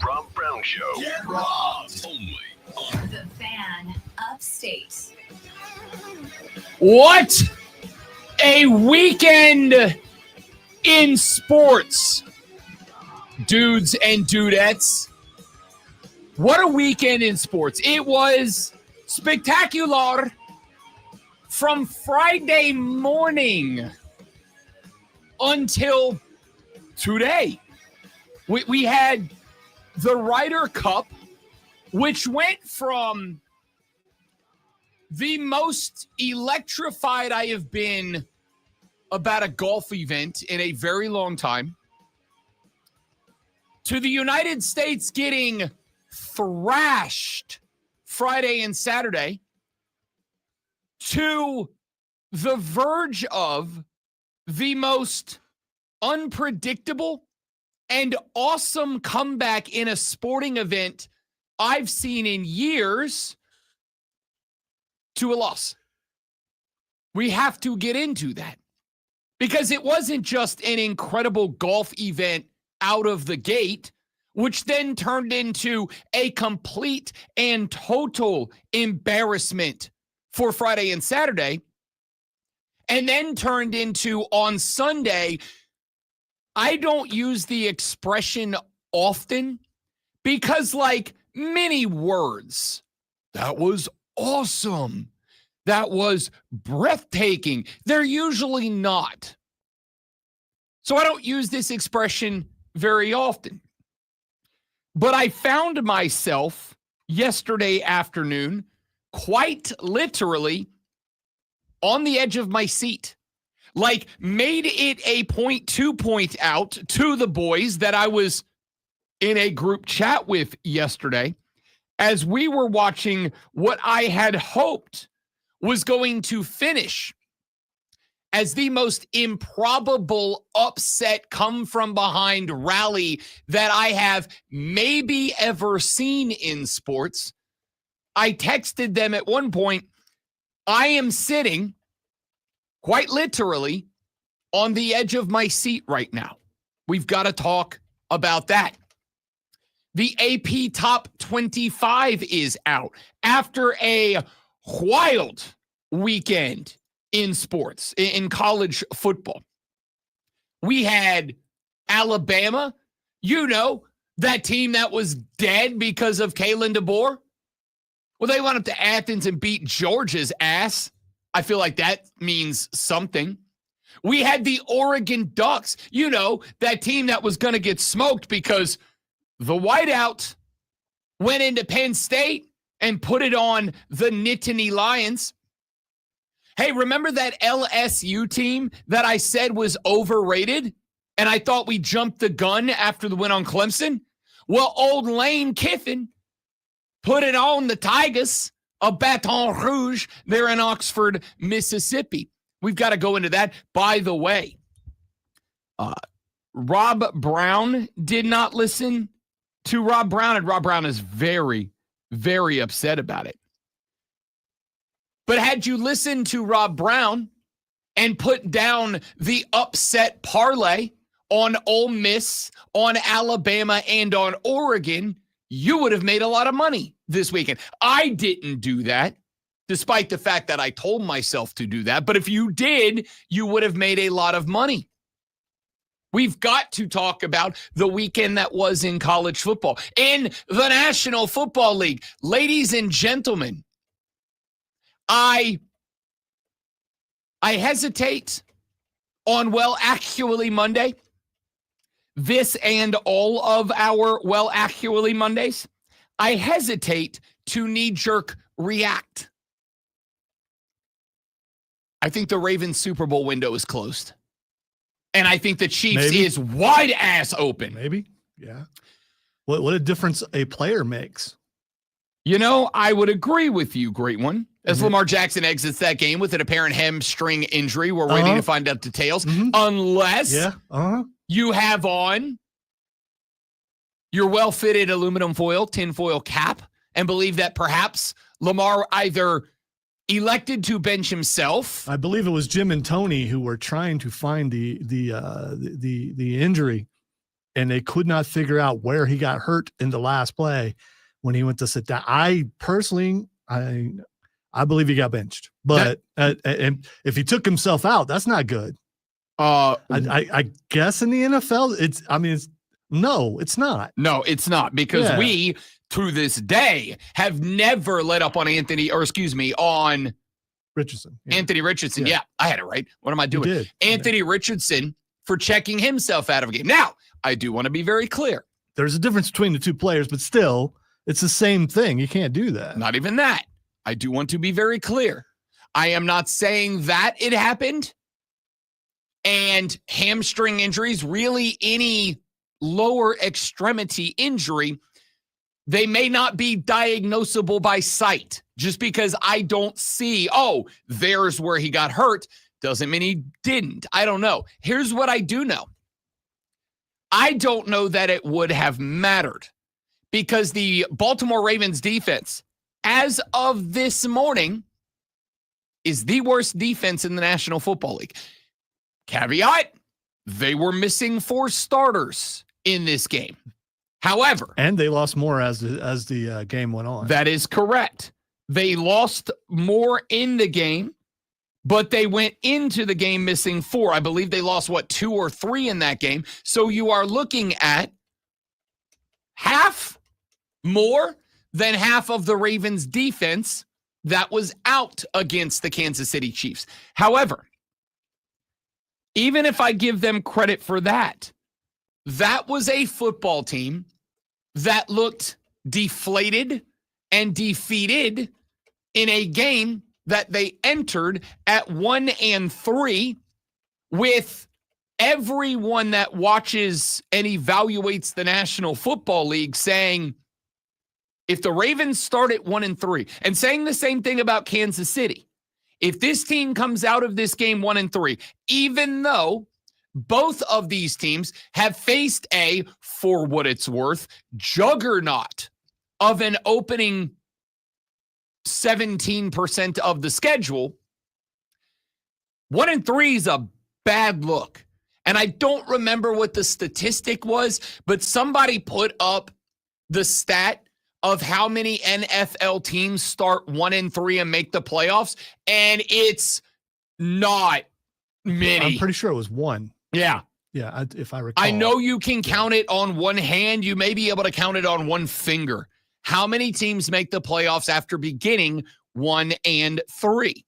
Rob Brown Show. Get robbed! Only on The Fan Upstate. What a weekend in sports, dudes and dudettes. What a weekend in sports. It was spectacular from Friday morning until today. We had the Ryder Cup, which went from the most electrified I have been about a golf event in a very long time to the United States getting thrashed Friday and Saturday to the verge of the most unpredictable and awesome comeback in a sporting event I've seen in years to a loss. We have to get into that because it wasn't just an incredible golf event out of the gate, which then turned into a complete and total embarrassment for Friday and Saturday, and then turned into on Sunday. I don't use the expression often because, like many words, that was awesome, that was breathtaking. They're usually not. So I don't use this expression very often. But I found myself yesterday afternoon quite literally on the edge of my seat. Like, made it a point to point out to the boys that I was in a group chat with yesterday as we were watching what I had hoped was going to finish as the most improbable upset come from behind rally that I have maybe ever seen in sports. I texted them at one point, I am sitting quite literally on the edge of my seat right now. We've got to talk about that. The AP Top 25 is out after a wild weekend in sports, in college football. We had Alabama, that team that was dead because of Kalen DeBoer. Well, they went up to Athens and beat Georgia's ass. I feel like that means something. We had the Oregon Ducks, that team that was going to get smoked because the whiteout went into Penn State and put it on the Nittany Lions. Hey, remember that LSU team that I said was overrated and I thought we jumped the gun after the win on Clemson? Well, old Lane Kiffin put it on the Tigers of Baton Rouge there in Oxford, Mississippi. We've got to go into that. By the way, Rob Brown did not listen to Rob Brown, and Rob Brown is very, very upset about it. But had you listened to Rob Brown and put down the upset parlay on Ole Miss, on Alabama, and on Oregon, you would have made a lot of money this weekend. I didn't do that, despite the fact that I told myself to do that. But if you did, you would have made a lot of money. We've got to talk about the weekend that was in college football, in the National Football League. Ladies and gentlemen, I hesitate on Well Actually Monday, this and all of our Well Actually Mondays. I hesitate to knee-jerk react. I think the Ravens Super Bowl window is closed. And I think the Chiefs is wide ass open. Maybe. Yeah. What a difference a player makes. I would agree with you, great one. As Lamar Jackson exits that game with an apparent hamstring injury, we're waiting to find out details. Unless you have on your well-fitted aluminum foil, tinfoil cap, and believe that perhaps Lamar either elected to bench himself. I believe it was Jim and Tony who were trying to find the injury. and they could not figure out where he got hurt in the last play when he went to sit down. I personally, I believe he got benched, but and if he took himself out, that's not good. I guess in the NFL, it's no, it's not. No, it's not, because we, to this day, have never let up on on Richardson. Anthony Richardson. Yeah, I had it right. What am I doing? You did. Anthony Richardson for checking himself out of a game. Now, I do want to be very clear. There's a difference between the two players, but still, it's the same thing. You can't do that. Not even that. I do want to be very clear. I am not saying that it happened. And hamstring injuries, really any lower extremity injury, they may not be diagnosable by sight. Just because I don't see, there's where he got hurt, doesn't mean he didn't. I don't know. Here's what I do know. I don't know that it would have mattered, because the Baltimore Ravens defense, as of this morning, is the worst defense in the National Football League. Caveat, they were missing 4 starters in this game. However, and they lost more as the game went on. That is correct. They lost more in the game, but they went into the game missing 4. I believe they lost, 2 or 3 in that game. So you are looking at more than half of the Ravens defense that was out against the Kansas City Chiefs. However, even if I give them credit for that, that was a football team that looked deflated and defeated in a game that they entered at 1-3, with everyone that watches and evaluates the National Football League saying, if the Ravens start at 1-3, and saying the same thing about Kansas City, if this team comes out of this game 1-3, even though both of these teams have faced a, for what it's worth, juggernaut of an opening 17% of the schedule, 1-3 is a bad look. And I don't remember what the statistic was, but somebody put up the stat of how many NFL teams start 1-3 and make the playoffs, and it's not many. I'm pretty sure it was 1. Yeah. Yeah, if I recall. I know you can count it on one hand. You may be able to count it on one finger. How many teams make the playoffs after beginning 1-3?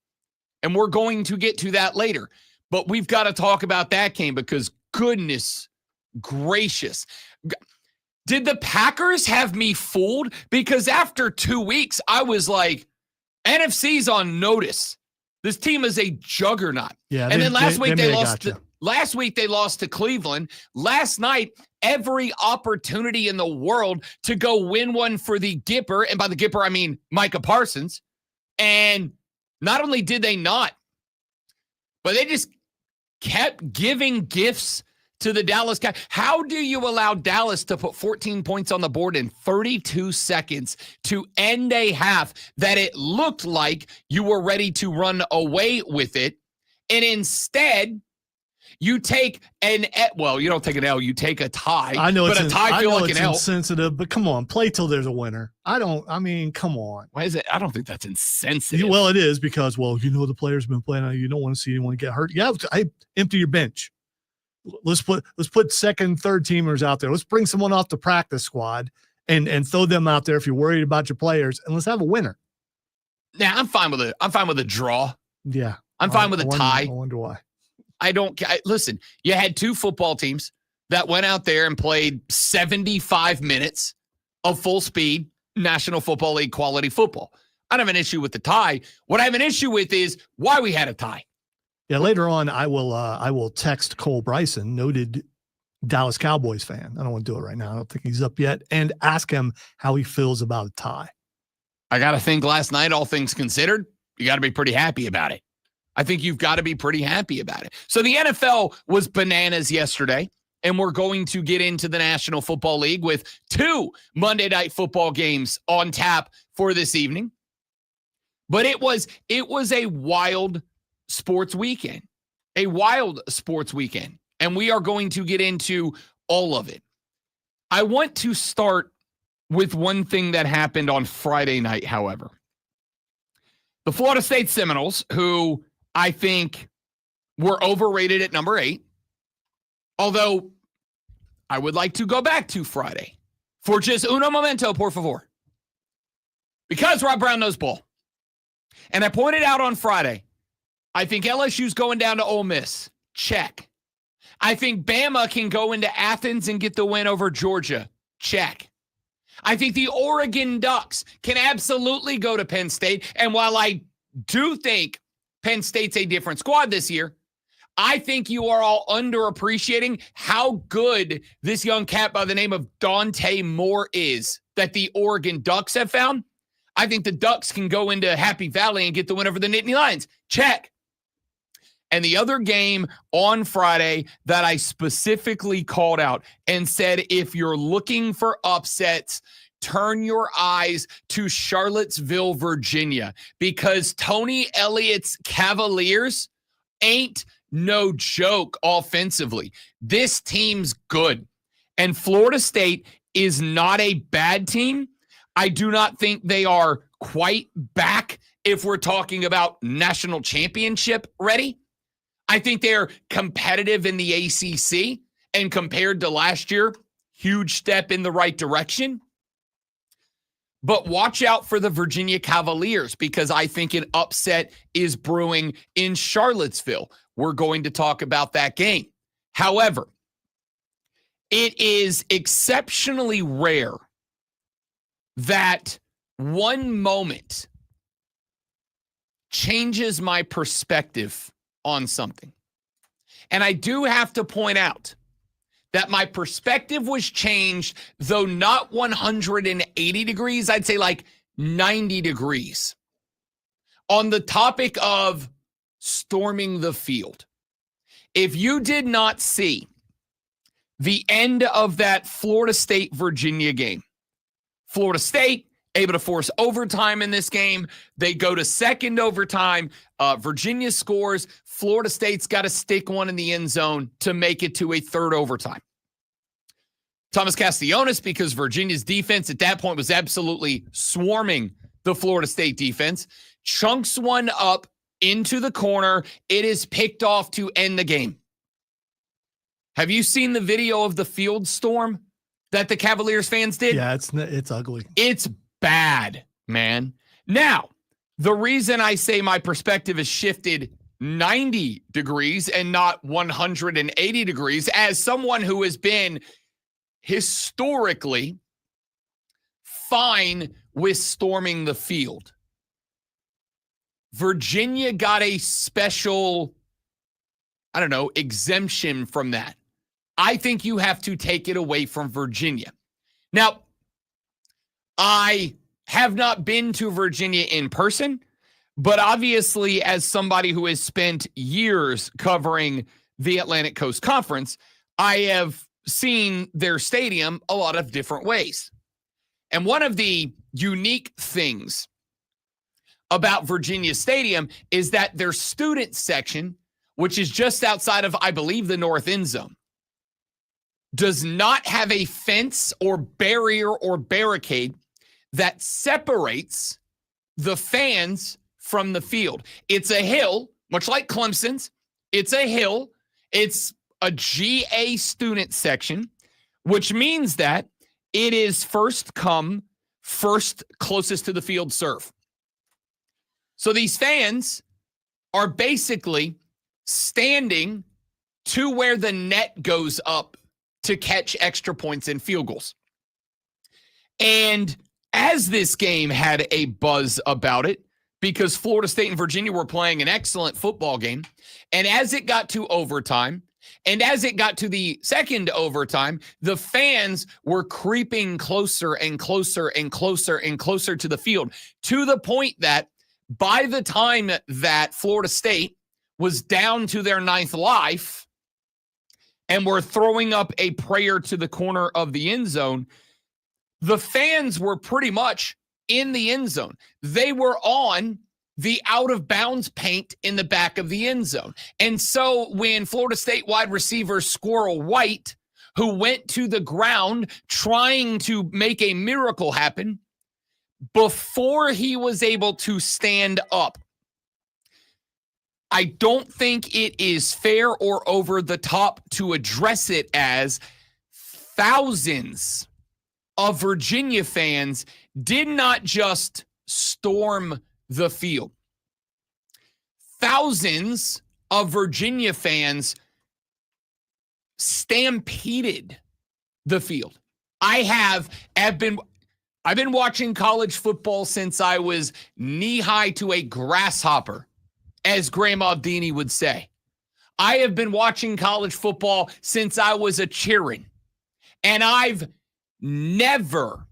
And we're going to get to that later. But we've got to talk about that game, because goodness gracious. Did the Packers have me fooled? Because after 2 weeks, I was like, NFC's on notice. This team is a juggernaut. Yeah, and then last week they lost. Last week they lost to Cleveland. Last night, every opportunity in the world to go win one for the Gipper, and by the Gipper I mean Micah Parsons. And not only did they not, but they just kept giving gifts to the Dallas guy. How do you allow Dallas to put 14 points on the board in 32 seconds to end a half that it looked like you were ready to run away with it? And instead, you take you don't take an L, you take a tie. I know, but a tie feels like an L. Insensitive, but come on, play till there's a winner. Come on. Why is it? I don't think that's insensitive. Well, it is, because, the players have been playing. You don't want to see anyone get hurt. Yeah, I empty your bench. Let's put second, third teamers out there. Let's bring someone off the practice squad and throw them out there if you're worried about your players, and let's have a winner. Yeah, I'm fine with a draw. Yeah. I'm fine with a tie. I wonder why. Listen, you had 2 football teams that went out there and played 75 minutes of full speed National Football League quality football. I don't have an issue with the tie. What I have an issue with is why we had a tie. Yeah, later on, I will text Cole Bryson, noted Dallas Cowboys fan. I don't want to do it right now. I don't think he's up yet, and ask him how he feels about a tie. I got to think last night, all things considered, you got to be pretty happy about it. I think you've got to be pretty happy about it. So the NFL was bananas yesterday, and we're going to get into the National Football League with 2 Monday Night Football games on tap for this evening. But it was a wild sports weekend, and we are going to get into all of it. I want to start with one thing that happened on Friday night, however. The Florida State Seminoles, who I think were overrated at number 8, although I would like to go back to Friday for just uno momento, por favor. Because Rob Brown knows ball. And I pointed out on Friday, I think LSU's going down to Ole Miss. Check. I think Bama can go into Athens and get the win over Georgia. Check. I think the Oregon Ducks can absolutely go to Penn State. And while I do think Penn State's a different squad this year, I think you are all underappreciating how good this young cat by the name of Dante Moore is that the Oregon Ducks have found. I think the Ducks can go into Happy Valley and get the win over the Nittany Lions. Check. And the other game on Friday that I specifically called out and said, if you're looking for upsets, turn your eyes to Charlottesville, Virginia, because Tony Elliott's Cavaliers ain't no joke offensively. This team's good. And Florida State is not a bad team. I do not think they are quite back if we're talking about national championship ready. I think they're competitive in the ACC, and compared to last year, huge step in the right direction. But watch out for the Virginia Cavaliers, because I think an upset is brewing in Charlottesville. We're going to talk about that game. However, it is exceptionally rare that one moment changes my perspective on something. And I do have to point out that my perspective was changed, though not 180 degrees, I'd say like 90 degrees, on the topic of storming the field. If you did not see the end of that Florida State-Virginia game, Florida State able to force overtime in this game. They go to second overtime. Virginia scores. Florida State's got to stick one in the end zone to make it to a third overtime. Thomas Castellanos, because Virginia's defense at that point was absolutely swarming the Florida State defense, chunks one up into the corner. It is picked off to end the game. Have you seen the video of the field storm that the Cavaliers fans did? Yeah, it's ugly. It's bad, man. Now, the reason I say my perspective has shifted 90 degrees and not 180 degrees, as someone who has been historically fine with storming the field, Virginia got a special, exemption from that. I think you have to take it away from Virginia. Now, I have not been to Virginia in person, but obviously as somebody who has spent years covering the Atlantic Coast Conference, I have seen their stadium a lot of different ways. And one of the unique things about Virginia Stadium is that their student section, which is just outside of, I believe, the north end zone, does not have a fence or barrier or barricade that separates the fans from the field. It's a hill, much like Clemson's. It's a hill. It's a GA student section, which means that it is first come, first closest to the field serve. So these fans are basically standing to where the net goes up to catch extra points and field goals. And as this game had a buzz about it, because Florida State and Virginia were playing an excellent football game, and as it got to overtime, and as it got to the second overtime, the fans were creeping closer and closer and closer and closer to the field, to the point that by the time that Florida State was down to their ninth life and were throwing up a prayer to the corner of the end zone, the fans were pretty much in the end zone. They were on the out-of-bounds paint in the back of the end zone. And so when Florida State wide receiver Squirrel White, who went to the ground trying to make a miracle happen before he was able to stand up. I don't think it is fair or over the top to address it as thousands of Virginia fans did not just storm the field. Thousands of Virginia fans stampeded the field. I've been watching college football since I was knee-high to a grasshopper, as Grandma Deanie would say. I have been watching college football since I was a cheering. And I've never,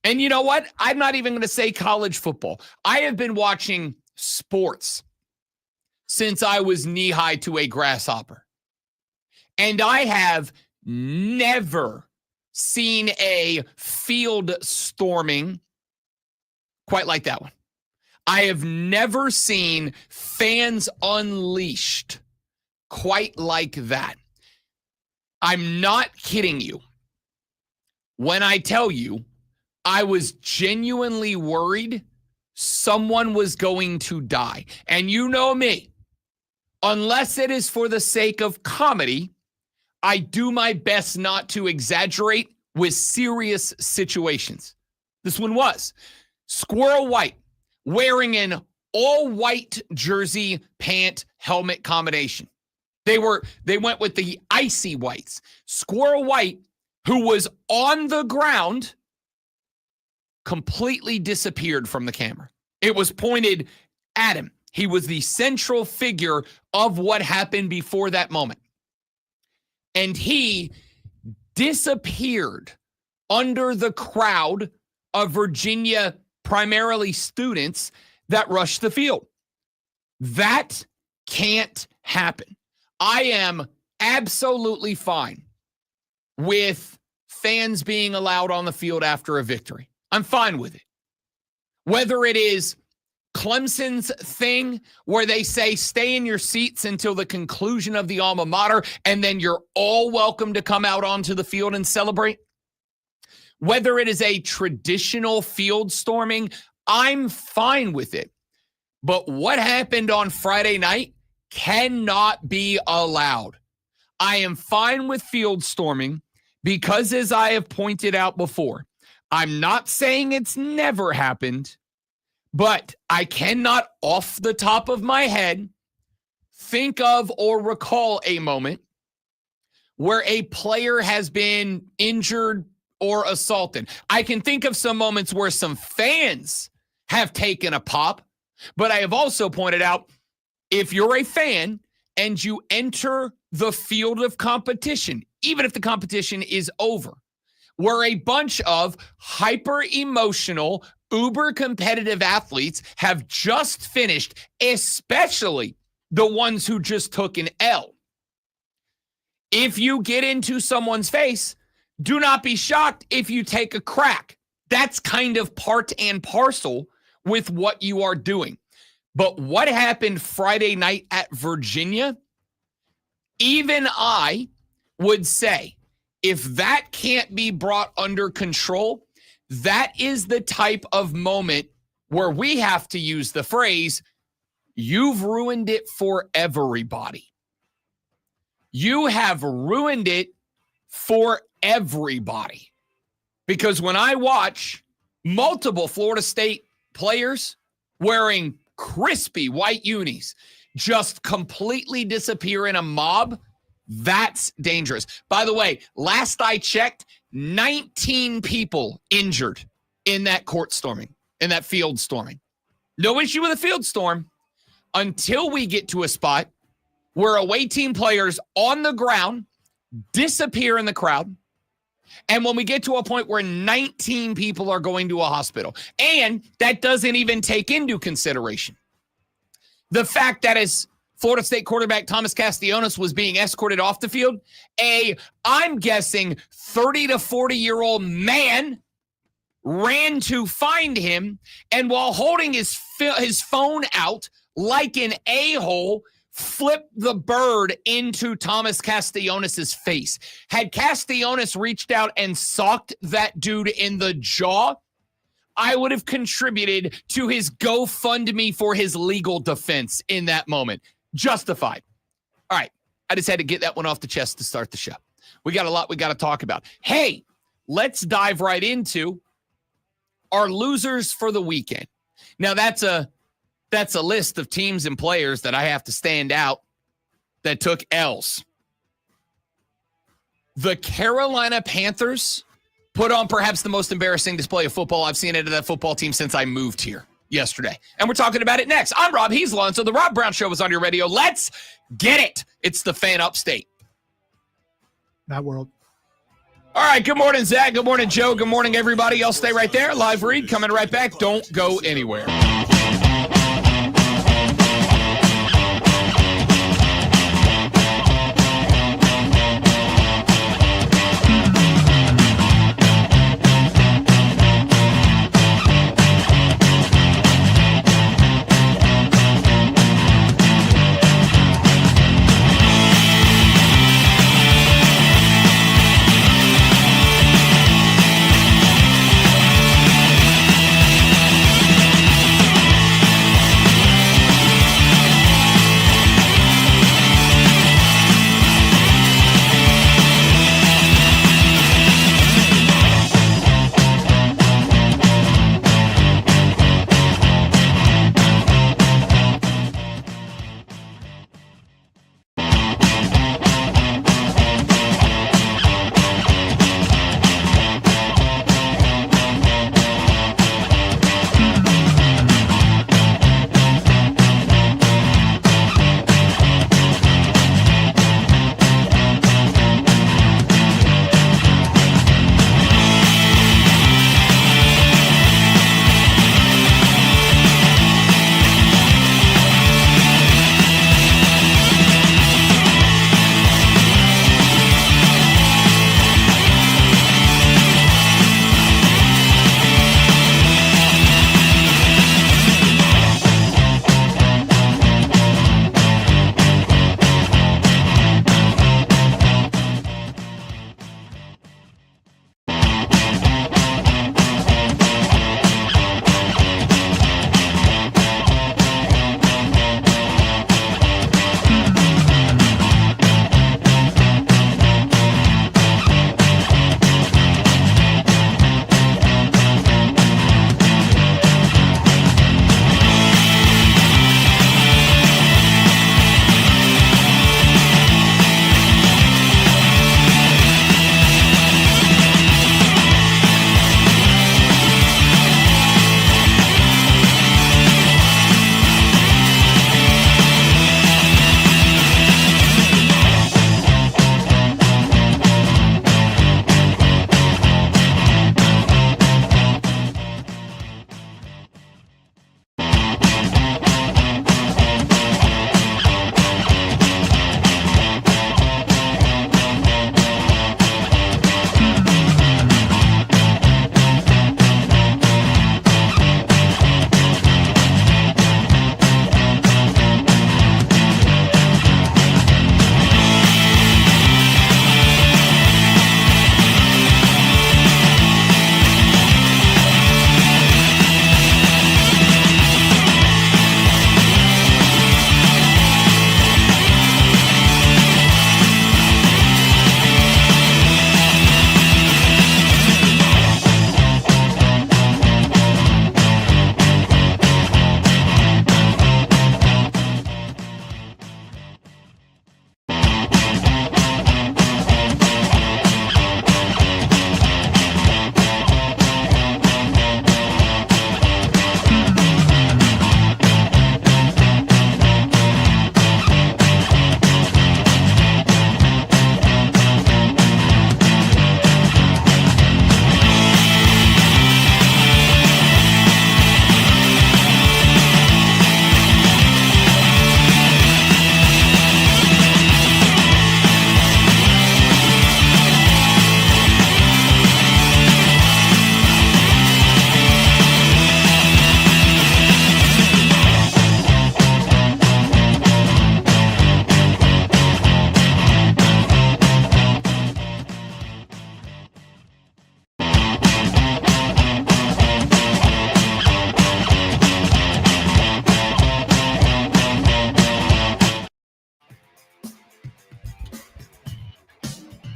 and you know what? I'm not even going to say college football. I have been watching sports since I was knee-high to a grasshopper. And I have never seen a field storming quite like that one. I have never seen fans unleashed quite like that. I'm not kidding you when I tell you I was genuinely worried someone was going to die. And you know me, unless it is for the sake of comedy, I do my best not to exaggerate with serious situations. This one was Squirrel White wearing an all-white jersey, pant, helmet combination. They went with the icy whites. Squirrel White, who was on the ground, completely disappeared from the camera. It was pointed at him. He was the central figure of what happened before that moment. And he disappeared under the crowd of Virginia, primarily students, that rushed the field. That can't happen. I am absolutely fine with fans being allowed on the field after a victory. I'm fine with it. Whether it is Clemson's thing where they say stay in your seats until the conclusion of the alma mater and then you're all welcome to come out onto the field and celebrate. Whether it is a traditional field storming, I'm fine with it. But what happened on Friday night cannot be allowed. I am fine with field storming because, as I have pointed out before, I'm not saying it's never happened, but I cannot, off the top of my head, think of or recall a moment where a player has been injured or assaulted. I can think of some moments where some fans have taken a pop, but I have also pointed out, if you're a fan and you enter the field of competition, even if the competition is over, where a bunch of hyper-emotional, uber-competitive athletes have just finished, especially the ones who just took an L. If you get into someone's face, do not be shocked if you take a crack. That's kind of part and parcel with what you are doing. But what happened Friday night at Virginia, even I would say, if that can't be brought under control, that is the type of moment where we have to use the phrase, you've ruined it for everybody. You have ruined it for everybody. Because when I watch multiple Florida State players wearing crispy white unis just completely disappear in a mob, that's dangerous. By the way, last I checked, 19 people injured in that court storming, in that field storming. No issue with a field storm until we get to a spot where away team players on the ground disappear in the crowd. And when we get to a point where 19 people are going to a hospital, and that doesn't even take into consideration the fact that as Florida State quarterback Thomas Castellanos was being escorted off the field, I'm guessing 30 to 40-year-old man ran to find him, and while holding his phone out like an a-hole flip the bird into Thomas Castellanos' face. Had Castellanos reached out and socked that dude in the jaw, I would have contributed to his GoFundMe for his legal defense in that moment. Justified. All right. I just had to get that one off the chest to start the show. We got a lot we got to talk about. Hey, let's dive right into our losers for the weekend. Now, that's a list of teams and players that I have to stand out that took L's. The Carolina Panthers put on perhaps the most embarrassing display of football I've seen out of that football team since I moved here yesterday. And we're talking about it next. I'm Rob Heasel, and so the Rob Brown Show is on your radio. Let's get it. It's the Fan Upstate. That world. All right, good morning, Zach. Good morning, Joe. Good morning, everybody else. Stay right there. Live read coming right back. Don't go anywhere.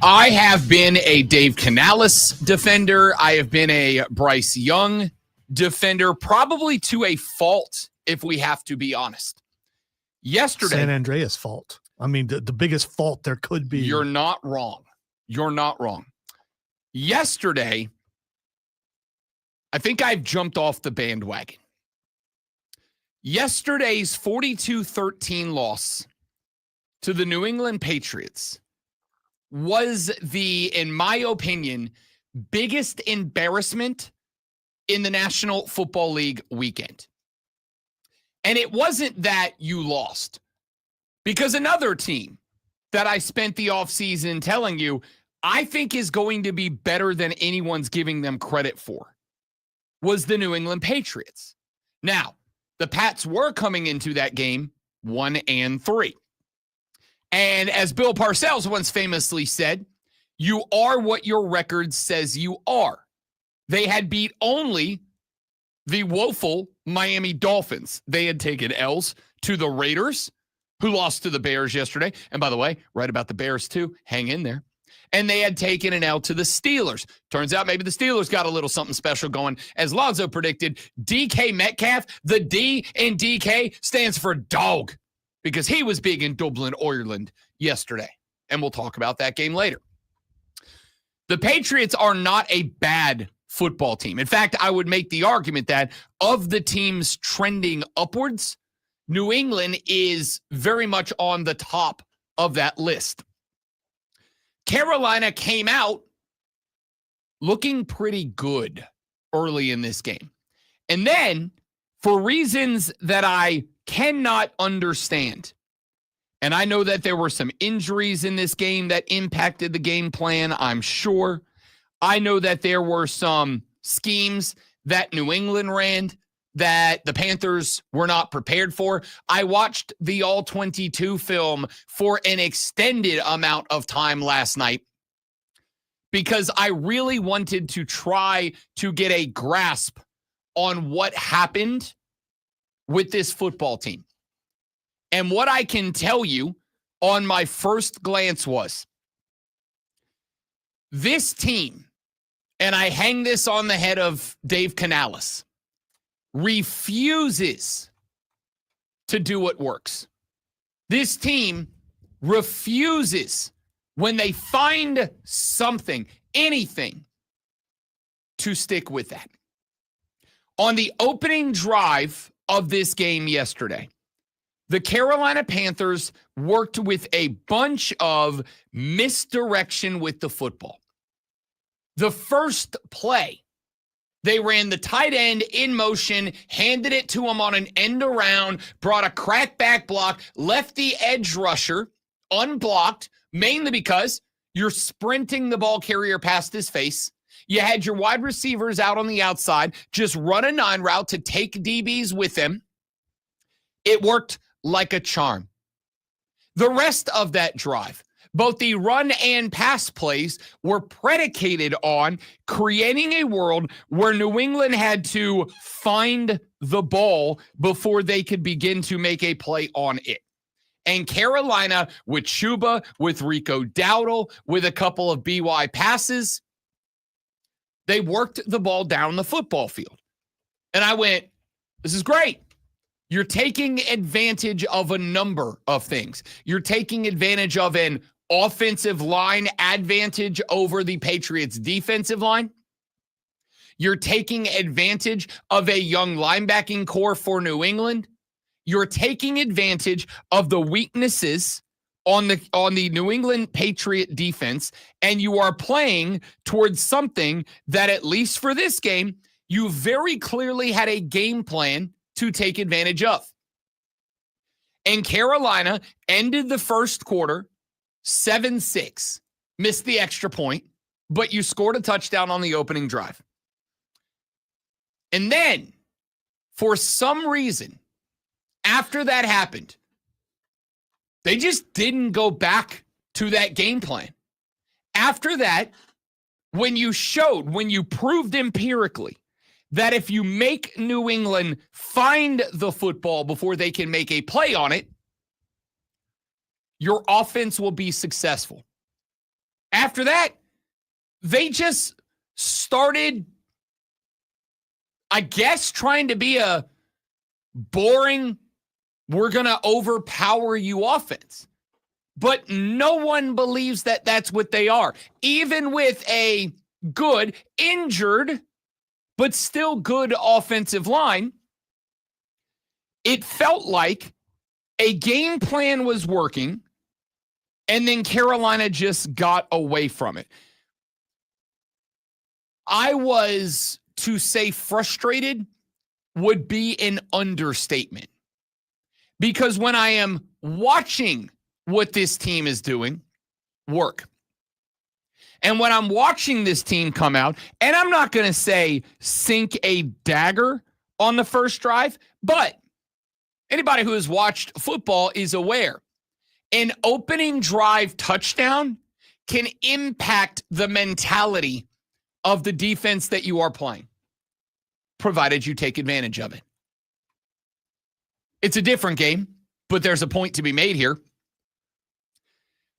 I have been a Dave Canales defender. I have been a Bryce Young defender, probably to a fault, if we have to be honest. Yesterday, San Andreas fault. I mean, the biggest fault there could be. You're not wrong. You're not wrong. Yesterday, I think I've jumped off the bandwagon. Yesterday's 42-13 loss to the New England Patriots was in my opinion, biggest embarrassment in the National Football League weekend. And it wasn't that you lost, because another team that I spent the offseason telling you I think is going to be better than anyone's giving them credit for was the New England Patriots. Now, the Pats were coming into that game 1-3. And as Bill Parcells once famously said, you are what your record says you are. They had beat only the woeful Miami Dolphins. They had taken L's to the Raiders, who lost to the Bears yesterday. And by the way, right about the Bears too, hang in there. And they had taken an L to the Steelers. Turns out maybe the Steelers got a little something special going. As Lonzo predicted, DK Metcalf, the D in DK stands for dog, because he was big in Dublin, Ireland yesterday. And we'll talk about that game later. The Patriots are not a bad football team. In fact, I would make the argument that of the teams trending upwards, New England is very much on the top of that list. Carolina came out looking pretty good early in this game. And then, for reasons that I cannot understand, and I know that there were some injuries in this game that impacted the game plan, I'm sure. I know that there were some schemes that New England ran that the Panthers were not prepared for. I watched the All-22 film for an extended amount of time last night because I really wanted to try to get a grasp on what happened with this football team. And what I can tell you on my first glance was this team, and I hang this on the head of Dave Canales, refuses to do what works. This team refuses, when they find something, anything, to stick with that. On the opening drive of this game yesterday, the Carolina Panthers worked with a bunch of misdirection with the football. The first play, they ran the tight end in motion, handed it to him on an end around, brought a crackback block, left the edge rusher unblocked, mainly because you're sprinting the ball carrier past his face. You had your wide receivers out on the outside, just run a 9 route to take DBs with them. It worked like a charm. The rest of that drive, both the run and pass plays, were predicated on creating a world where New England had to find the ball before they could begin to make a play on it. And Carolina, with Chuba, with Rico Dowdle, with a couple of BY passes, they worked the ball down the football field. And I went, this is great. You're taking advantage of a number of things. You're taking advantage of an offensive line advantage over the Patriots' defensive line. You're taking advantage of a young linebacking core for New England. You're taking advantage of the weaknesses on the New England Patriot defense, and you are playing towards something that, at least for this game, you very clearly had a game plan to take advantage of. And Carolina ended the first quarter 7-6, missed the extra point, but you scored a touchdown on the opening drive. And then, for some reason, after that happened, they just didn't go back to that game plan. After that, when you proved empirically that if you make New England find the football before they can make a play on it, your offense will be successful. After that, they just started, I guess, trying to be a boring, we're going to overpower you offense. But no one believes that that's what they are. Even with a good, injured, but still good offensive line, it felt like a game plan was working, and then Carolina just got away from it. I was, to say frustrated, would be an understatement. Because when I am watching what this team is doing work, and when I'm watching this team come out, and I'm not going to say sink a dagger on the first drive, but anybody who has watched football is aware an opening drive touchdown can impact the mentality of the defense that you are playing, provided you take advantage of it. It's a different game, but there's a point to be made here.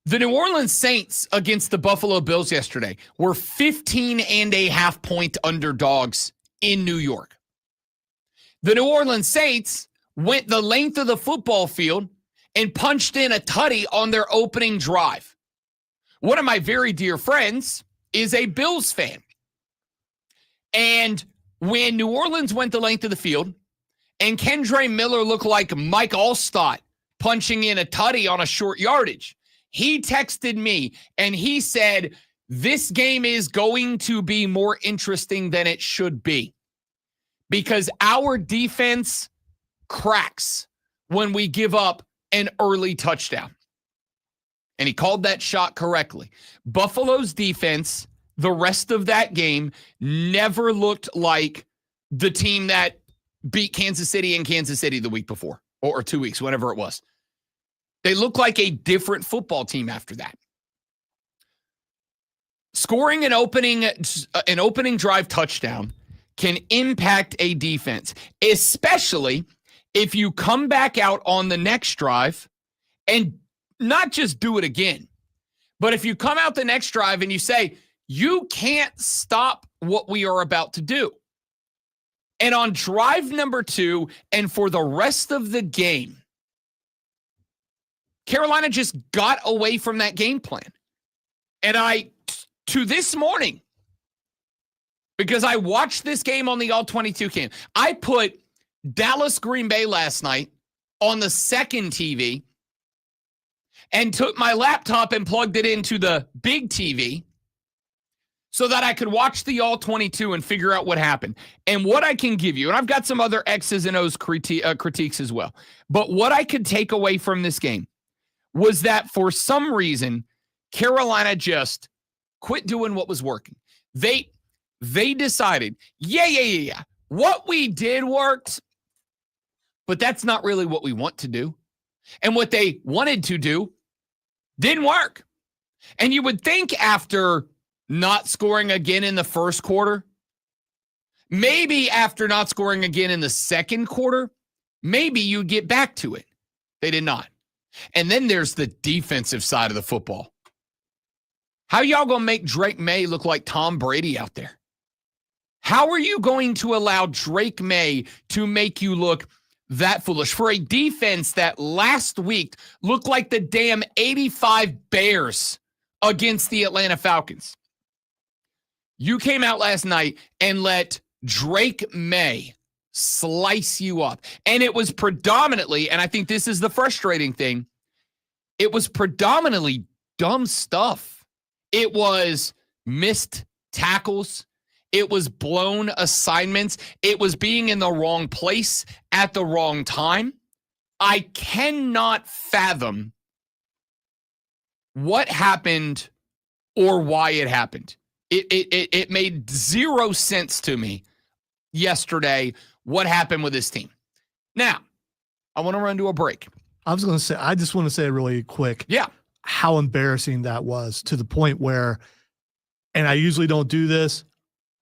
The New Orleans Saints against the Buffalo Bills yesterday were 15.5-point underdogs in New York. The New Orleans Saints went the length of the football field and punched in a tutty on their opening drive. One of my very dear friends is a Bills fan. And when New Orleans went the length of the field and Kendre Miller looked like Mike Allstott punching in a tutty on a short yardage, he texted me and he said, this game is going to be more interesting than it should be because our defense cracks when we give up an early touchdown. And he called that shot correctly. Buffalo's defense, the rest of that game, never looked like the team that beat Kansas City in Kansas City the week before, or 2 weeks, whatever it was. They look like a different football team after that. Scoring an opening drive touchdown can impact a defense, especially if you come back out on the next drive and not just do it again, but if you come out the next drive and you say, you can't stop what we are about to do. And on drive number 2 and for the rest of the game, Carolina just got away from that game plan. And to this morning, because I watched this game on the All-22 cam, I put Dallas Green Bay last night on the second TV and took my laptop and plugged it into the big TV so that I could watch the All-22 and figure out what happened. And what I can give you, and I've got some other X's and O's critiques as well, but what I could take away from this game was that for some reason, Carolina just quit doing what was working. They decided, yeah, what we did worked, but that's not really what we want to do. And what they wanted to do didn't work. And you would think after not scoring again in the first quarter, maybe after not scoring again in the second quarter, maybe you get back to it. They did not. And then there's the defensive side of the football. How y'all going to make Drake May look like Tom Brady out there? How are you going to allow Drake May to make you look that foolish for a defense that last week looked like the damn 85 Bears against the Atlanta Falcons? You came out last night and let Drake May slice you up. And it was predominantly, and I think this is the frustrating thing, it was predominantly dumb stuff. It was missed tackles. It was blown assignments. It was being in the wrong place at the wrong time. I cannot fathom what happened or why it happened. It made zero sense to me yesterday what happened with this team. Now, I want to run to a break. I just want to say really quick. Yeah. How embarrassing that was, to the point where, and I usually don't do this,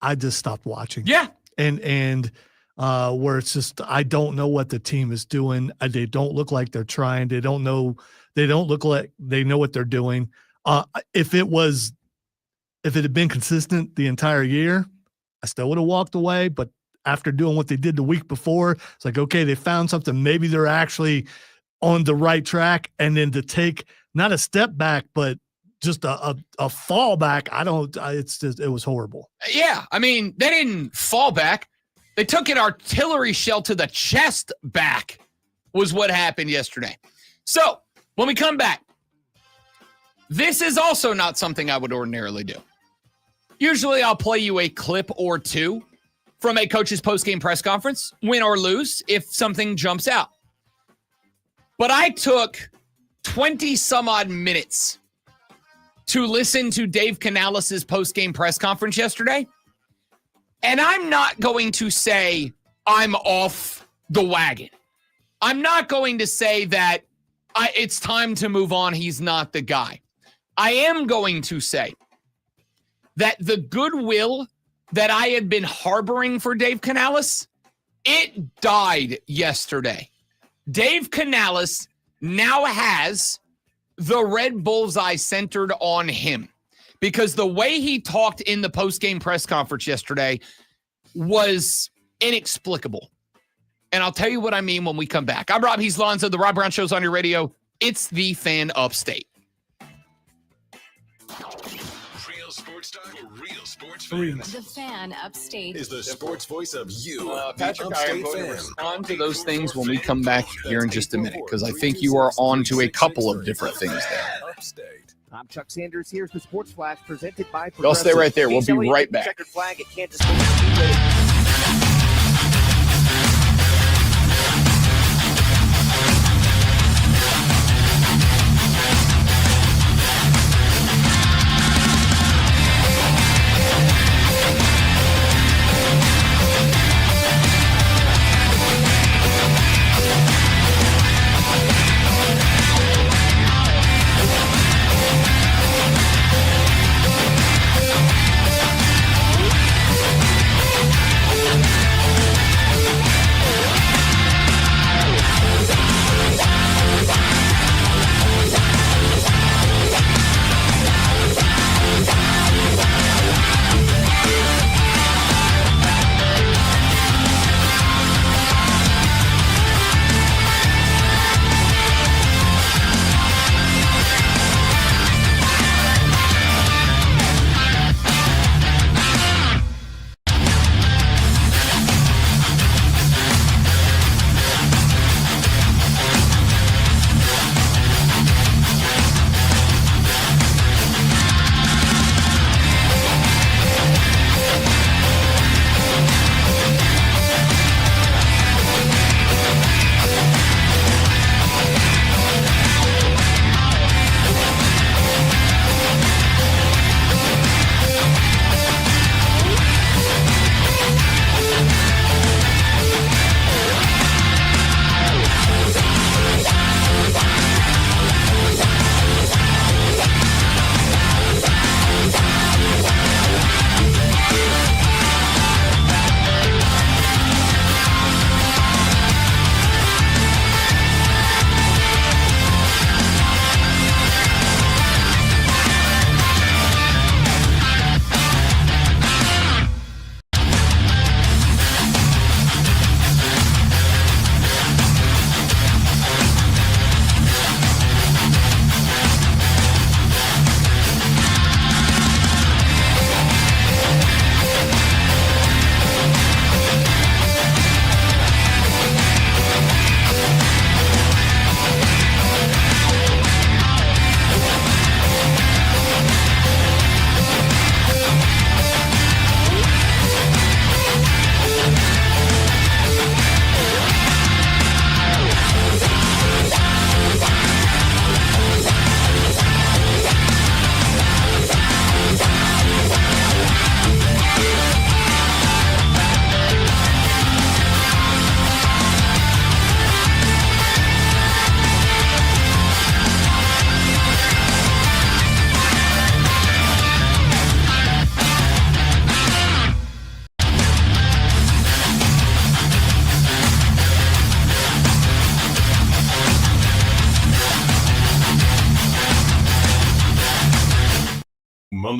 I just stopped watching. Yeah. And where it's just, I don't know what the team is doing. They don't look like they're trying. They don't look like they know what they're doing. If it was if it had been consistent the entire year, I still would have walked away. But after doing what they did the week before, it's like, okay, they found something. Maybe they're actually on the right track. And then to take not a step back, but just a fall back. It was horrible. Yeah. I mean, they didn't fall back. They took an artillery shell to the chest back was what happened yesterday. So when we come back, this is also not something I would ordinarily do. Usually I'll play you a clip or two from a coach's postgame press conference, win or lose, if something jumps out. But I took 20 some odd minutes to listen to Dave Canales' postgame press conference yesterday. And I'm not going to say I'm off the wagon. I'm not going to say that it's time to move on. He's not the guy. I am going to say that the goodwill that I had been harboring for Dave Canales, it died yesterday. Dave Canales now has the red bullseye centered on him because the way he talked in the post-game press conference yesterday was inexplicable. And I'll tell you what I mean when we come back. I'm Rob Heaslonzo. The Rob Brown Show's on your radio. It's the Fan Upstate. Real sports talk for real sports fans. The Fan Upstate Is the sports voice of you, Patrick, the I am Upstate going to fan. respond to those things when we come back here in just a minute because I think you are on to a couple of different things there. Upstate. I'm Chuck Sanders. Here's the Sports Flash presented by Y'all stay right there. We'll be right back. Checkered flag at Kansas State.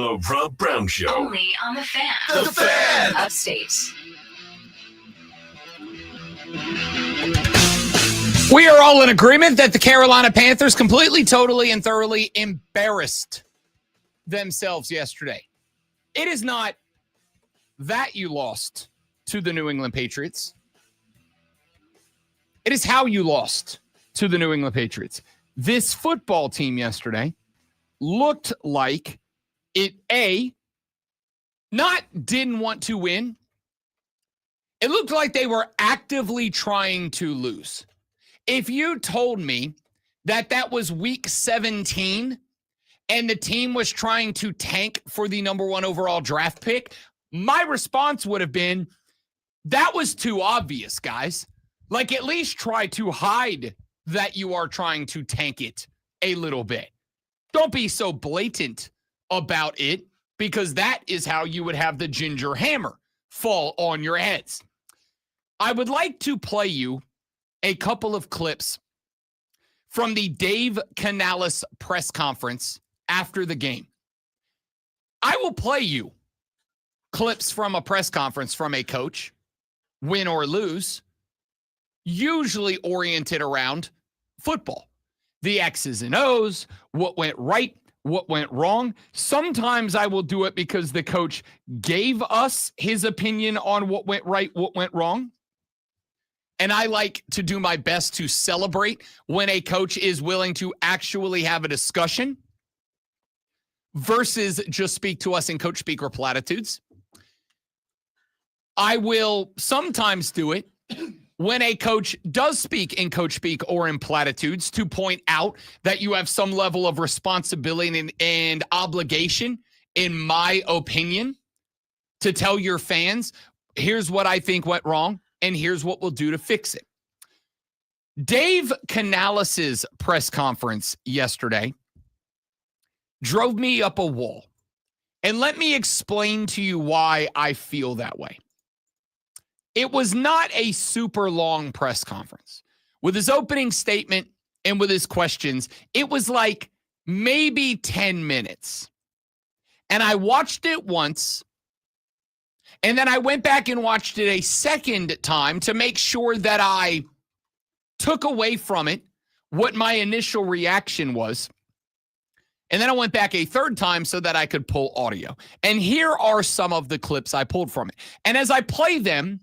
on the Rob Brown Show. Only on the Fan. The Fan. Upstate. We are all in agreement that the Carolina Panthers completely, totally, and thoroughly embarrassed themselves yesterday. It is not that you lost to the New England Patriots. It is how you lost to the New England Patriots. This football team yesterday looked like it, not didn't want to win. It looked like they were actively trying to lose. If you told me that that was week 17 and the team was trying to tank for the number 1 overall draft pick, my response would have been, that was too obvious, guys. Like, at least try to hide that you are trying to tank it a little bit. Don't be so blatant about it, because that is how you would have the ginger hammer fall on your heads. I would like to play you a couple of clips from the Dave Canales press conference after the game. I will play you clips from a press conference from a coach, win or lose, usually oriented around football. The X's and O's, what went right, what went wrong. Sometimes I will do it because the coach gave us his opinion on what went right, what went wrong. And I like to do my best to celebrate when a coach is willing to actually have a discussion versus just speak to us in coach speak or platitudes. I will sometimes do it when a coach does speak in coach speak or in platitudes to point out that you have some level of responsibility and obligation, in my opinion, to tell your fans, here's what I think went wrong, and here's what we'll do to fix it. Dave Canales' press conference yesterday drove me up a wall. And let me explain to you why I feel that way. It was not a super long press conference. With his opening statement and with his questions, it was like maybe 10 minutes. And I watched it once, and then I went back and watched it a second time to make sure that I took away from it what my initial reaction was. And then I went back a third time so that I could pull audio. And here are some of the clips I pulled from it. And as I play them,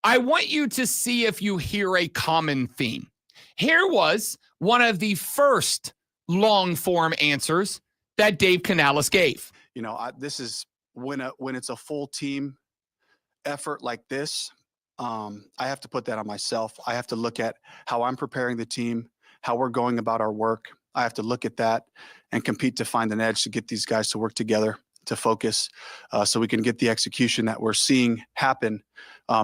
I want you to see if you hear a common theme. Here was one of the first long-form answers that Dave Canales gave. You know, this is when it's a full team effort like this, I have to put that on myself. I have to look at how I'm preparing the team, how we're going about our work. I have to look at that and compete to find an edge to get these guys to work together, to focus, so we can get the execution that we're seeing happen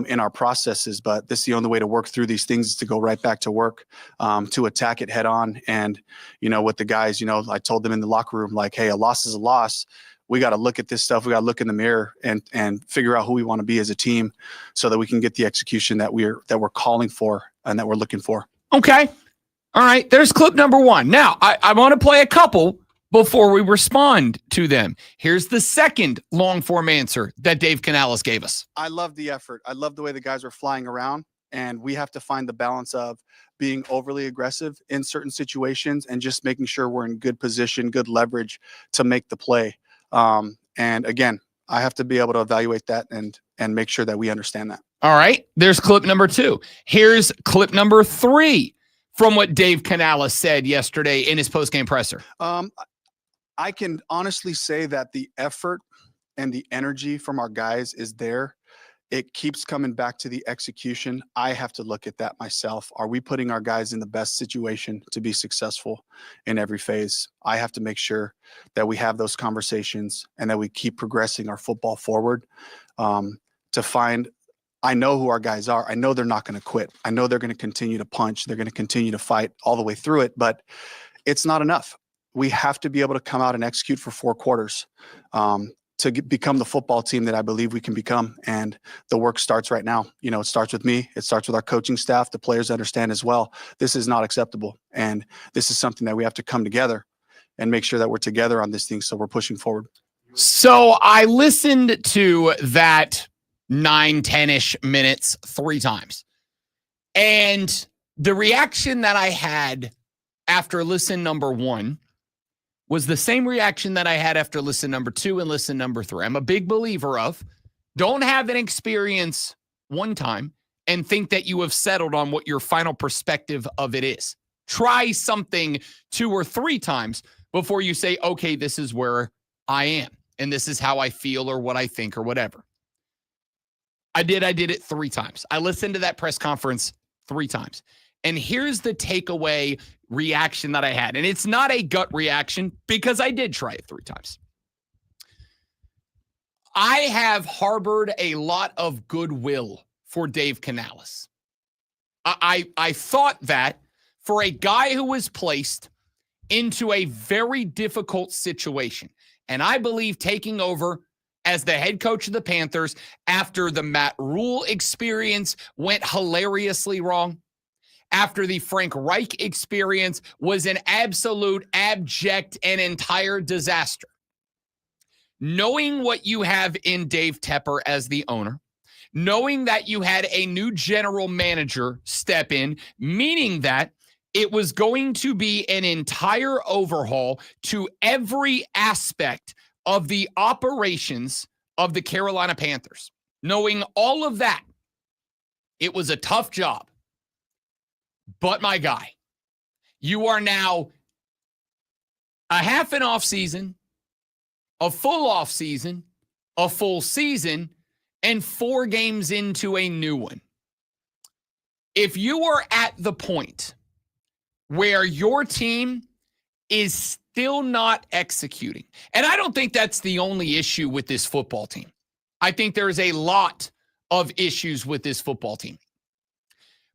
in our processes. But this is the only way to work through these things, is to go right back to work, to attack it head on. And, you know, with the guys, you know, I told them in the locker room, like, hey, a loss is a loss. We got to look at this stuff. We got to look in the mirror and figure out who we want to be as a team, so that we can get the execution that we're calling for and that we're looking for. Okay. All right. There's clip number one. Now, I want to play a couple before we respond to them. Here's the second long form answer that Dave Canales gave us. I love the effort. I love the way the guys are flying around, and we have to find the balance of being overly aggressive in certain situations and just making sure we're in good position, good leverage to make the play. And again, I have to be able to evaluate that and make sure that we understand that. All right. There's clip number two. Here's clip number three from what Dave Canales said yesterday in his postgame presser. I can honestly say that the effort and the energy from our guys is there. It keeps coming back to the execution. I have to look at that myself. Are we putting our guys in the best situation to be successful in every phase? I have to make sure that we have those conversations and that we keep progressing our football forward, to find, I know who our guys are. I know they're not going to quit. I know they're going to continue to punch. They're going to continue to fight all the way through it, but it's not enough. We have to be able to come out and execute for 4 quarters to become the football team that I believe we can become. And the work starts right now. You know, it starts with me. It starts with our coaching staff. The players understand as well. This is not acceptable. And this is something that we have to come together and make sure that we're together on this thing, so we're pushing forward. So I listened to that 9-10-ish minutes 3 times. And the reaction that I had after listen number 1 was the same reaction that I had after listen number 2 and listen number 3. I'm a big believer of don't have an experience one time and think that you have settled on what your final perspective of it is. Try something 2 or 3 times before you say, okay, this is where I am and this is how I feel or what I think or whatever. I did it 3 times. I listened to that press conference 3 times. And here's the takeaway reaction that I had. And it's not a gut reaction because I did try it 3 times. I have harbored a lot of goodwill for Dave Canales. I thought that for a guy who was placed into a very difficult situation, and I believe taking over as the head coach of the Panthers after the Matt Rule experience went hilariously wrong, after the Frank Reich experience was an absolute abject and entire disaster. Knowing what you have in Dave Tepper as the owner, knowing that you had a new general manager step in, meaning that it was going to be an entire overhaul to every aspect of the operations of the Carolina Panthers. Knowing all of that, it was a tough job. But my guy, you are now a half an off season, a full off season, a full season, and 4 games into a new one. If you are at the point where your team is still not executing, and I don't think that's the only issue with this football team. I think there is a lot of issues with this football team.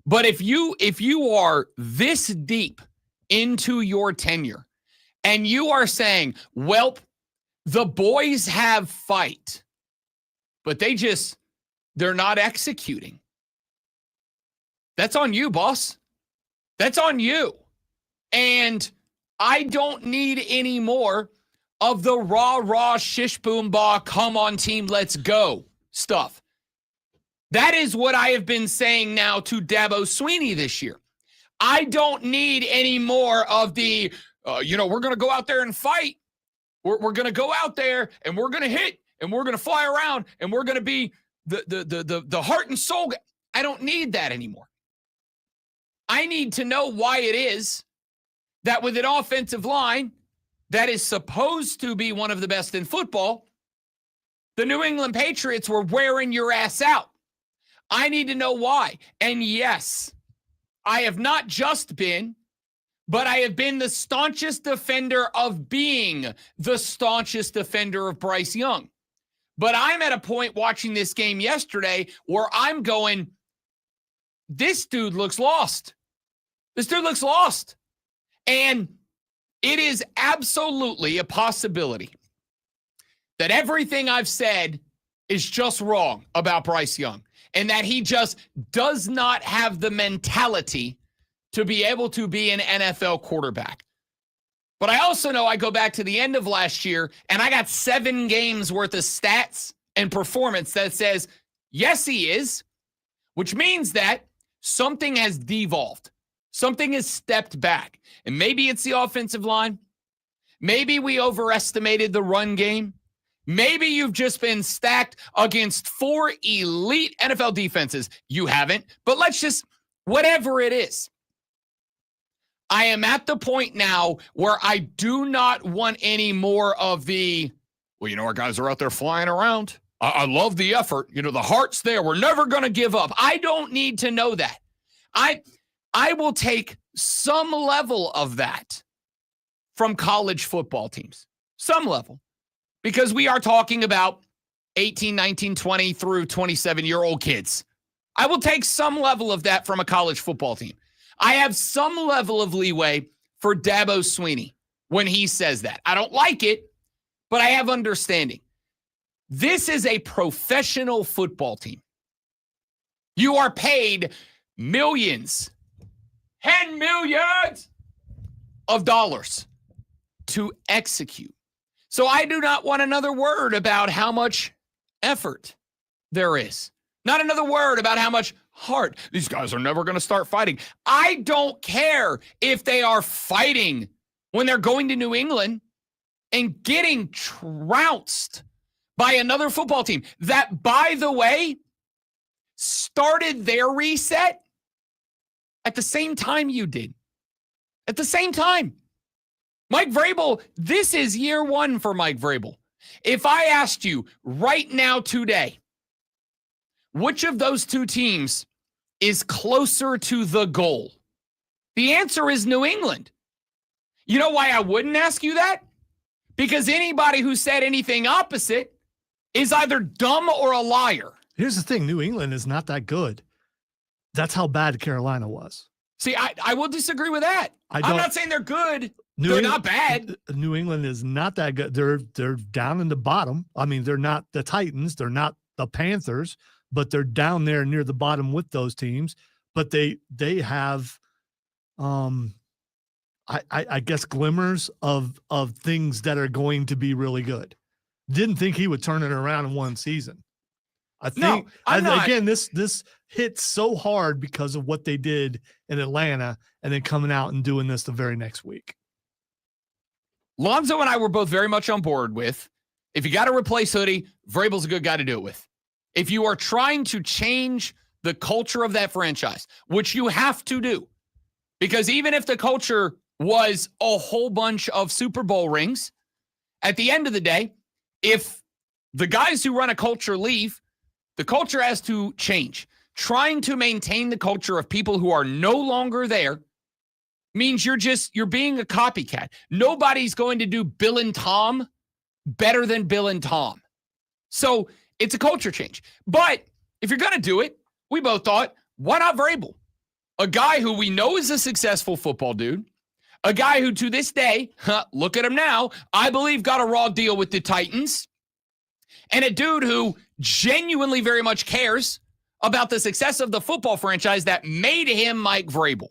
But if you are this deep into your tenure and you are saying, well, the boys have fight, but they're not executing. That's on you, boss. That's on you. And I don't need any more of the rah, shish, boom, bah, come on team, let's go stuff. That is what I have been saying now to Dabo Swinney this year. I don't need any more of the, we're going to go out there and fight. We're going to go out there and we're going to hit and we're going to fly around and we're going to be the heart and soul. I don't need that anymore. I need to know why it is that with an offensive line that is supposed to be one of the best in football, the New England Patriots were wearing your ass out. I need to know why. And yes, I have not just been, but I have been the staunchest defender of being the staunchest defender of Bryce Young. But I'm at a point watching this game yesterday where I'm going, this dude looks lost. This dude looks lost. And it is absolutely a possibility that everything I've said is just wrong about Bryce Young. And that he just does not have the mentality to be able to be an NFL quarterback. But I also know I go back to the end of last year, and I got 7 games worth of stats and performance that says, yes, he is, which means that something has devolved. Something has stepped back. And maybe it's the offensive line. Maybe we overestimated the run game. Maybe you've just been stacked against 4 elite NFL defenses. You haven't, but whatever it is. I am at the point now where I do not want any more of the, our guys are out there flying around. I love the effort. The heart's there. We're never going to give up. I don't need to know that. I will take some level of that from college football teams. Some level. Because we are talking about 18, 19, 20 through 27-year-old kids. I will take some level of that from a college football team. I have some level of leeway for Dabo Swinney when he says that. I don't like it, but I have understanding. This is a professional football team. You are paid millions, $10 million of dollars to execute. So I do not want another word about how much effort there is. Not another word about how much heart. These guys are never going to start fighting. I don't care if they are fighting when they're going to New England and getting trounced by another football team that, by the way, started their reset at the same time you did. At the same time. Mike Vrabel, this is year one for Mike Vrabel. If I asked you right now today, which of those two teams is closer to the goal? The answer is New England. You know why I wouldn't ask you that? Because anybody who said anything opposite is either dumb or a liar. Here's the thing. New England is not that good. That's how bad Carolina was. See, I will disagree with that. I'm not saying they're good. They're not bad. New England is not that good. They're down in the bottom. I mean, they're not the Titans. They're not the Panthers, but they're down there near the bottom with those teams. But they have, I guess, glimmers of things that are going to be really good. Didn't think he would turn it around in one season. I think, again, this hit so hard because of what they did in Atlanta and then coming out and doing this the very next week. Lonzo and I were both very much on board with, if you got to replace Hoodie, Vrabel's a good guy to do it with. If you are trying to change the culture of that franchise, which you have to do, because even if the culture was a whole bunch of Super Bowl rings, at the end of the day, if the guys who run a culture leave, the culture has to change. Trying to maintain the culture of people who are no longer there means you're being a copycat. Nobody's going to do Bill and Tom better than Bill and Tom. So it's a culture change. But if you're going to do it, we both thought, why not Vrabel? A guy who we know is a successful football dude. A guy who to this day, look at him now, I believe got a raw deal with the Titans. And a dude who genuinely very much cares about the success of the football franchise that made him Mike Vrabel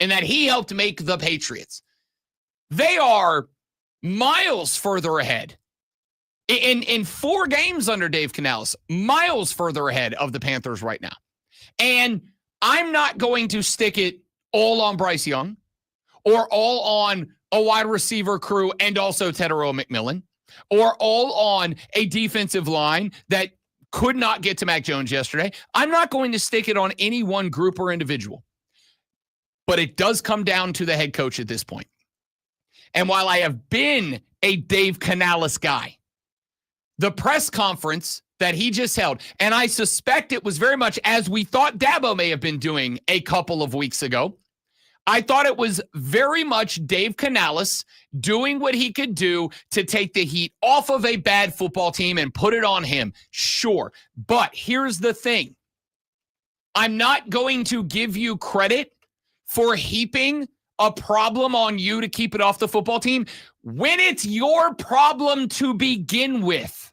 and that he helped make the Patriots. They are miles further ahead. In 4 games under Dave Canales, miles further ahead of the Panthers right now. And I'm not going to stick it all on Bryce Young or all on a wide receiver crew and also Tedero McMillan or all on a defensive line that could not get to Mac Jones yesterday. I'm not going to stick it on any one group or individual. But it does come down to the head coach at this point. And while I have been a Dave Canales guy, the press conference that he just held, and I suspect it was very much as we thought Dabo may have been doing a couple of weeks ago. I thought it was very much Dave Canales doing what he could do to take the heat off of a bad football team and put it on him. Sure. But here's the thing. I'm not going to give you credit for heaping a problem on you to keep it off the football team when it's your problem to begin with.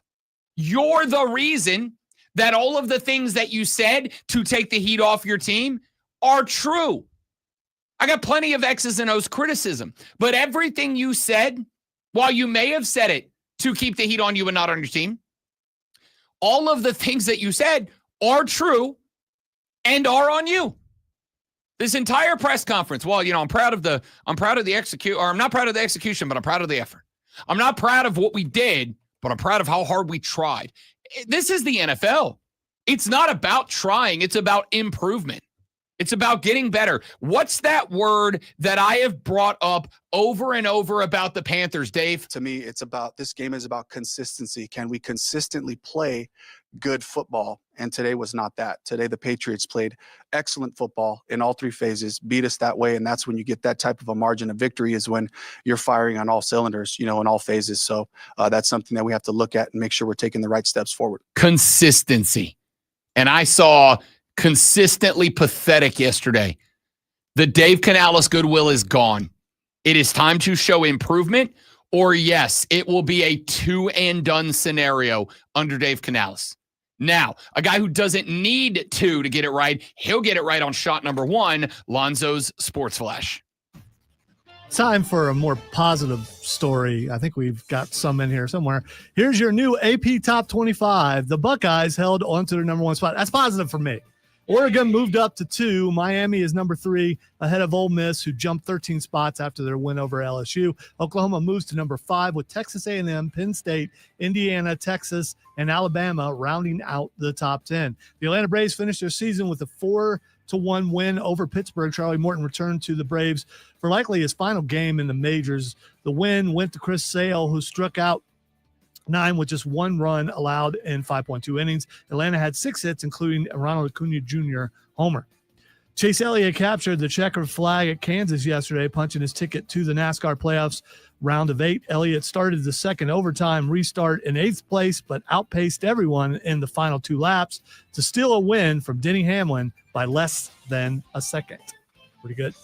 You're the reason that all of the things that you said to take the heat off your team are true. I got plenty of X's and O's criticism, but everything you said, while you may have said it to keep the heat on you and not on your team, all of the things that you said are true and are on you. This entire press conference, well, I'm proud of the execute, or I'm not proud of the execution, but I'm proud of the effort. I'm not proud of what we did, but I'm proud of how hard we tried. This is the NFL. It's not about trying. It's about improvement. It's about getting better. What's that word that I have brought up over and over about the Panthers, Dave? To me, this game is about consistency. Can we consistently play good football? And today was not that. Today, the Patriots played excellent football in all 3 phases, beat us that way. And that's when you get that type of a margin of victory, is when you're firing on all cylinders, in all phases. So that's something that we have to look at and make sure we're taking the right steps forward. Consistency. And I saw consistently pathetic yesterday. The Dave Canales goodwill is gone. It is time to show improvement, or yes, it will be a 2-and-done scenario under Dave Canales. Now, a guy who doesn't need to get it right, he'll get it right on shot number 1, Lonzo's Sports Flash. time for a more positive story. I think we've got some in here somewhere. Here's your new AP Top 25. The Buckeyes held onto their number 1 spot. That's positive for me. Oregon moved up to 2. Miami is number 3, ahead of Ole Miss, who jumped 13 spots after their win over LSU. Oklahoma moves to number 5 with Texas A&M, Penn State, Indiana, Texas, and Alabama rounding out the top 10. The Atlanta Braves finished their season with a 4-1 win over Pittsburgh. Charlie Morton returned to the Braves for likely his final game in the majors. The win went to Chris Sale, who struck out 9 with just 1 run allowed in 5.2 innings. Atlanta had 6 hits, including a Ronald Acuna Jr. homer. Chase Elliott captured the checkered flag at Kansas yesterday, punching his ticket to the NASCAR playoffs round of 8. Elliott started the second overtime restart in 8th place, but outpaced everyone in the final 2 laps to steal a win from Denny Hamlin by less than a second. Pretty good.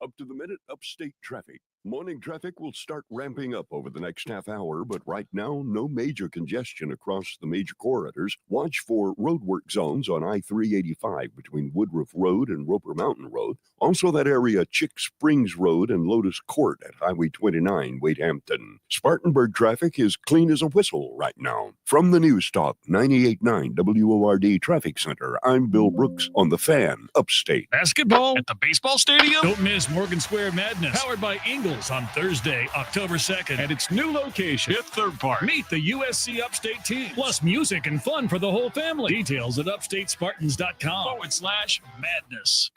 Up to the minute upstate traffic. Morning traffic will start ramping up over the next half hour, but right now, no major congestion across the major corridors. Watch for roadwork zones on I-385 between Woodruff Road and Roper Mountain Road. Also that area, Chick Springs Road and Lotus Court at Highway 29, Wade Hampton. Spartanburg traffic is clean as a whistle right now. From the News Talk 98.9 WORD Traffic Center, I'm Bill Brooks on The Fan, Upstate. Basketball at the baseball stadium? Don't miss Morgan Square Madness, powered by Ingles on Thursday, October 2nd at its new location, Fifth Third Park. Meet the USC Upstate team, plus music and fun for the whole family. Details at upstatespartans.com/madness.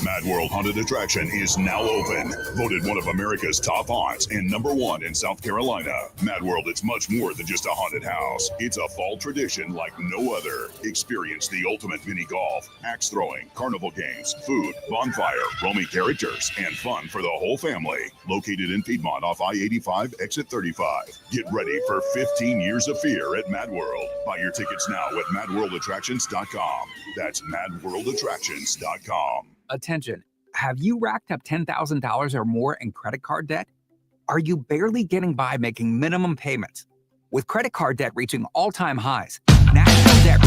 Mad World Haunted Attraction is now open. Voted one of America's top haunts and number 1 in South Carolina. Mad World is much more than just a haunted house. It's a fall tradition like no other. Experience the ultimate mini golf, axe throwing, carnival games, food, bonfire, roaming characters, and fun for the whole family. Located in Piedmont off I-85, exit 35. Get ready for 15 years of fear at Mad World. Buy your tickets now at madworldattractions.com. That's madworldattractions.com. Attention. Have you racked up $10,000 or more in credit card debt? Are you barely getting by making minimum payments? With credit card debt reaching all-time highs, national debt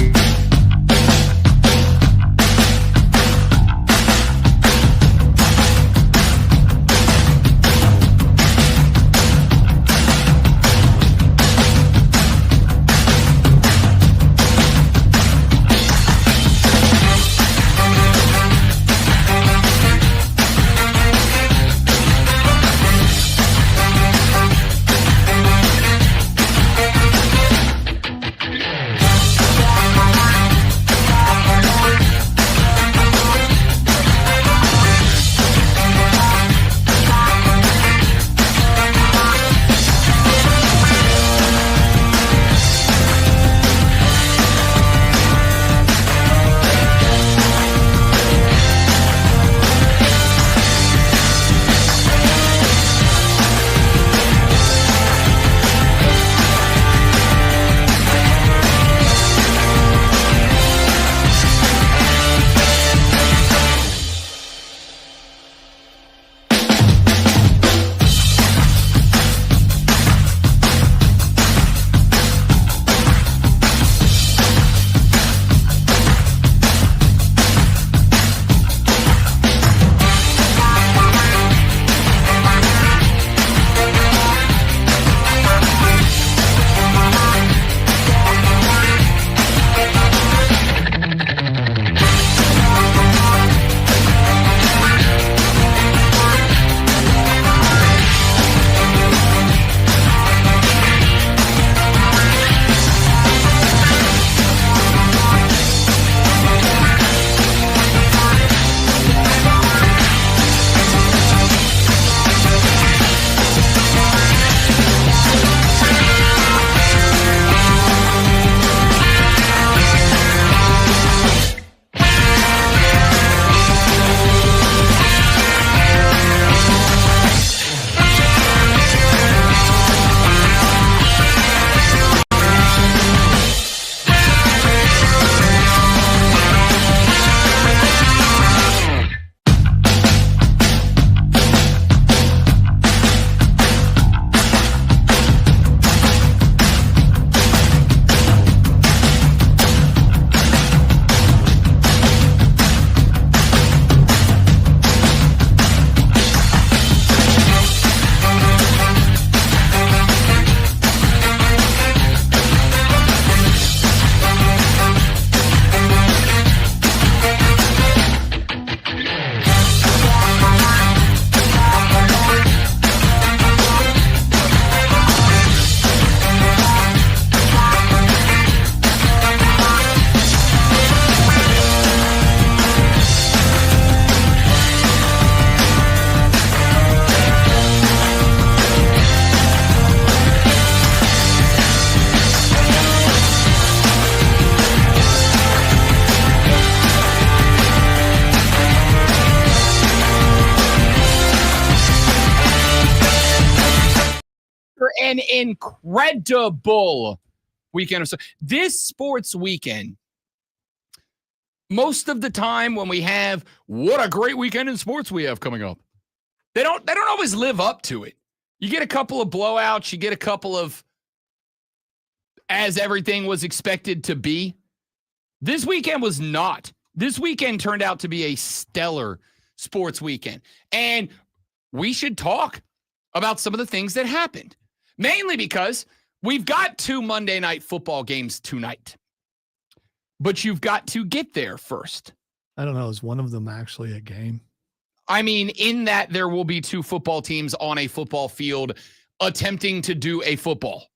an incredible weekend. So this sports weekend, most of the time when we have what a great weekend in sports we have coming up, they don't always live up to it. You get a couple of blowouts, you get a couple of as everything was expected to be. This weekend was not. This weekend turned out to be a stellar sports weekend. And we should talk about some of the things that happened, mainly because we've got 2 Monday Night Football games tonight. But you've got to get there first. I don't know. Is one of them actually a game? I mean, in that there will be 2 football teams on a football field attempting to do a football.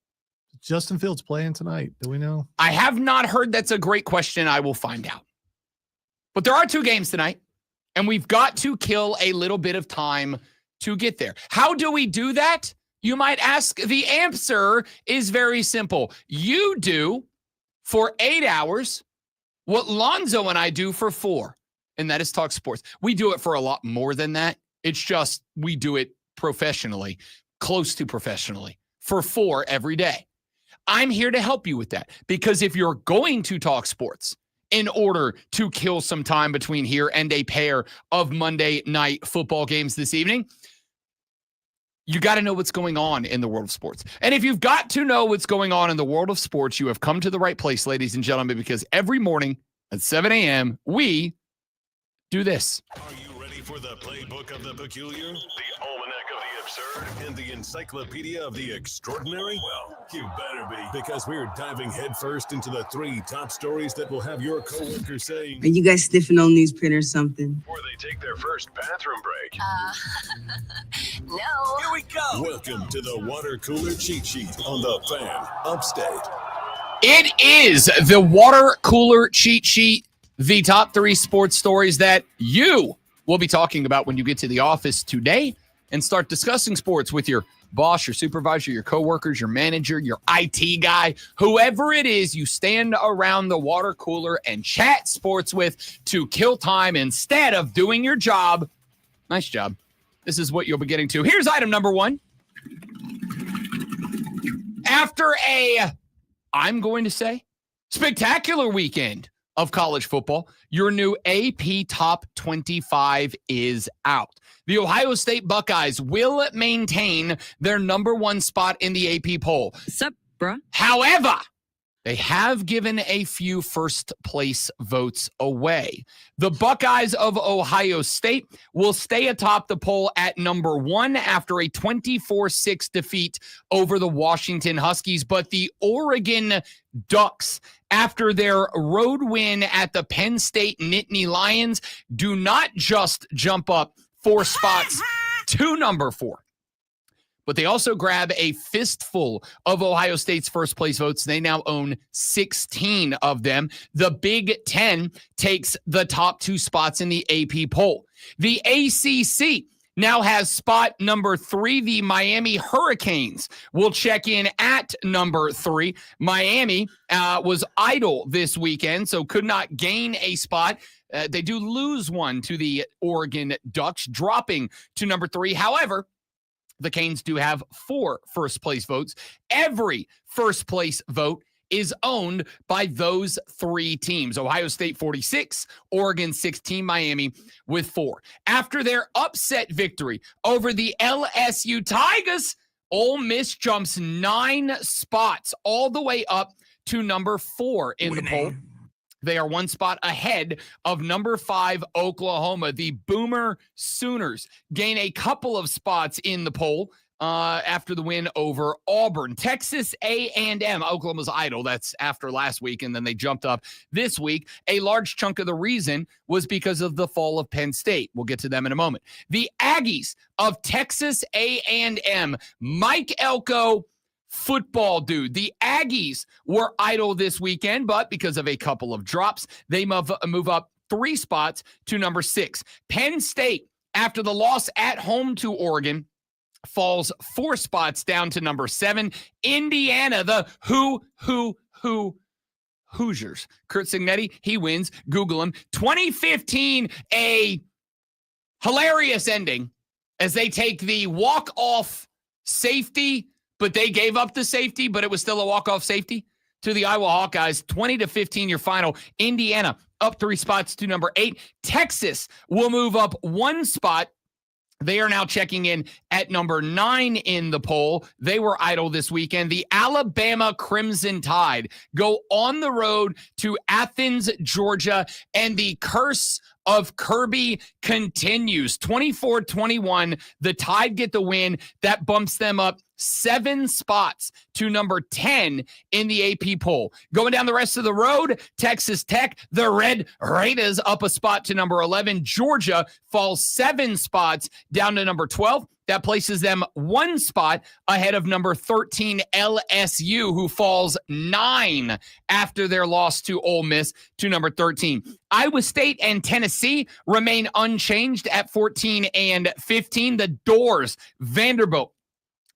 Justin Fields playing tonight. Do we know? I have not heard. That's a great question. I will find out. But there are 2 games tonight, and we've got to kill a little bit of time to get there. How do we do that? You might ask. The answer is very simple. You do for 8 hours what Lonzo and I do for 4, and that is talk sports. We do it for a lot more than that. It's just we do it professionally, close to professionally, for 4 every day. I'm here to help you with that, because if you're going to talk sports in order to kill some time between here and a pair of Monday night football games this evening, you got to know what's going on in the world of sports. And if you've got to know what's going on in the world of sports, you have come to the right place, ladies and gentlemen, because every morning at 7 a.m., we do this. Are you ready for the playbook of the peculiar, the almanac of the absurd, and the encyclopedia of the extraordinary? Well, you better be, because we're diving headfirst into the 3 top stories that will have your coworkers saying, Are you guys sniffing on newsprint or something? before they take their first bathroom break. No. Here we go. Welcome to the water cooler cheat sheet on the Fan Upstate. It is the water cooler cheat sheet, the top 3 sports stories that you will be talking about when you get to the office today and start discussing sports with your boss, your supervisor, your coworkers, your manager, your IT guy, whoever it is you stand around the water cooler and chat sports with to kill time instead of doing your job. Nice job. This is what you'll be getting to. Here's item number 1. After I'm going to say, spectacular weekend of college football, your new AP Top 25 is out. The Ohio State Buckeyes will maintain their number 1 spot in the AP poll. Sup, bruh? However, they have given a few first place votes away. The Buckeyes of Ohio State will stay atop the poll at number 1 after a 24-6 defeat over the Washington Huskies. But the Oregon Ducks, after their road win at the Penn State Nittany Lions, do not just jump up 4 spots to number 4. But they also grab a fistful of Ohio State's first place votes. They now own 16 of them. The Big Ten takes the top 2 spots in the AP poll. The ACC now has spot number 3. The Miami Hurricanes will check in at number 3. Miami was idle this weekend, so could not gain a spot. They do lose one to the Oregon Ducks, dropping to number 3. However, the Canes do have 4 first place votes. Every first place vote is owned by those 3 teams. Ohio State 46, Oregon 16, Miami with 4. After their upset victory over the LSU Tigers, Ole Miss jumps 9 spots all the way up to number 4 in the poll. They are 1 spot ahead of number 5, Oklahoma. The Boomer Sooners gain a couple of spots in the poll after the win over Auburn. Texas A&M, Oklahoma's idle. That's after last week, and then they jumped up this week. A large chunk of the reason was because of the fall of Penn State. We'll get to them in a moment. The Aggies of Texas A&M, Mike Elko, football dude. The Aggies were idle this weekend, but because of a couple of drops, they move up 3 spots to number 6. Penn State, after the loss at home to Oregon, falls 4 spots down to number 7. Indiana, the Hoosiers. Kurt Signetti, he wins. Google him. 2015, a hilarious ending as they take the walk-off safety but they gave up the safety, but it was still a walk-off safety to the Iowa Hawkeyes. 20-15 your final. Indiana up 3 spots to number 8. Texas will move up 1 spot. They are now checking in at number 9 in the poll. They were idle this weekend. The Alabama Crimson Tide go on the road to Athens, Georgia, and the curse of Kirby continues. 24-21, the Tide get the win. That bumps them up 7 spots to number 10 in the AP poll. Going down the rest of the road, Texas Tech, the Red Raiders up a spot to number 11. Georgia falls 7 spots down to number 12. That places them 1 spot ahead of number 13 LSU, who falls 9 after their loss to Ole Miss to number 13. Iowa State and Tennessee remain unchanged at 14 and 15. The Doors, Vanderbilt,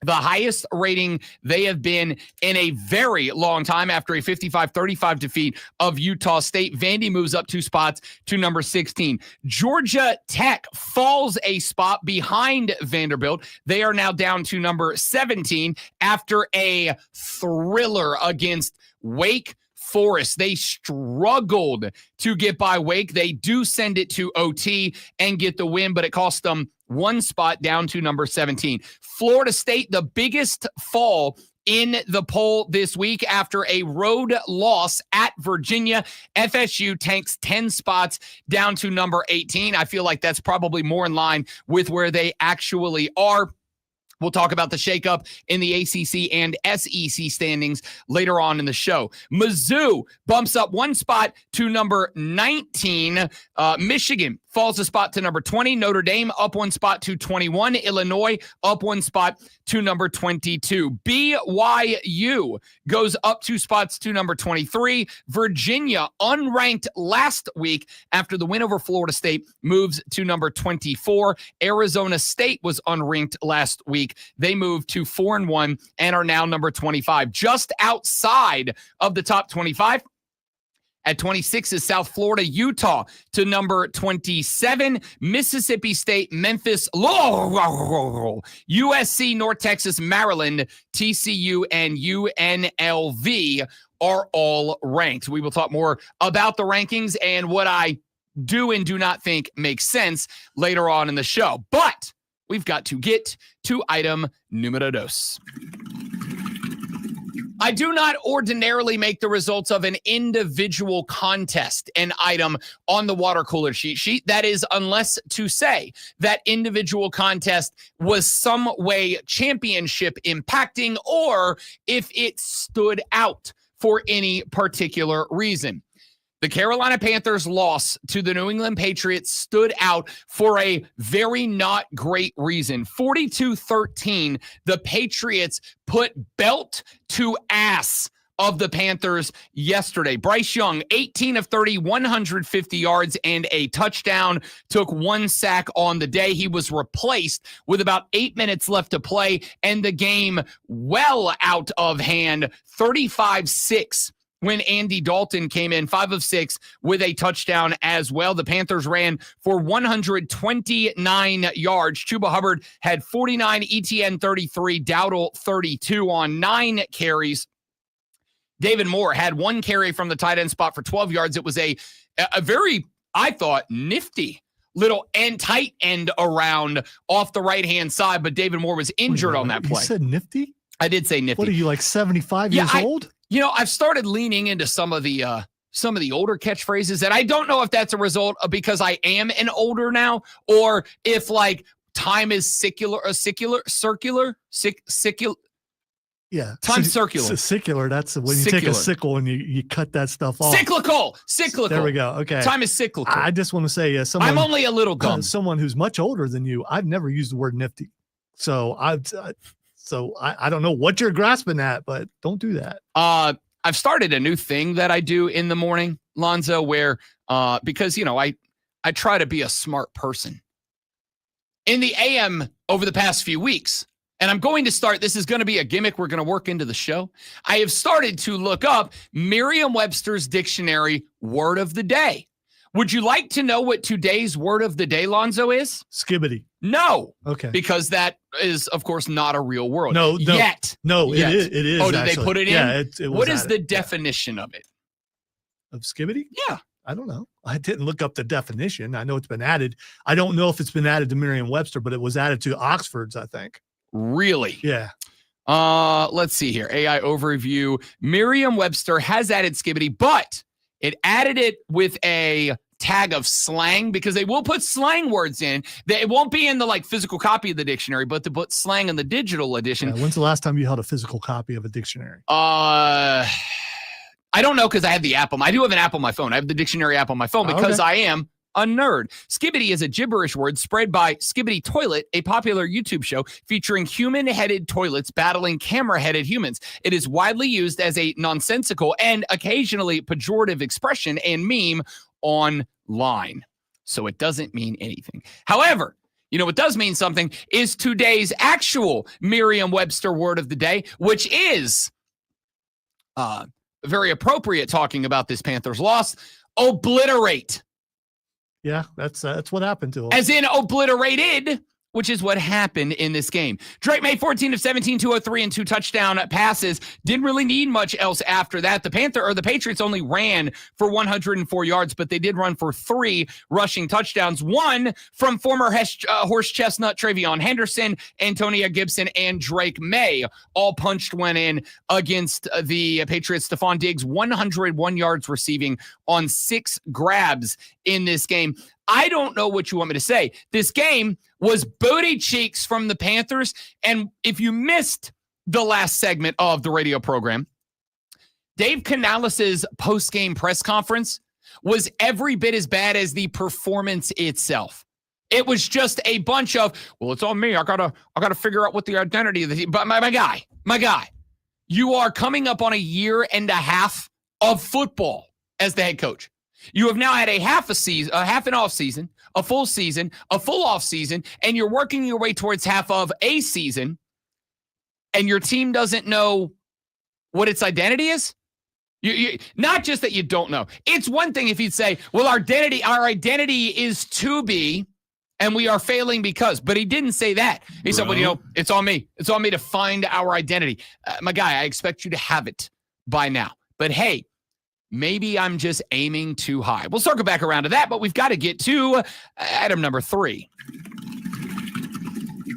the highest rating they have been in a very long time after a 55-35 defeat of Utah State. Vandy moves up 2 spots to number 16. Georgia Tech falls a spot behind Vanderbilt. They are now down to number 17 after a thriller against Wake Forest. They struggled to get by Wake. They do send it to OT and get the win, but it cost them 1 spot down to number 17. Florida State, the biggest fall in the poll this week after a road loss at Virginia. FSU tanks 10 spots down to number 18. I feel like that's probably more in line with where they actually are. We'll talk about the shakeup in the ACC and SEC standings later on in the show. Mizzou bumps up 1 spot to number 19. Michigan falls a spot to number 20. Notre Dame up 1 spot to 21. Illinois up 1 spot to number 22. BYU goes up 2 spots to number 23. Virginia, unranked last week after the win over Florida State, moves to number 24. Arizona State was unranked last week. They moved to 4-1 and are now number 25. Just outside of the top 25, at 26 is South Florida, Utah to number 27, Mississippi State, Memphis, USC, North Texas, Maryland, TCU, and UNLV are all ranked. We will talk more about the rankings and what I do and do not think makes sense later on in the show. But we've got to get to item numero dos. I do not ordinarily make the results of an individual contest an item on the water cooler cheat sheet. That is, unless to say that individual contest was some way championship impacting or if it stood out for any particular reason. The Carolina Panthers' loss to the New England Patriots stood out for a very not great reason. 42-13, the Patriots put belt to ass of the Panthers yesterday. Bryce Young, 18 of 30, 150 yards and a touchdown, took 1 sack on the day. He was replaced with about 8 minutes left to play, and the game well out of hand, 35-6. When Andy Dalton came in, 5 of 6 with a touchdown as well. The Panthers ran for 129 yards. Chuba Hubbard had 49, ETN 33, Dowdle 32 on 9 carries. David Moore had 1 carry from the tight end spot for 12 yards. It was a very, I thought, nifty little tight end around off the right-hand side, but David Moore was injured on that play. You said nifty? I did say nifty. What are you, like 75 years old? You know, I've started leaning into some of the older catchphrases, and I don't know if that's a result of because I am an older now, or if like time is circular. Yeah. Time's circular. Circular. That's when you take a sickle and you cut that stuff off. Cyclical. There we go. Okay. Time is cyclical. I just want to say, I'm only a little dumb. Someone who's much older than you, I've never used the word nifty. So I don't know what you're grasping at, but don't do that. I've started a new thing that I do in the morning, Lonzo, where because I try to be a smart person. In the AM over the past few weeks, and I'm going to start, this is going to be a gimmick we're going to work into the show. I have started to look up Merriam-Webster's dictionary word of the day. Would you like to know what today's word of the day, Lonzo, is? Skibbity. No. Okay. Because that is, of course, not a real word. No. Yet. No, Yet. It is. Oh, did actually. they put it in? Yeah. It was what is added. the definition of it? Of skibbity? Yeah. I don't know. I didn't look up the definition. I know it's been added. I don't know if it's been added to Merriam-Webster, but it was added to Oxford's, I think. Really? Yeah. Let's see here. AI overview. Merriam-Webster has added skibbity, but it added it with a tag of slang because they will put slang words in. It won't be in the like physical copy of the dictionary, but to put slang in the digital edition. Yeah, when's the last time you held a physical copy of a dictionary? I don't know because I have the app on. I do have an app on my phone. I have the dictionary app on my phone because I am a nerd. Skibbity is a gibberish word spread by Skibbity Toilet, a popular YouTube show featuring human-headed toilets battling camera-headed humans. It is widely used as a nonsensical and occasionally pejorative expression and meme online. So it doesn't mean anything. However, you know what does mean something is today's actual Merriam-Webster word of the day, which is very appropriate talking about this Panthers loss, obliterate. Yeah, that's what happened to him. As in obliterated, which is what happened in this game. Drake made 14 of 17, 203, and 2 touchdown passes. Didn't really need much else after that. The Patriots only ran for 104 yards, but they did run for 3 rushing touchdowns. 1 from former horse chestnut Travion Henderson, Antonio Gibson, and Drake May. All punched one in against the Patriots. Stephon Diggs, 101 yards receiving on 6 grabs in this game. I don't know what you want me to say. This game was booty cheeks from the Panthers. And if you missed the last segment of the radio program, Dave Canales' post-game press conference was every bit as bad as the performance itself. It was just a bunch of, well, it's on me. I gotta figure out what the identity of the team. But my guy, you are coming up on a year and a half of football as the head coach. You have now had a half an off season, a full season, a full off season, and you're working your way towards half of a season, and your team doesn't know what its identity is. You not just that you don't know. It's one thing if you'd say, well, our identity is to be, and we are failing because, but he didn't say that. He said, well, you know, it's on me. It's on me to find our identity. My guy, I expect you to have it by now. But hey, maybe I'm just aiming too high. We'll circle back around to that, but we've got to get to item number 3.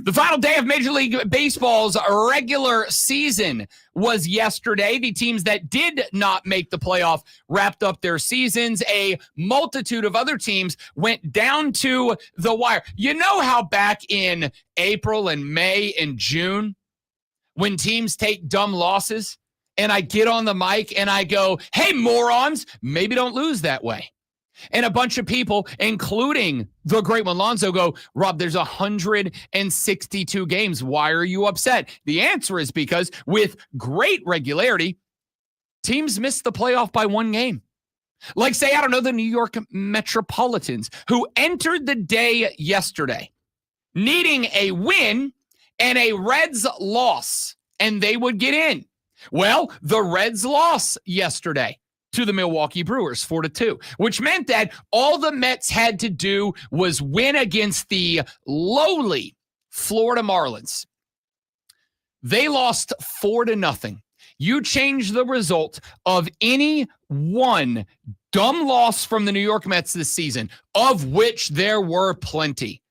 The final day of Major League Baseball's regular season was yesterday. The teams that did not make the playoff wrapped up their seasons. A multitude of other teams went down to the wire. You know how back in April and May and June, when teams take dumb losses, and I get on the mic and I go, hey, morons, maybe don't lose that way. And a bunch of people, including the great one, Lonzo, go, Rob, there's 162 games. Why are you upset? The answer is because with great regularity, teams miss the playoff by 1 game. Like, say, I don't know, the New York Metropolitans, who entered the day yesterday needing a win and a Reds loss, and they would get in. Well, the Reds lost yesterday to the Milwaukee Brewers 4-2, which meant that all the Mets had to do was win against the lowly Florida Marlins. They lost 4-0. You change the result of any one dumb loss from the New York Mets this season, of which there were plenty,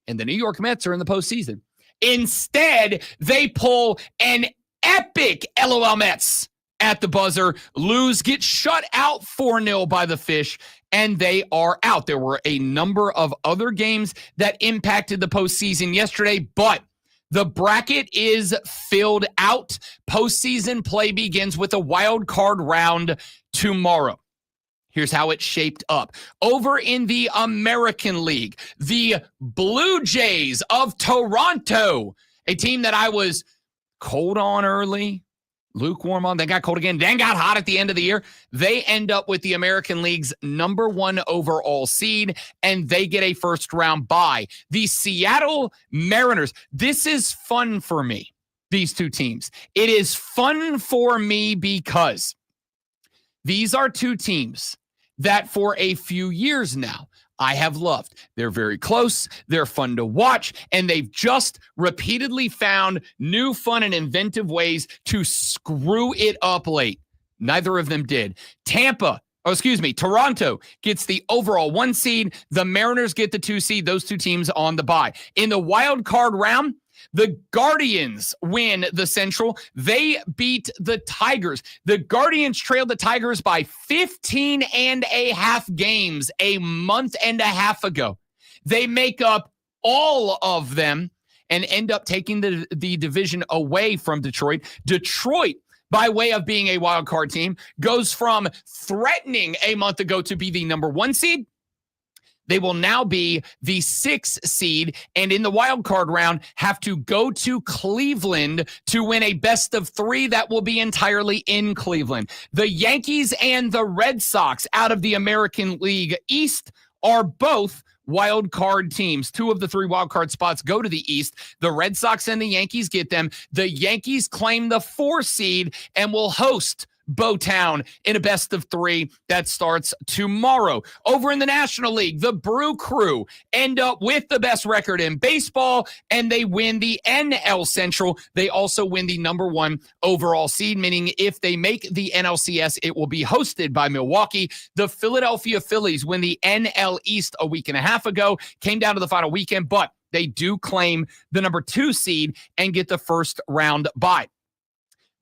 and the New York Mets are in the postseason. Instead, they pull an epic LOL Mets at the buzzer, lose, get shut out 4-0 by the Fish, and they are out. There were a number of other games that impacted the postseason yesterday, but the bracket is filled out. Postseason play begins with a wild card round tomorrow. Here's how it shaped up. Over in the American League, the Blue Jays of Toronto, a team that I was cold on early, lukewarm on, then got cold again, then got hot at the end of the year. They end up with the American League's number 1 overall seed, and they get a first-round bye. The Seattle Mariners, this is fun for me, these two teams. It is fun for me because these are two teams that for a few years now I have loved. They're very close, they're fun to watch, and they've just repeatedly found new fun and inventive ways to screw it up late. Neither of them did. Toronto gets the overall 1 seed. The Mariners get the 2 seed. Those two teams on the bye. In the wild card round, the Guardians win the Central. They beat the Tigers. The Guardians trailed the Tigers by 15.5 games a month and a half ago. They make up all of them and end up taking the division away from Detroit. Detroit, by way of being a wild card team, goes from threatening a month ago to be the number 1 seed. They will now be the 6th seed, and in the wild card round, have to go to Cleveland to win a best of 3 that will be entirely in Cleveland. The Yankees and the Red Sox out of the American League East are both wild card teams. 2 of the 3 wild card spots go to the East. The Red Sox and the Yankees get them. The Yankees claim the 4 seed and will host Bowtown in a best of 3 that starts tomorrow. Over in the National League, the Brew Crew end up with the best record in baseball, and they win the NL Central. They also win the number 1 overall seed, meaning if they make the NLCS, it will be hosted by Milwaukee. The Philadelphia Phillies win the NL East a week and a half ago, came down to the final weekend, but they do claim the number 2 seed and get the first round bye.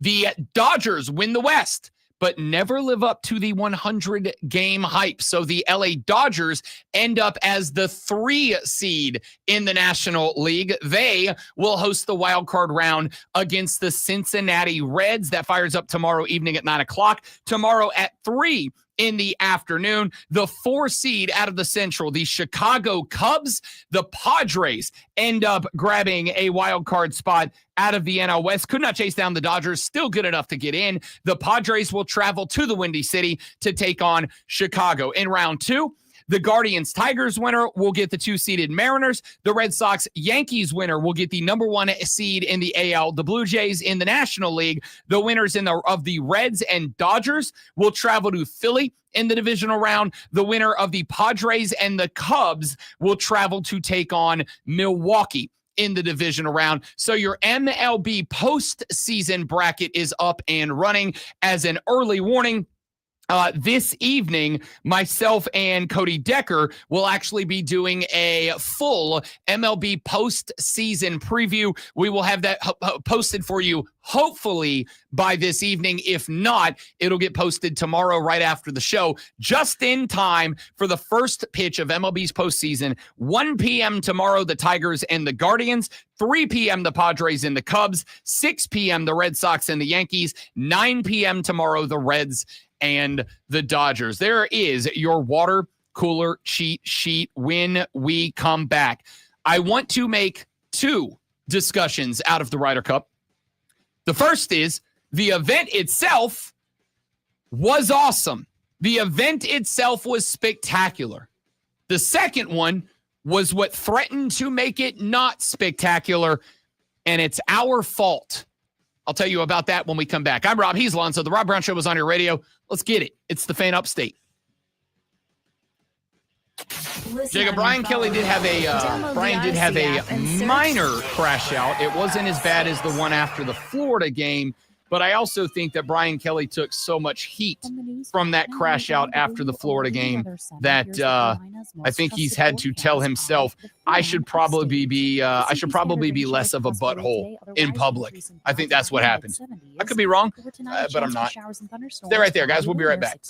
The Dodgers win the West, but never live up to the 100-game hype. So the LA Dodgers end up as the 3 seed in the National League. They will host the wild card round against the Cincinnati Reds. That fires up tomorrow evening at 9 o'clock. Tomorrow at 3 in the afternoon, the 4 seed out of the Central, the Chicago Cubs, the Padres end up grabbing a wild card spot out of the NL West. Could not chase down the Dodgers, still good enough to get in. The Padres will travel to the Windy City to take on Chicago. In round 2, the Guardians-Tigers winner will get the 2-seeded Mariners. The Red Sox-Yankees winner will get the number 1 seed in the AL. The Blue Jays in the National League, the winners of the Reds and Dodgers will travel to Philly in the divisional round. The winner of the Padres and the Cubs will travel to take on Milwaukee in the divisional round. So your MLB postseason bracket is up and running. As an early warning, this evening, myself and Cody Decker will actually be doing a full MLB postseason preview. We will have that posted for you hopefully by this evening. If not, it'll get posted tomorrow right after the show, just in time for the first pitch of MLB's postseason. 1 p.m. tomorrow, the Tigers and the Guardians. 3 p.m. the Padres and the Cubs. 6 p.m. the Red Sox and the Yankees. 9 p.m. tomorrow, the Reds and the Dodgers. There is your water cooler cheat sheet when we come back. I want to make 2 discussions out of the Ryder Cup. The first is the event itself was awesome. The event itself was spectacular. The second one was what threatened to make it not spectacular, and it's our fault. I'll tell you about that when we come back. I'm Rob. He's Alonzo. The Rob Brown Show was on your radio. Let's get it. It's the Fan Upstate. Jacob, Brian Kelly did have a minor crash out. It wasn't as bad as the one after the Florida game, but I also think that Brian Kelly took so much heat from that crash out after the Florida game that I think he's had to tell himself, I should probably be less of a butthole in public. I think that's what happened. I could be wrong, but I'm not. Stay right there, guys. We'll be right back.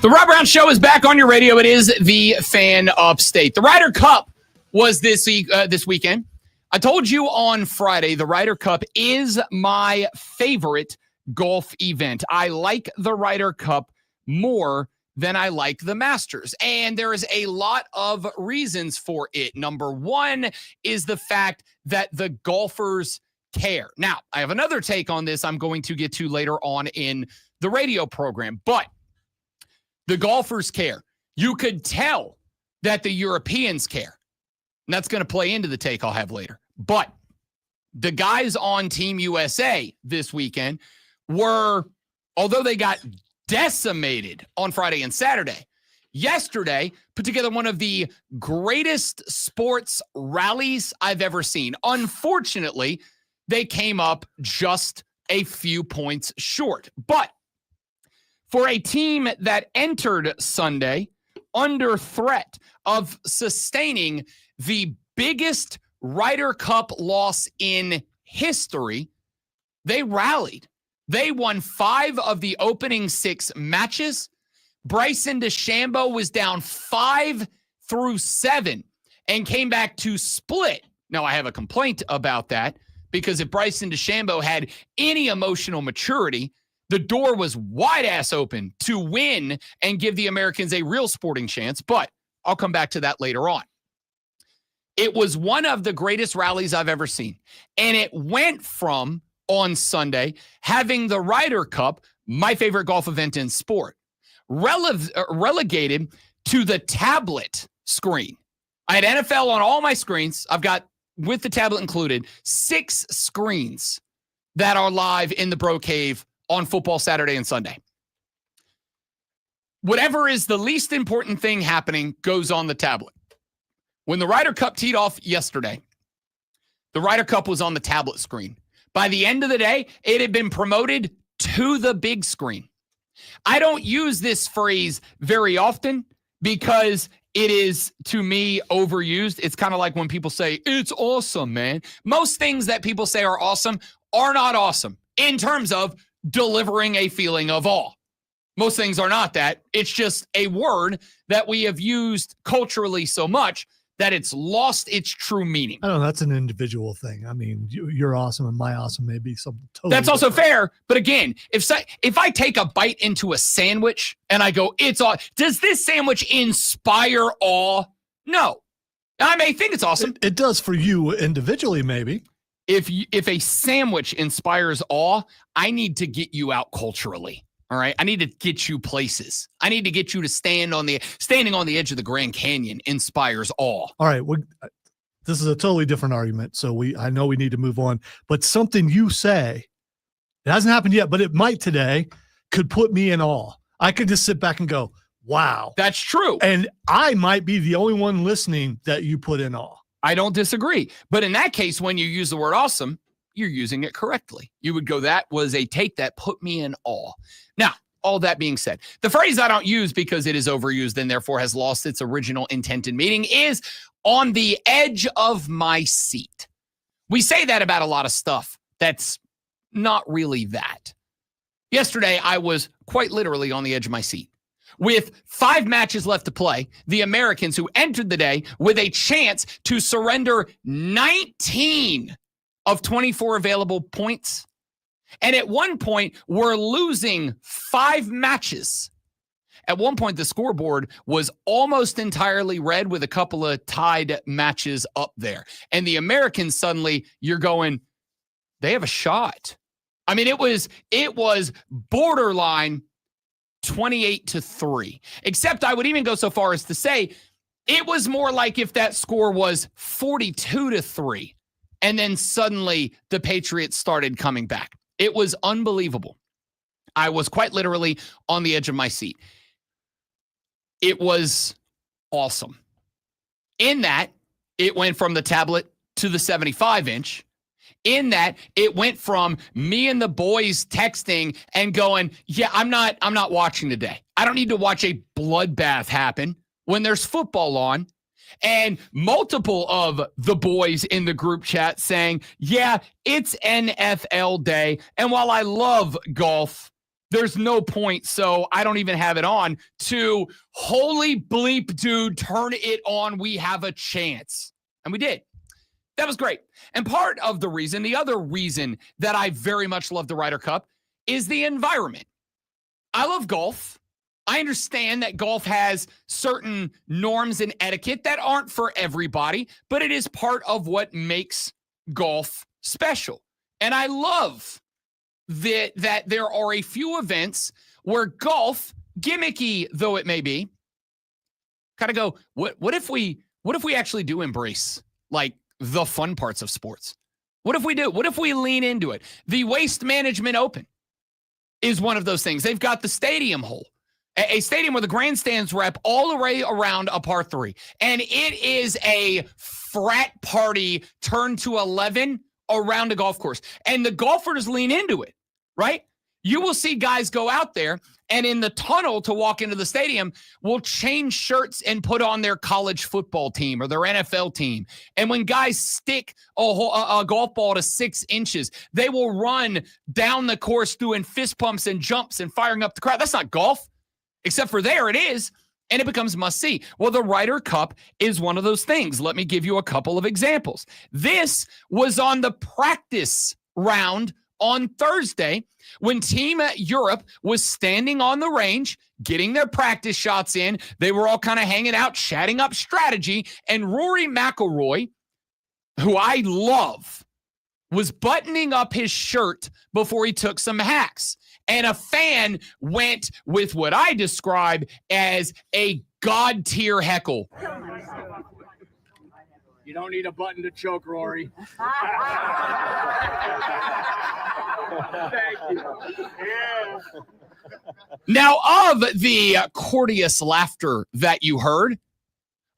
The Rob Brown Show is back on your radio. It is the Fan Upstate. The Ryder Cup was this weekend. I told you on Friday the Ryder Cup is my favorite golf event. I like the Ryder Cup more than I like the Masters. And there is a lot of reasons for it. Number one is the fact that the golfers care. Now, I have another take on this I'm going to get to later on in the radio program, but the golfers care. You could tell that the Europeans care. And that's going to play into the take I'll have later. But the guys on Team USA this weekend were, although they got decimated on Friday and Saturday, yesterday put together one of the greatest sports rallies I've ever seen. Unfortunately, they came up just a few points short. But for a team that entered Sunday under threat of sustaining the biggest Ryder Cup loss in history, they rallied. They won 5 of the opening 6 matches. Bryson DeChambeau was down 5 through 7 and came back to split. Now, I have a complaint about that because if Bryson DeChambeau had any emotional maturity, the door was wide ass open to win and give the Americans a real sporting chance, but I'll come back to that later on. It was one of the greatest rallies I've ever seen. And it went from, on Sunday, having the Ryder Cup, my favorite golf event in sport, relegated to the tablet screen. I had NFL on all my screens. I've got, with the tablet included, 6 screens that are live in the Bro Cave on football Saturday and Sunday. Whatever is the least important thing happening goes on the tablet. When the Ryder Cup teed off yesterday, the Ryder Cup was on the tablet screen. By the end of the day, it had been promoted to the big screen. I don't use this phrase very often because it is, to me, overused. It's kind of like when people say, it's awesome, man. Most things that people say are awesome are not awesome in terms of delivering a feeling of awe. Most things are not that. It's just a word that we have used culturally so much that it's lost its true meaning. I don't know. That's an individual thing. I mean, you're awesome and my awesome may be something totally That's also different. fair. But again, if I take a bite into a sandwich and I go, it's awe, does this sandwich inspire awe? No. I may think it's awesome. It does for you individually, maybe. If a sandwich inspires awe, I need to get you out culturally. All right. I need to get you places. I need to get you to standing on the edge of the Grand Canyon inspires awe. All right. This is a totally different argument. So I know we need to move on, but something you say, it hasn't happened yet, but it might today, could put me in awe. I could just sit back and go, wow. That's true. And I might be the only one listening that you put in awe. I don't disagree. But in that case, when you use the word awesome, you're using it correctly. You would go, that was a take that put me in awe. Now, all that being said, the phrase I don't use because it is overused and therefore has lost its original intended meaning is on the edge of my seat. We say that about a lot of stuff that's not really that. Yesterday, I was quite literally on the edge of my seat. With 5 matches left to play, the Americans who entered the day with a chance to surrender 19 of 24 available points. And at one point, we're losing 5 matches. At one point, the scoreboard was almost entirely red with a couple of tied matches up there. And the Americans suddenly, you're going, they have a shot. I mean, it was borderline 28-3. Except I would even go so far as to say it was more like if that score was 42-3. And then suddenly the Patriots started coming back. It was unbelievable. I was quite literally on the edge of my seat. It was awesome. In that, it went from the tablet to the 75-inch. In that, it went from me and the boys texting and going, yeah, I'm not watching today. I don't need to watch a bloodbath happen when there's football on. And multiple of the boys in the group chat saying, yeah, it's NFL day. And while I love golf, there's no point, so I don't even have it on, to holy bleep, dude, turn it on. We have a chance. And we did. That was great. And part of the reason, the other reason that I very much love the Ryder Cup is the environment. I love golf. I understand that golf has certain norms and etiquette that aren't for everybody, but it is part of what makes golf special. And I love that there are a few events where golf, gimmicky though it may be, kind of go, what if we actually do embrace like the fun parts of sports? What if we do? What if we lean into it? The Waste Management Open is one of those things. They've got the stadium hole, a stadium where the grandstands wrap all the way around a par 3. And it is a frat party turned to 11 around a golf course. And the golfers lean into it, right? You will see guys go out there and in the tunnel to walk into the stadium will change shirts and put on their college football team or their NFL team. And when guys stick a golf ball to 6 inches, they will run down the course doing fist pumps and jumps and firing up the crowd. That's not golf, except for there it is. And it becomes must-see. Well, the Ryder Cup is one of those things. Let me give you a couple of examples. This was on the practice round on Thursday when Team Europe was standing on the range, getting their practice shots in. They were all kind of hanging out, chatting up strategy. And Rory McIlroy, who I love, was buttoning up his shirt before he took some hacks. And a fan went with what I describe as a God-tier heckle. You don't need a button to choke, Rory. Thank you. Yeah. Now, of the courteous laughter that you heard,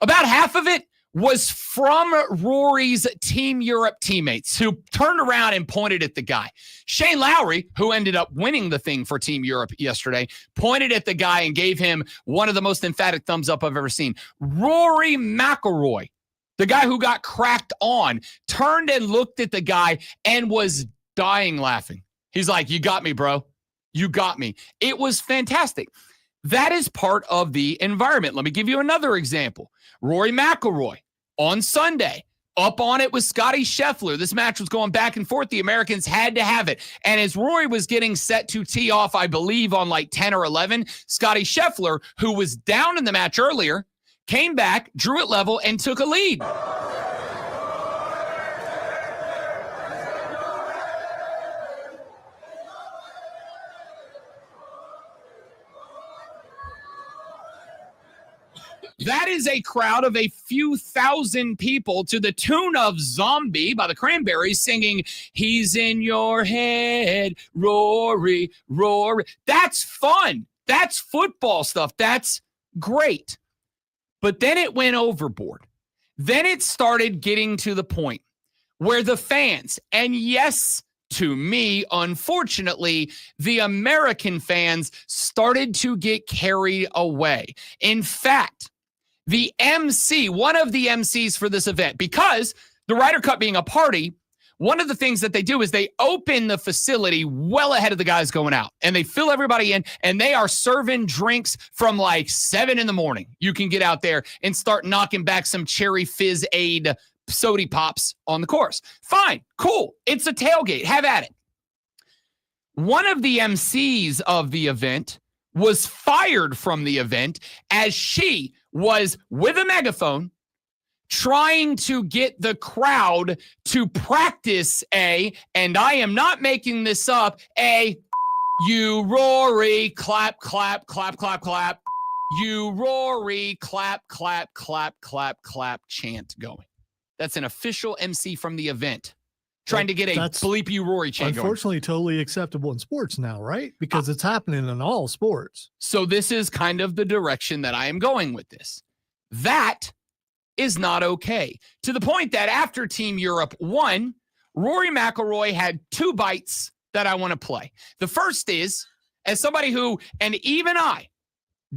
about half of it was from Rory's Team Europe teammates who turned around and pointed at the guy. Shane Lowry, who ended up winning the thing for Team Europe yesterday, pointed at the guy and gave him one of the most emphatic thumbs up I've ever seen. Rory McIlroy, the guy who got cracked on, turned and looked at the guy and was dying laughing. He's like, you got me, bro. You got me. It was fantastic. That is part of the environment. Let me give you another example. Rory McIlroy on Sunday, up on it with Scotty Scheffler. This match was going back and forth. The Americans had to have it. And as Rory was getting set to tee off, I believe on like 10 or 11, Scotty Scheffler, who was down in the match earlier, came back, drew it level, and took a lead. That is a crowd of a few thousand people to the tune of Zombie by the Cranberries singing, he's in your head, Rory, Rory. That's fun. That's football stuff. That's great. But then it went overboard. Then it started getting to the point where the fans, and yes, to me, unfortunately, the American fans started to get carried away. In fact, the MC, one of the MCs for this event, because the Ryder Cup being a party, one of the things that they do is they open the facility well ahead of the guys going out, and they fill everybody in, and they are serving drinks from like 7 a.m. You can get out there and start knocking back some cherry fizz aid soda pops on the course. Fine, cool. It's a tailgate. Have at it. One of the MCs of the event was fired from the event as she was with a megaphone trying to get the crowd to practice and I am not making this up, you Rory, clap, clap, clap, clap, clap, you Rory, clap, clap, clap, clap, clap chant going. That's an official MC from the event trying to get a bleep you Rory chant going. Unfortunately, totally acceptable in sports now, right? Because it's happening in all sports. So this is kind of the direction that I am going with this. That is not okay. To the point that after Team Europe won, Rory McIlroy had 2 bites that I want to play. The first is, as somebody who, and even I,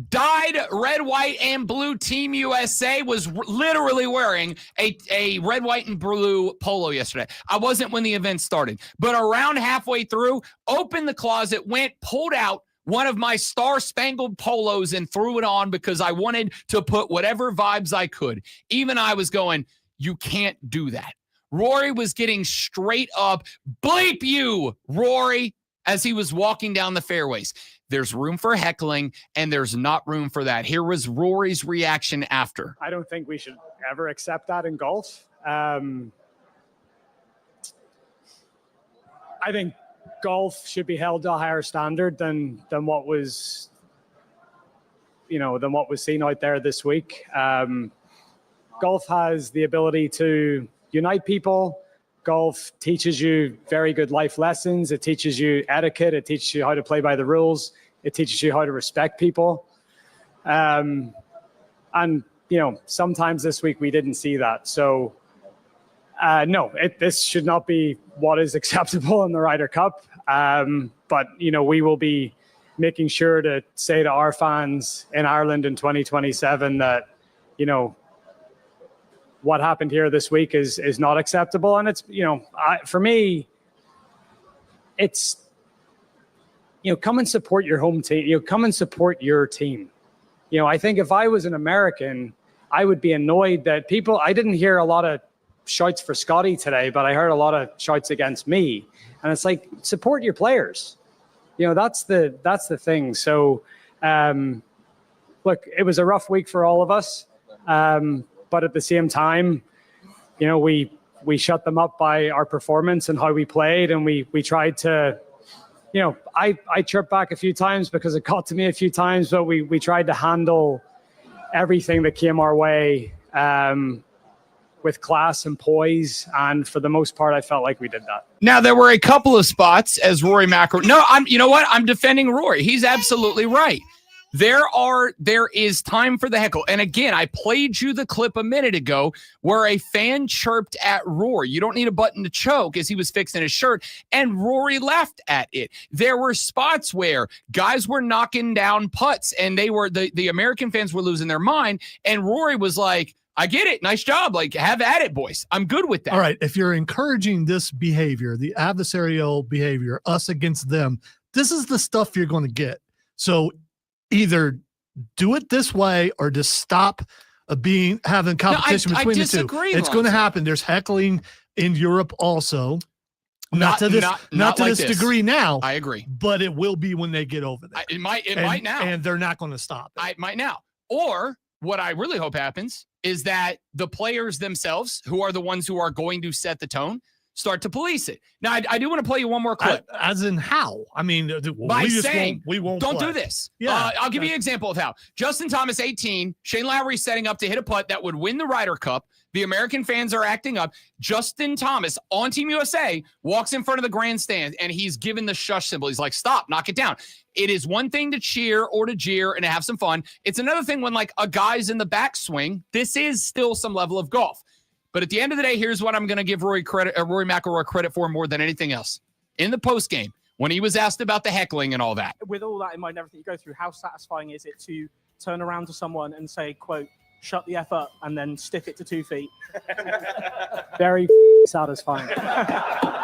dyed red, white, and blue Team USA, was literally wearing a red, white, and blue polo yesterday. I wasn't when the event started, but around halfway through, opened the closet, pulled out one of my star-spangled polos and threw it on because I wanted to put whatever vibes I could. Even I was going, you can't do that. Rory was getting straight up, bleep you, Rory, as he was walking down the fairways. There's room for heckling, and there's not room for that. Here was Rory's reaction after. I don't think we should ever accept that in golf. I think golf should be held to a higher standard than what was, than what was seen out there this week. Golf has the ability to unite people. Golf teaches you very good life lessons. It teaches you etiquette. It teaches you how to play by the rules. It teaches you how to respect people. And, sometimes this week we didn't see that. So, no, this should not be what is acceptable in the Ryder Cup. But, we will be making sure to say to our fans in Ireland in 2027 that, what happened here this week is not acceptable. And it's, for me, it's, come and support your home team. Come and support your team. I think if I was an American, I would be annoyed that I didn't hear a lot of shouts for Scotty today, but I heard a lot of shouts against me. And it's like, support your players. That's the thing. So, look, it was a rough week for all of us. But at the same time, we shut them up by our performance and how we played. And we tried to, I chirped back a few times because it got to me a few times, but we tried to handle everything that came our way with class and poise. And for the most part, I felt like we did that. Now, there were a couple of spots as Rory McIlroy. No, you know what? I'm defending Rory. He's absolutely right. There is time for the heckle. And again, I played you the clip a minute ago where a fan chirped at Rory. You don't need a button to choke as he was fixing his shirt. And Rory laughed at it. There were spots where guys were knocking down putts and the American fans were losing their mind. And Rory was like, I get it. Nice job. Like, have at it, boys. I'm good with that. All right. If you're encouraging this behavior, the adversarial behavior, us against them, this is the stuff you're going to get. So either do it this way or just stop having competition between the two. It's going to happen. There's heckling in Europe also. Not to this like this degree now. I agree. But it will be when they get over there. It might now. And they're not going to stop it. It might now. Or what I really hope happens is that the players themselves, who are the ones who are going to set the tone, start to police it. Now, I do want to play you one more clip. As in how? I mean, by saying, we won't don't play. do this. Yeah, I'll give you an example of how. Justin Thomas, 18. Shane Lowry setting up to hit a putt that would win the Ryder Cup. The American fans are acting up. Justin Thomas on Team USA walks in front of the grandstand, and he's given the shush symbol. He's like, stop, knock it down. It is one thing to cheer or to jeer and to have some fun. It's another thing when, like, a guy's in the backswing. This is still some level of golf. But at the end of the day, here's what I'm going to give Rory McIlroy credit for more than anything else. In the postgame, when he was asked about the heckling and all that. With all that in mind, everything you go through, how satisfying is it to turn around to someone and say, quote, shut the F up, and then stiff it to 2 feet? Very satisfying.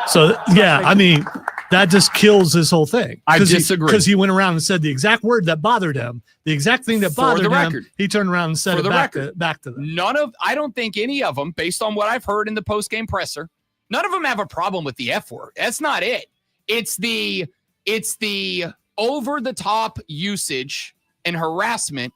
So, yeah, I mean, that just kills this whole thing. I disagree. Because he went around and said the exact word that bothered him, the exact thing that bothered him, he turned around and said it back to them. I don't think any of them, based on what I've heard in the postgame presser, none of them have a problem with the F word. That's not it. It's the over-the-top usage and harassment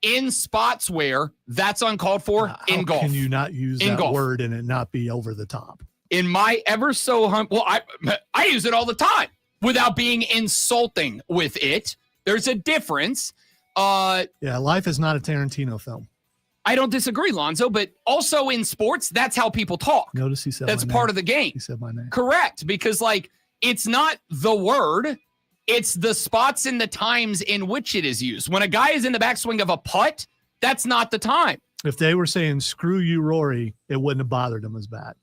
in spots where that's uncalled for in golf. How can you not use that word and it not be over the top? In my I use it all the time without being insulting with it. There's a difference. Yeah, life is not a Tarantino film. I don't disagree, Lonzo, but also in sports, that's how people talk. Notice he said that's my part name. of the game. He said my name. Correct, because it's not the word. It's the spots and the times in which it is used. When a guy is in the backswing of a putt, that's not the time. If they were saying "screw you, Rory," it wouldn't have bothered him as bad.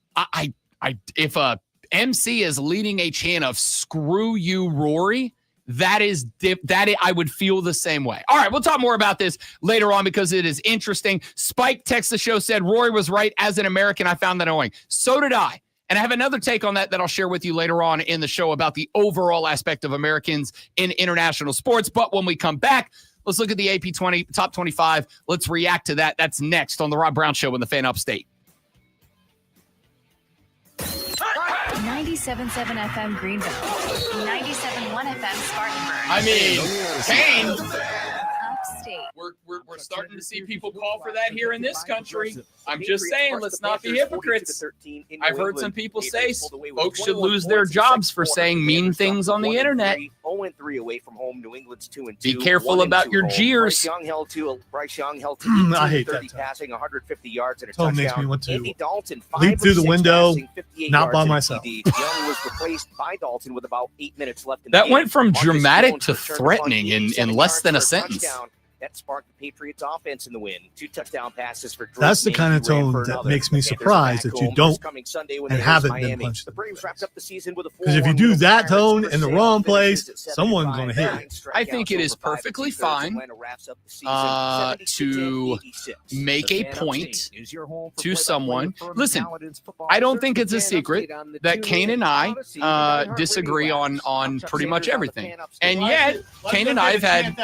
If a MC is leading a chant of "screw you, Rory," I would feel the same way. All right, we'll talk more about this later on because it is interesting. Spike texts the show, said Rory was right. As an American, I found that annoying. So did I. And I have another take on that I'll share with you later on in the show about the overall aspect of Americans in international sports. But when we come back, let's look at the AP 20 top 25. Let's react to that. That's next on the Rob Brown Show in the Fan Upstate. 97.7 FM Greenville. 97.1 FM Spartanburg. I mean, Kane. Upstate. We're starting to see people call for that here in this country. I'm just saying, let's not be hypocrites. I've heard some people say folks should lose their jobs for saying mean things on the internet. 0-3 away from home. New England's 2-2. Be careful about your jeers. Bryce Young held I hate 30 that. passing, 150 yards and a Tone touchdown. makes me want to Andy Dalton, 5 leap through of the 6 window, passing, 58 not yards by and a myself. TD. Young was replaced by Dalton with about 8 minutes left in the That game. went from Marcus dramatic Jones to returned to threatening in 87 less than a yards for sentence. touchdown. That sparked the Patriots offense in the win. 2 touchdown passes for Drake That's the May, kind of who ran tone for that another. makes me The Panthers are surprised back that you home don't this coming Sunday when and they host haven't been Miami. punched. The Braves wrapped up the season with a Because if you 4-1 do win that over the tone Pirates. in the First wrong half finishes place, at someone's 75, going to hit 9 you. strikeouts I think it is over 5 perfectly 2/3. fine Atlanta wraps up the season to 76. make The a Fan point Upstate is your home for to play-by-play someone. of firm and Listen, Paladins football. I don't Search think the it's a Fan secret Upstate on the that TuneIn Kane and I Odyssey and iHeartRadio disagree apps. on Chuck pretty much Sanders on the everything. Fan Upstate. And yet, Kane and I have had.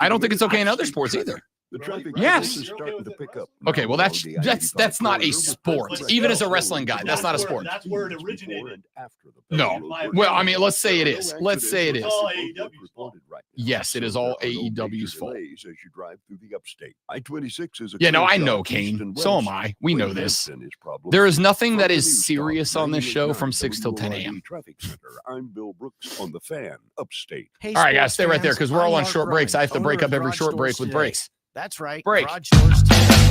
I don't think it's okay in other sports either. The traffic Yes. is starting to pick up. Okay, well that's not a sport. Even as a wrestling guy, that's not a sport. That's where it originated. No. Well, I mean, let's say it is. Let's say it is. all Yes, it is all AEW's fault. As you drive through the upstate. I-26 is a Yeah, no, clear I know, shot Kane. east and So west. am I. We know Wayne this. Benson is problem There is free. nothing From that the is news serious talk on this show from 98.9 6 till 10 a.m. WRID Traffic Center. I'm Bill Brooks on the Fan Upstate. All right, guys, stay right there because we're all on short breaks. I have to break up every short break with breaks. That's right. Break. Garage doors today.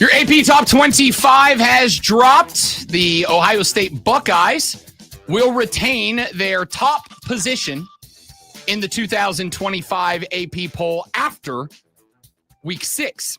Your AP Top 25 has dropped. The Ohio State Buckeyes will retain their top position in the 2025 AP poll after week 6.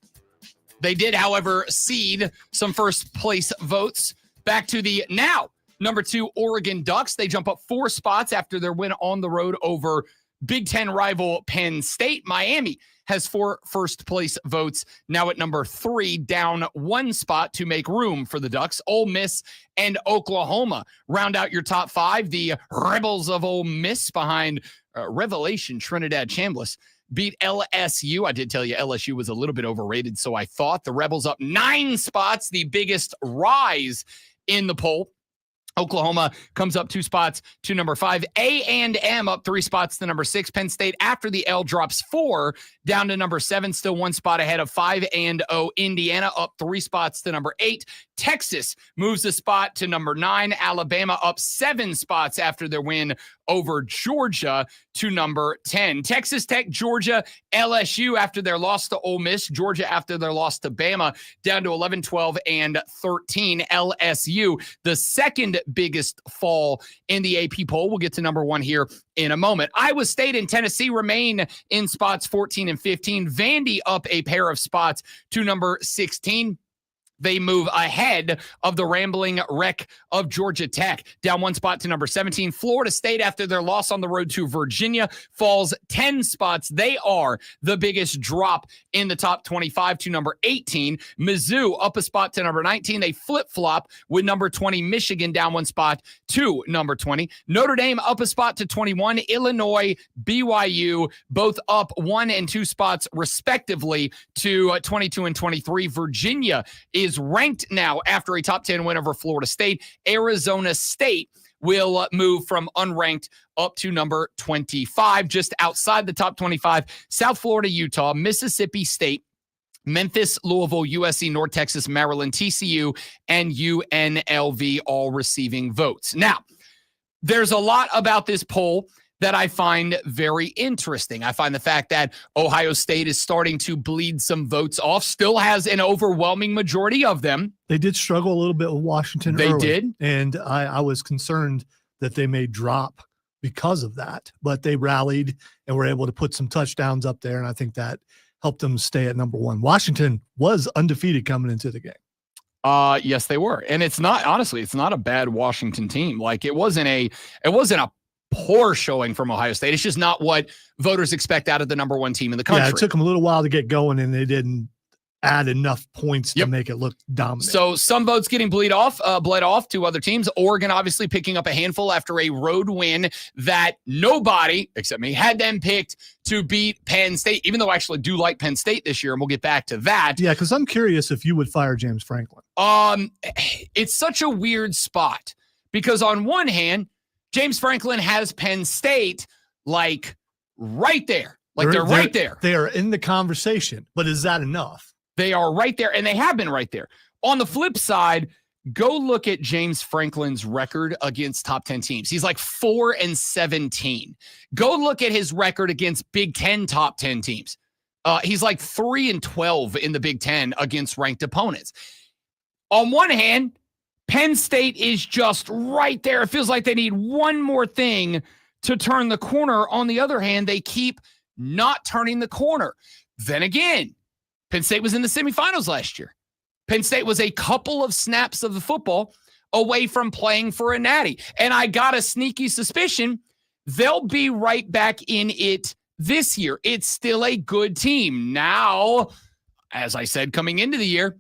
They did, however, cede some first place votes back to the now number 2 Oregon Ducks. They jump up 4 spots after their win on the road over Big Ten rival Penn State. Miami has 4 first place votes, now at number 3, down 1 spot to make room for the Ducks. Ole Miss and Oklahoma round out your top 5. The Rebels of Ole Miss behind Revelation Trinidad Chambliss beat LSU. I did tell you LSU was a little bit overrated, so I thought. The Rebels up 9 spots, the biggest rise in the poll. Oklahoma comes up 2 spots to number 5. A&M up 3 spots to number 6. Penn State, after the L, drops 4 down to number 7, still 1 spot ahead of 5-0. Indiana up 3 spots to number 8. Texas moves a spot to number 9. Alabama up 7 spots after their win over Georgia to number 10. Texas Tech, Georgia, LSU after their loss to Ole Miss. Georgia after their loss to Bama, down to 11, 12, and 13. LSU, the second biggest fall in the AP poll. We'll get to number 1 here in a moment. Iowa State and Tennessee remain in spots 14 and 15. Vandy up a pair of spots to number 16. They move ahead of the rambling wreck of Georgia Tech, down 1 spot to number 17. Florida State, after their loss on the road to Virginia, falls 10 spots. They are the biggest drop in the top 25 to number 18. Mizzou up a spot to number 19. They flip-flop with number 20, Michigan, down 1 spot to number 20. Notre Dame up a spot to 21. Illinois, BYU, both up 1 and 2 spots respectively to 22 and 23. Virginia is ranked now after a top 10 win over Florida State. Arizona State will move from unranked up to number 25. Just outside the top 25, South Florida, Utah, Mississippi State, Memphis, Louisville, USC, North Texas, Maryland, TCU, and UNLV all receiving votes. Now, there's a lot about this poll that I find very interesting. I find the fact that Ohio State is starting to bleed some votes off, still has an overwhelming majority of them. They did struggle a little bit with Washington They early, did. And I was concerned that they may drop because of that. But they rallied and were able to put some touchdowns up there, and I think that helped them stay at number 1. Washington was undefeated coming into the game. Yes, they were. And it's not, honestly, it's not a bad Washington team. Like it wasn't a poor showing from Ohio State. It's just not what voters expect out of the number 1 team in the country. Yeah, it took them a little while to get going, and they didn't add enough points to make it look dominant. So some votes getting bled off to other teams. Oregon obviously picking up a handful after a road win that nobody except me had them picked to beat Penn State, even though I actually do like Penn State this year, and we'll get back to that. Yeah, because I'm curious if you would fire James Franklin. It's such a weird spot because on one hand, James Franklin has Penn State like right there. Like they're right there. They are in the conversation, but is that enough? They are right there, and they have been right there. On the flip side, go look at James Franklin's record against top 10 teams. He's like 4-17. Go look at his record against Big Ten top 10 teams. He's like 3-12 in the Big Ten against ranked opponents. On one hand, Penn State is just right there. It feels like they need one more thing to turn the corner. On the other hand, they keep not turning the corner. Then again, Penn State was in the semifinals last year. Penn State was a couple of snaps of the football away from playing for a natty. And I got a sneaky suspicion they'll be right back in it this year. It's still a good team. Now, as I said coming into the year,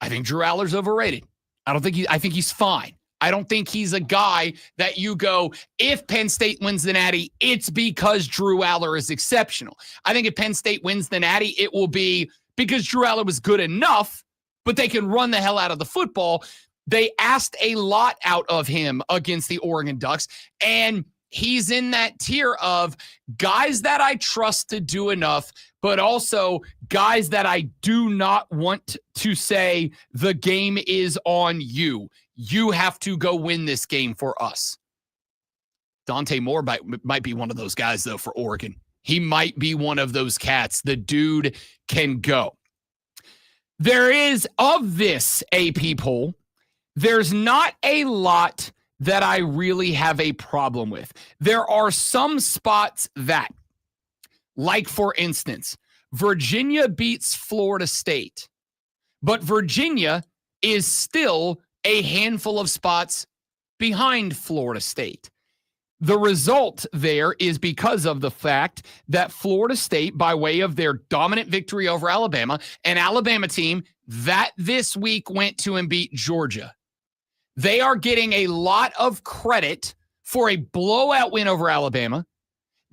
I think Drew Aller's overrated. I think he's fine. I don't think he's a guy that you go, if Penn State wins the natty, it's because Drew Aller is exceptional. I think if Penn State wins the natty, it will be because Drew Aller was good enough, but they can run the hell out of the football. They asked a lot out of him against the Oregon Ducks, and he's in that tier of guys that I trust to do enough, but also guys that I do not want to say the game is on you. You have to go win this game for us. Dante Moore might be one of those guys, though, for Oregon. He might be one of those cats. The dude can go. There is, of this AP poll, there's not a lot that I really have a problem with. There are some spots that, like for instance, Virginia beats Florida State, but Virginia is still a handful of spots behind Florida State. The result there is because of the fact that Florida State, by way of their dominant victory over Alabama, an Alabama team that this week went to and beat Georgia, they are getting a lot of credit for a blowout win over Alabama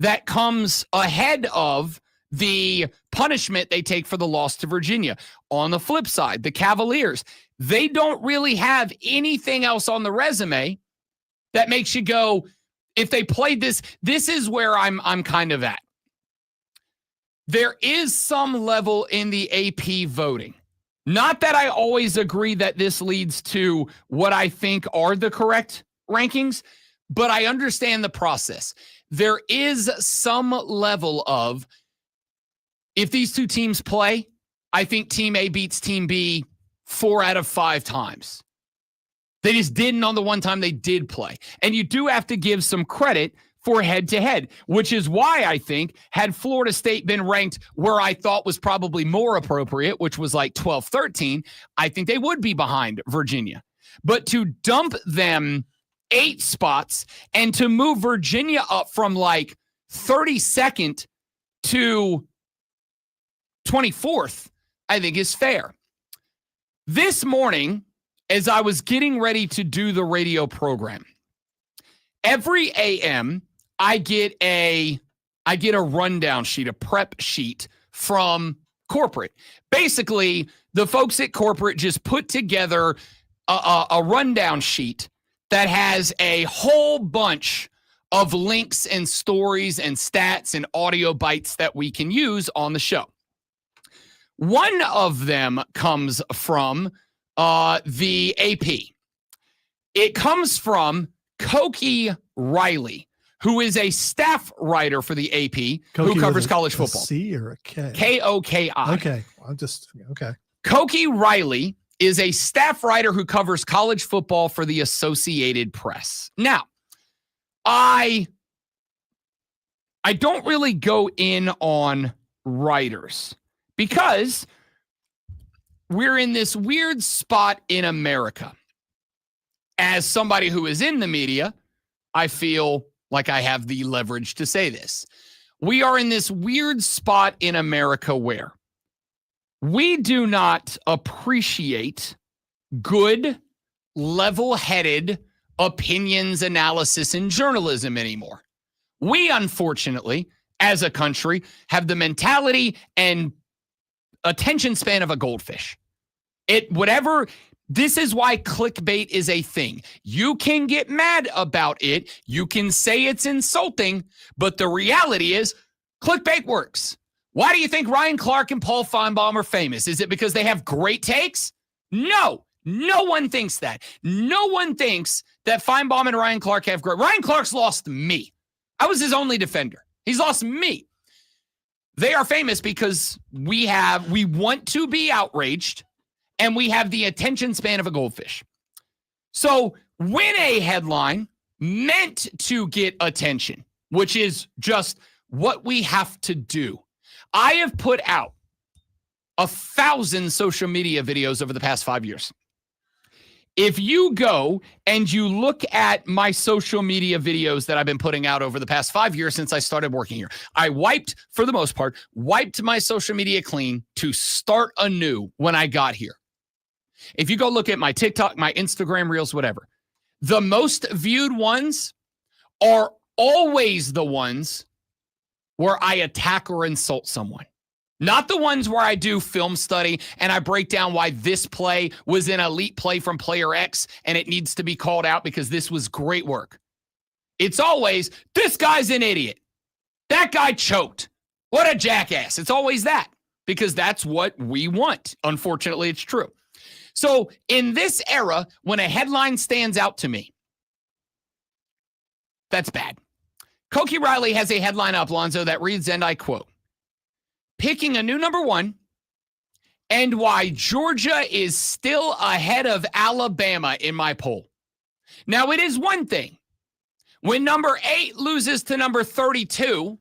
that comes ahead of the punishment they take for the loss to Virginia. On the flip side, the Cavaliers, they don't really have anything else on the resume that makes you go, if they played this is where I'm kind of at. There is some level in the AP voting. Not that I always agree that this leads to what I think are the correct rankings, but I understand the process. There is some level of, if these two teams play, I think Team A beats Team B 4 out of 5 times. They just didn't on the one time they did play. And you do have to give some credit for head-to-head, which is why I think had Florida State been ranked where I thought was probably more appropriate, which was like 12-13, I think they would be behind Virginia. But to dump them 8 spots and to move Virginia up from like 32nd to 24th, I think is fair. This morning, as I was getting ready to do the radio program, every AM, I get a rundown sheet, a prep sheet from corporate. Basically, the folks at corporate just put together a rundown sheet that has a whole bunch of links and stories and stats and audio bites that we can use on the show. One of them comes from the AP. It comes from Koki Riley, who is a staff writer for the AP, who covers college football. A C or a K? K-O-K-I. Okay. Okay. Koki Riley is a staff writer who covers college football for the Associated Press. Now, I don't really go in on writers because we're in this weird spot in America. As somebody who is in the media, I feel like I have the leverage to say this. We are in this weird spot in America where we do not appreciate good, level-headed opinions, analysis, and journalism anymore. We, unfortunately, as a country, have the mentality and attention span of a goldfish. This is why clickbait is a thing. You can get mad about it. You can say it's insulting, but the reality is clickbait works. Why do you think Ryan Clark and Paul Feinbaum are famous? Is it because they have great takes? No one thinks that. No one thinks that Feinbaum and Ryan Clark have great. Ryan Clark's lost me. I was his only defender. He's lost me. They are famous because we want to be outraged and we have the attention span of a goldfish. So when a headline meant to get attention, which is just what we have to do, I have put out 1,000 social media videos over the past 5 years. If you go and you look at my social media videos that I've been putting out over the past 5 years since I started working here, I for the most part, wiped my social media clean to start anew when I got here. If you go look at my TikTok, my Instagram Reels, whatever, the most viewed ones are always the ones where I attack or insult someone. Not the ones where I do film study and I break down why this play was an elite play from player X and it needs to be called out because this was great work. It's always, this guy's an idiot. That guy choked. What a jackass. It's always that because that's what we want. Unfortunately, it's true. So in this era, when a headline stands out to me, that's bad. Koki Riley has a headline up, Lonzo, that reads, and I quote, picking a new number 1 and why Georgia is still ahead of Alabama in my poll. Now, it is one thing when number 8 loses to number 32,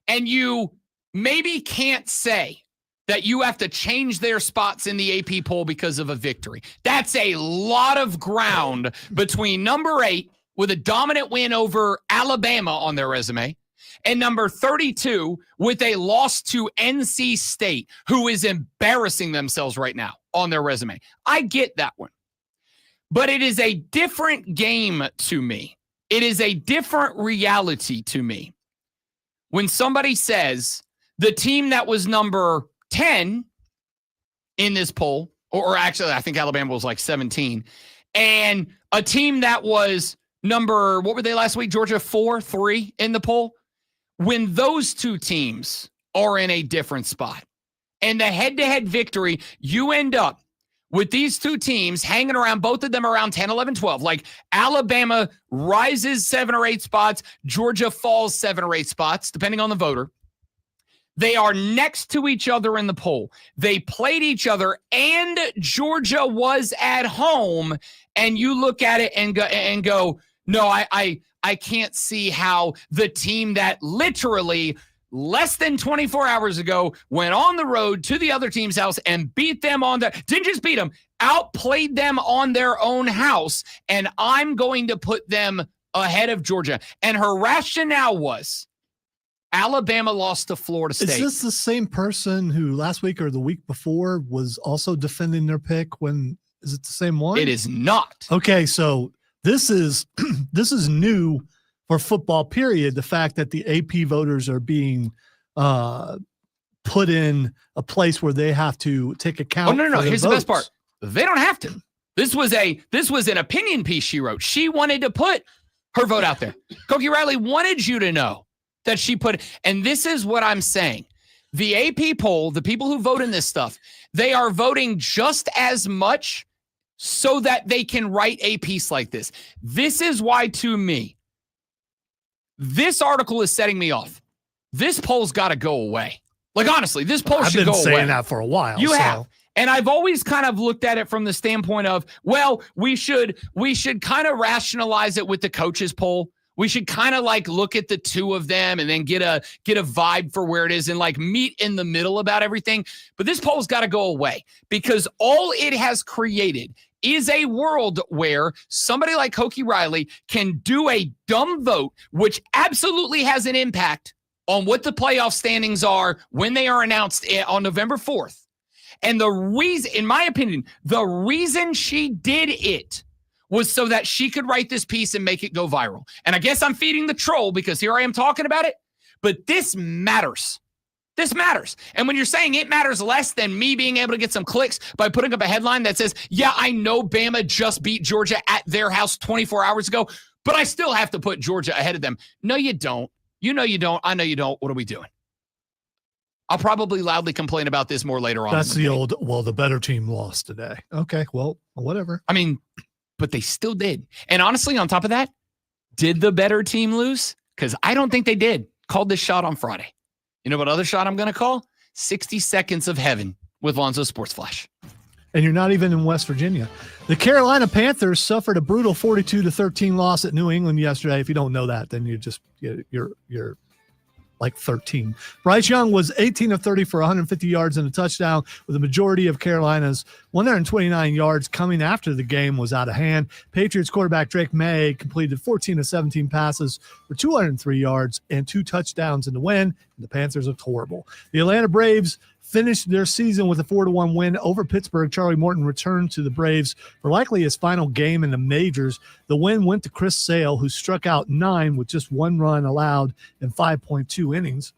and you maybe can't say that you have to change their spots in the AP poll because of a victory. That's a lot of ground between number 8 with a dominant win over Alabama on their resume and number 32 with a loss to NC State, who is embarrassing themselves right now on their resume. I get that one. But it is a different game to me. It is a different reality to me. When somebody says the team that was number 10 in this poll, or actually I think Alabama was like 17, and a team that was number, what were they last week? Georgia 4-3 in the poll. When those two teams are in a different spot and the head-to-head victory, you end up with these two teams hanging around, both of them around 10, 11, 12. Like Alabama rises 7 or 8 spots, Georgia falls 7 or 8 spots, depending on the voter. They are next to each other in the poll. They played each other, and Georgia was at home. And you look at it and go, no, I can't see how the team that literally less than 24 hours ago went on the road to the other team's house and beat them didn't just beat them, outplayed them on their own house, and I'm going to put them ahead of Georgia. And her rationale was Alabama lost to Florida State. Is this the same person who last week or the week before was also defending their pick? Is it the same one? It is not. Okay, so this is new for football, period. The fact that the AP voters are being put in a place where they have to take account. Oh, no. Here's the best part. votes. They don't have to. This was an opinion piece she wrote. She wanted to put her vote out there. Cokie Riley wanted you to know that she put, and this is what I'm saying. The AP poll, the people who vote in this stuff, they are voting just as much so that they can write a piece like this. This is why, to me, this article is setting me off. This poll's got to go away. Like, honestly, this poll should go away. I've been saying that for a while. You have. And I've always kind of looked at it from the standpoint of, well, we should kind of rationalize it with the coaches poll. We should kind of like look at the two of them and then get a vibe for where it is and like meet in the middle about everything. But this poll's got to go away because all it has created is a world where somebody like Cokie Riley can do a dumb vote, which absolutely has an impact on what the playoff standings are when they are announced on November 4th. And the reason, in my opinion, the reason she did it was so that she could write this piece and make it go viral. And I guess I'm feeding the troll because here I am talking about it, but this matters. This matters. And when you're saying it matters less than me being able to get some clicks by putting up a headline that says, yeah, I know Bama just beat Georgia at their house 24 hours ago, but I still have to put Georgia ahead of them. No, you don't. You know you don't. I know you don't. What are we doing? I'll probably loudly complain about this more later on. That's the old, well, the better team lost today. Okay, well, whatever. I mean, but they still did. And honestly, on top of that, did the better team lose? Because I don't think they did. Called this shot on Friday. You know what other shot I'm going to call? 60 Seconds of Heaven with Lonzo Sports Flash. And you're not even in West Virginia. The Carolina Panthers suffered a brutal 42-13 loss at New England yesterday. If you don't know that, then you're like 13. Bryce Young was 18 of 30 for 150 yards and a touchdown, with the majority of Carolina's 129 yards coming after the game was out of hand. Patriots quarterback Drake May completed 14 of 17 passes for 203 yards and 2 touchdowns in the win, and the Panthers looked horrible. The Atlanta Braves finished their season with a 4-1 win over Pittsburgh. Charlie Morton returned to the Braves for likely his final game in the majors. The win went to Chris Sale, who struck out 9 with just 1 run allowed in 5.2 innings.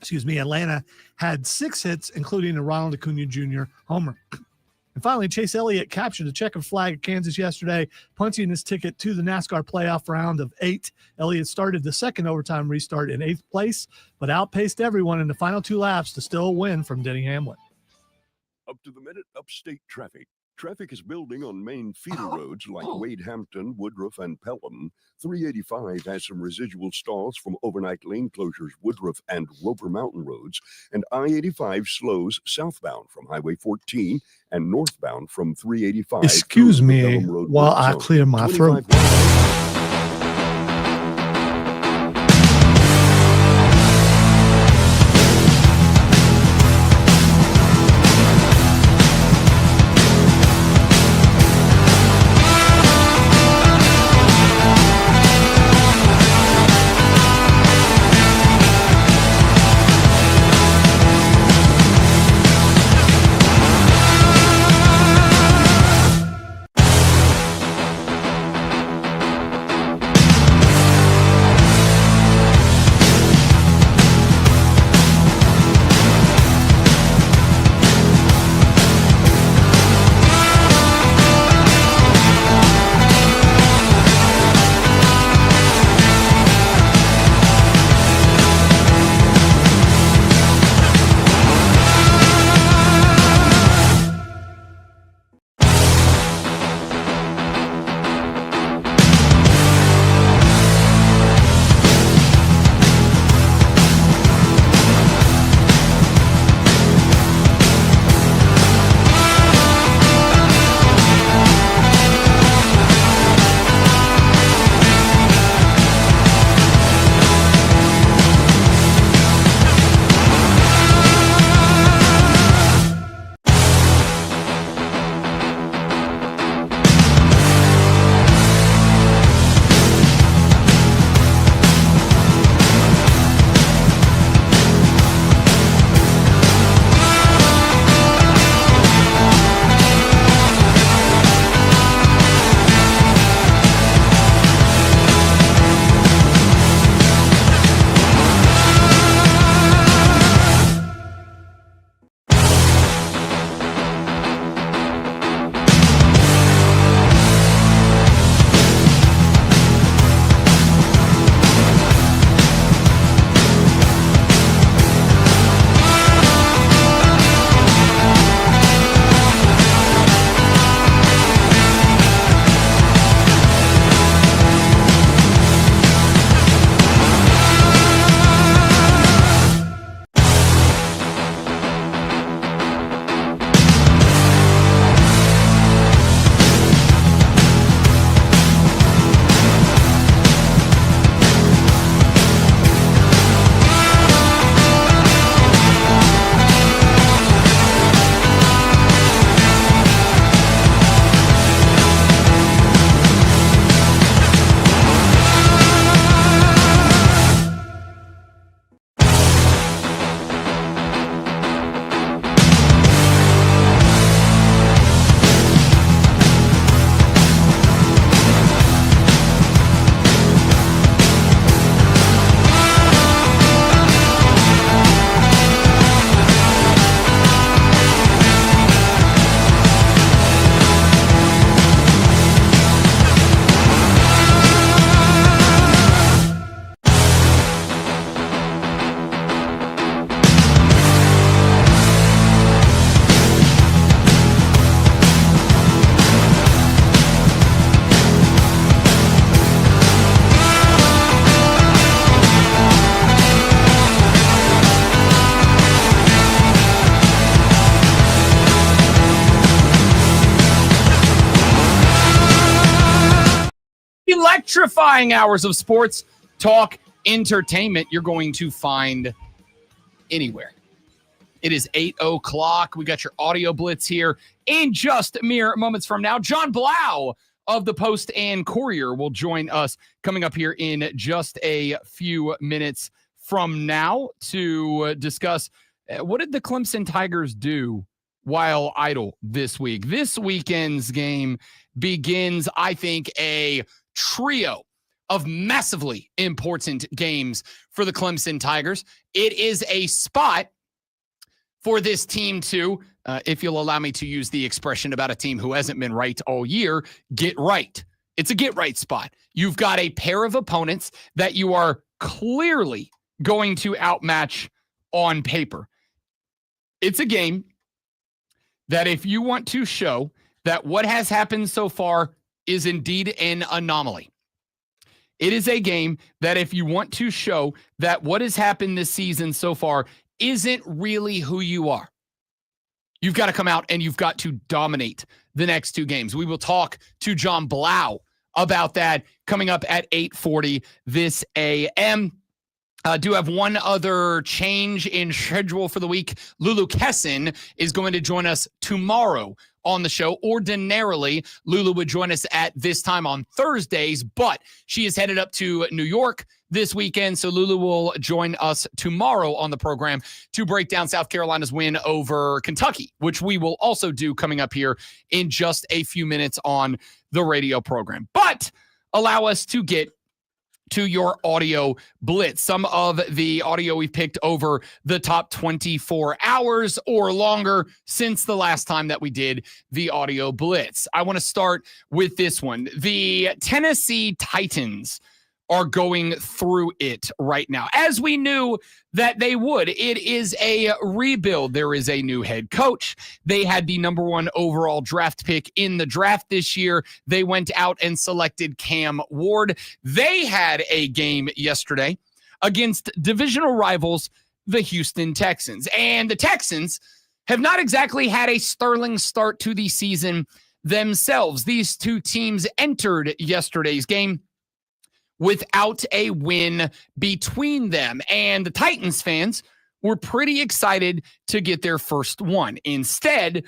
Excuse me. Atlanta had 6 hits, including a Ronald Acuna Jr. homer. And finally, Chase Elliott captured a checkered flag at Kansas yesterday, punching his ticket to the NASCAR playoff round of 8. Elliott started the second overtime restart in 8th place, but outpaced everyone in the final 2 laps to still win from Denny Hamlin. Up to the minute upstate traffic. Traffic is building on main feeder roads like Wade Hampton, Woodruff, and Pelham. 385 has some residual stalls from overnight lane closures, Woodruff and Roper Mountain roads. And I-85 slows southbound from Highway 14 and northbound from 385. Excuse through the me Pelham Road while work I zone. clear my 25 throat. Electrifying hours of sports talk entertainment you're going to find anywhere. It is 8 o'clock. We got your audio blitz here in just mere moments from now. John Blau of the Post and Courier will join us coming up here in just a few minutes from now to discuss what did the Clemson Tigers do while idle this week. This weekend's game begins, I think, a trio of massively important games for the Clemson Tigers. It is a spot for this team to, if you'll allow me to use the expression about a team who hasn't been right all year, get right. It's a get right spot. You've got a pair of opponents that you are clearly going to outmatch on paper. It's a game that if you want to show that what has happened so far is indeed an anomaly. It is a game that if you want to show that what has happened this season so far isn't really who you are, you've got to come out and you've got to dominate the next two games. We will talk to John Blau about that coming up at 8:40 this a.m. Do have one other change in schedule for the week. Lulu Kesson is going to join us tomorrow on the show. Ordinarily, Lulu would join us at this time on Thursdays, but she is headed up to New York this weekend, so Lulu will join us tomorrow on the program to break down South Carolina's win over Kentucky, which we will also do coming up here in just a few minutes on the radio program. But allow us to get to your audio blitz. Some of the audio we've picked over the top 24 hours or longer since the last time that we did the audio blitz. I want to start with this one. The Tennessee Titans are going through it right now, as we knew that they would. It is a rebuild. There is a new head coach. They had the number 1 overall draft pick in the draft this year. They went out and selected Cam Ward. They had a game yesterday against divisional rivals, the Houston Texans. And the Texans have not exactly had a sterling start to the season themselves. These two teams entered yesterday's game without a win between them. And the Titans fans were pretty excited to get their first one. Instead,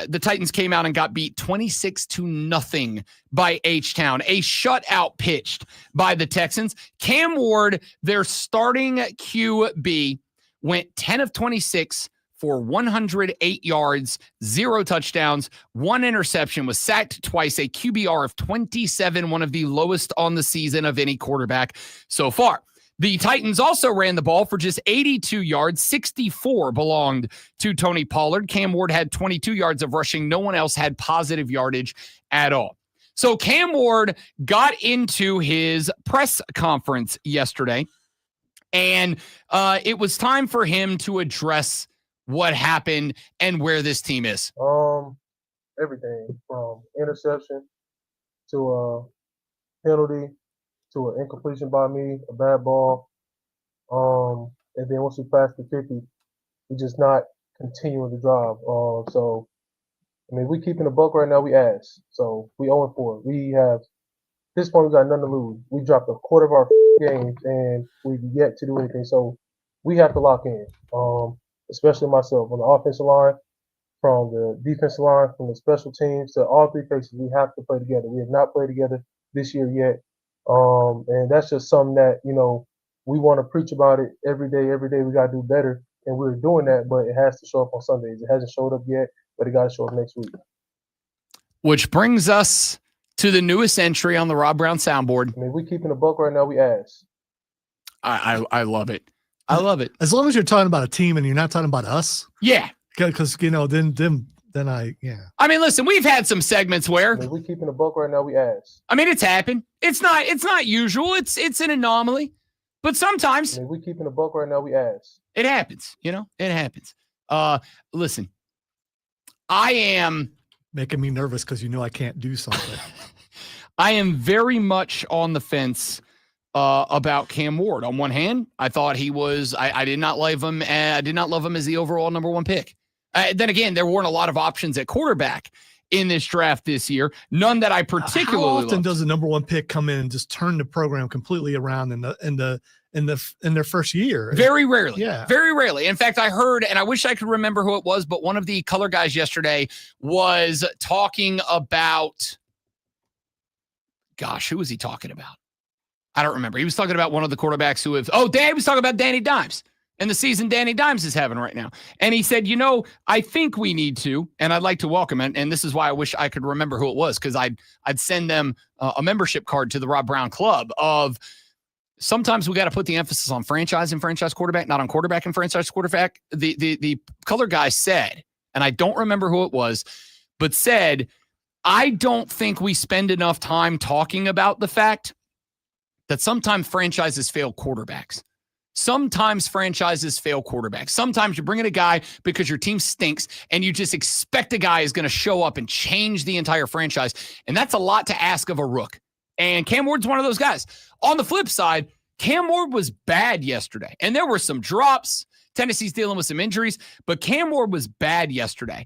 the Titans came out and got beat 26-0 by H-Town. A shutout pitched by the Texans. Cam Ward, their starting QB, went 10 of 26 for 108 yards, 0 touchdowns, 1 interception, was sacked twice, a QBR of 27, one of the lowest on the season of any quarterback so far. The Titans also ran the ball for just 82 yards, 64 belonged to Tony Pollard. Cam Ward had 22 yards of rushing. No one else had positive yardage at all. So Cam Ward got into his press conference yesterday, and it was time for him to address what happened and where this team is. Everything from interception to a penalty to an incompletion by me, a bad ball. And then once we pass the 50, we just not continuing to drive. So, I mean, we keeping the buck right now, we ass. So we 0-4. We have, this point, we got nothing to lose. We dropped a quarter of our games and we've yet to do anything. So we have to lock in. Especially myself on the offensive line, from the defensive line, from the special teams to all three faces, we have to play together. We have not played together this year yet. And that's just something that, we want to preach about it every day. Every day we got to do better. And we're doing that, but it has to show up on Sundays. It hasn't showed up yet, but it got to show up next week. Which brings us to the newest entry on the Rob Brown soundboard. I mean, we keeping the buck right now, we ass. I love it. I love it. As long as you're talking about a team and you're not talking about us. Yeah. Because, then yeah. I mean, listen, we've had some segments where I mean, we keeping the buck right now, we ass. I mean, it's happened. It's not usual. It's an anomaly. But sometimes I mean, we keeping the buck right now, we ass. It happens, it happens. Listen, I am making me nervous because I can't do something. I am very much on the fence about Cam Ward. On one hand, I thought he was. I did not love him. I did not love him as the overall number 1 pick. Then again, there weren't a lot of options at quarterback in this draft this year. None that I particularly. How often does the number 1 pick come in and just turn the program completely around in their first year? Very rarely. Yeah, very rarely. In fact, I heard, and I wish I could remember who it was, but one of the color guys yesterday was talking about. Gosh, who was he talking about? I don't remember. He was talking about one of the quarterbacks who have. Oh, Dad was talking about Danny Dimes and the season Danny Dimes is having right now. And he said, I think we need to, and I'd like to welcome it. And this is why I wish I could remember who it was, because I'd send them a membership card to the Rob Brown Club of sometimes we got to put the emphasis on franchise and franchise quarterback, not on quarterback and franchise quarterback. The color guy said, and I don't remember who it was, but said, I don't think we spend enough time talking about the fact that sometimes franchises fail quarterbacks. Sometimes franchises fail quarterbacks. Sometimes you're bringing a guy because your team stinks and you just expect a guy is going to show up and change the entire franchise. And that's a lot to ask of a rook. And Cam Ward's one of those guys. On the flip side, Cam Ward was bad yesterday. And there were some drops. Tennessee's dealing with some injuries, but Cam Ward was bad yesterday.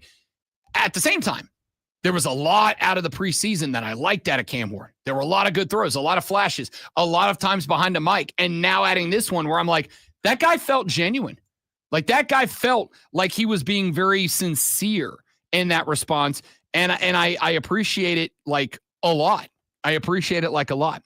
At the same time, there was a lot out of the preseason that I liked out of Cam Ward. There were a lot of good throws, a lot of flashes, a lot of times behind the mic. And now adding this one where I'm like, that guy felt genuine. Like that guy felt like he was being very sincere in that response. And I appreciate it like a lot. I appreciate it like a lot.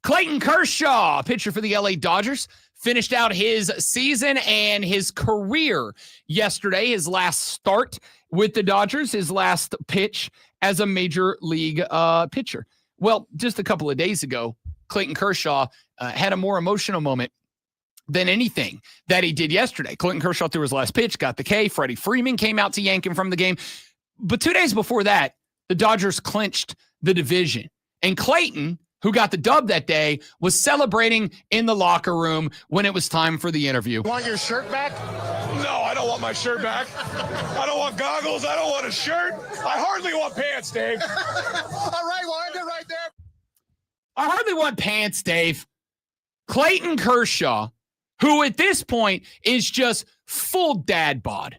Clayton Kershaw, pitcher for the LA Dodgers, finished out his season and his career yesterday, his last start with the Dodgers, his last pitch as a major league pitcher. Well, just a couple of days ago, Clayton Kershaw had a more emotional moment than anything that he did yesterday. Clayton Kershaw threw his last pitch, got the K. Freddie Freeman came out to yank him from the game. But 2 days before that, the Dodgers clinched the division. And Clayton, who got the dub that day, was celebrating in the locker room when it was time for the interview. Want your shirt back? No, I don't want my shirt back. I don't want goggles. I don't want a shirt. I hardly want pants, Dave. All right, well, I did right there. I hardly want pants, Dave. Clayton Kershaw, who at this point is just full dad bod.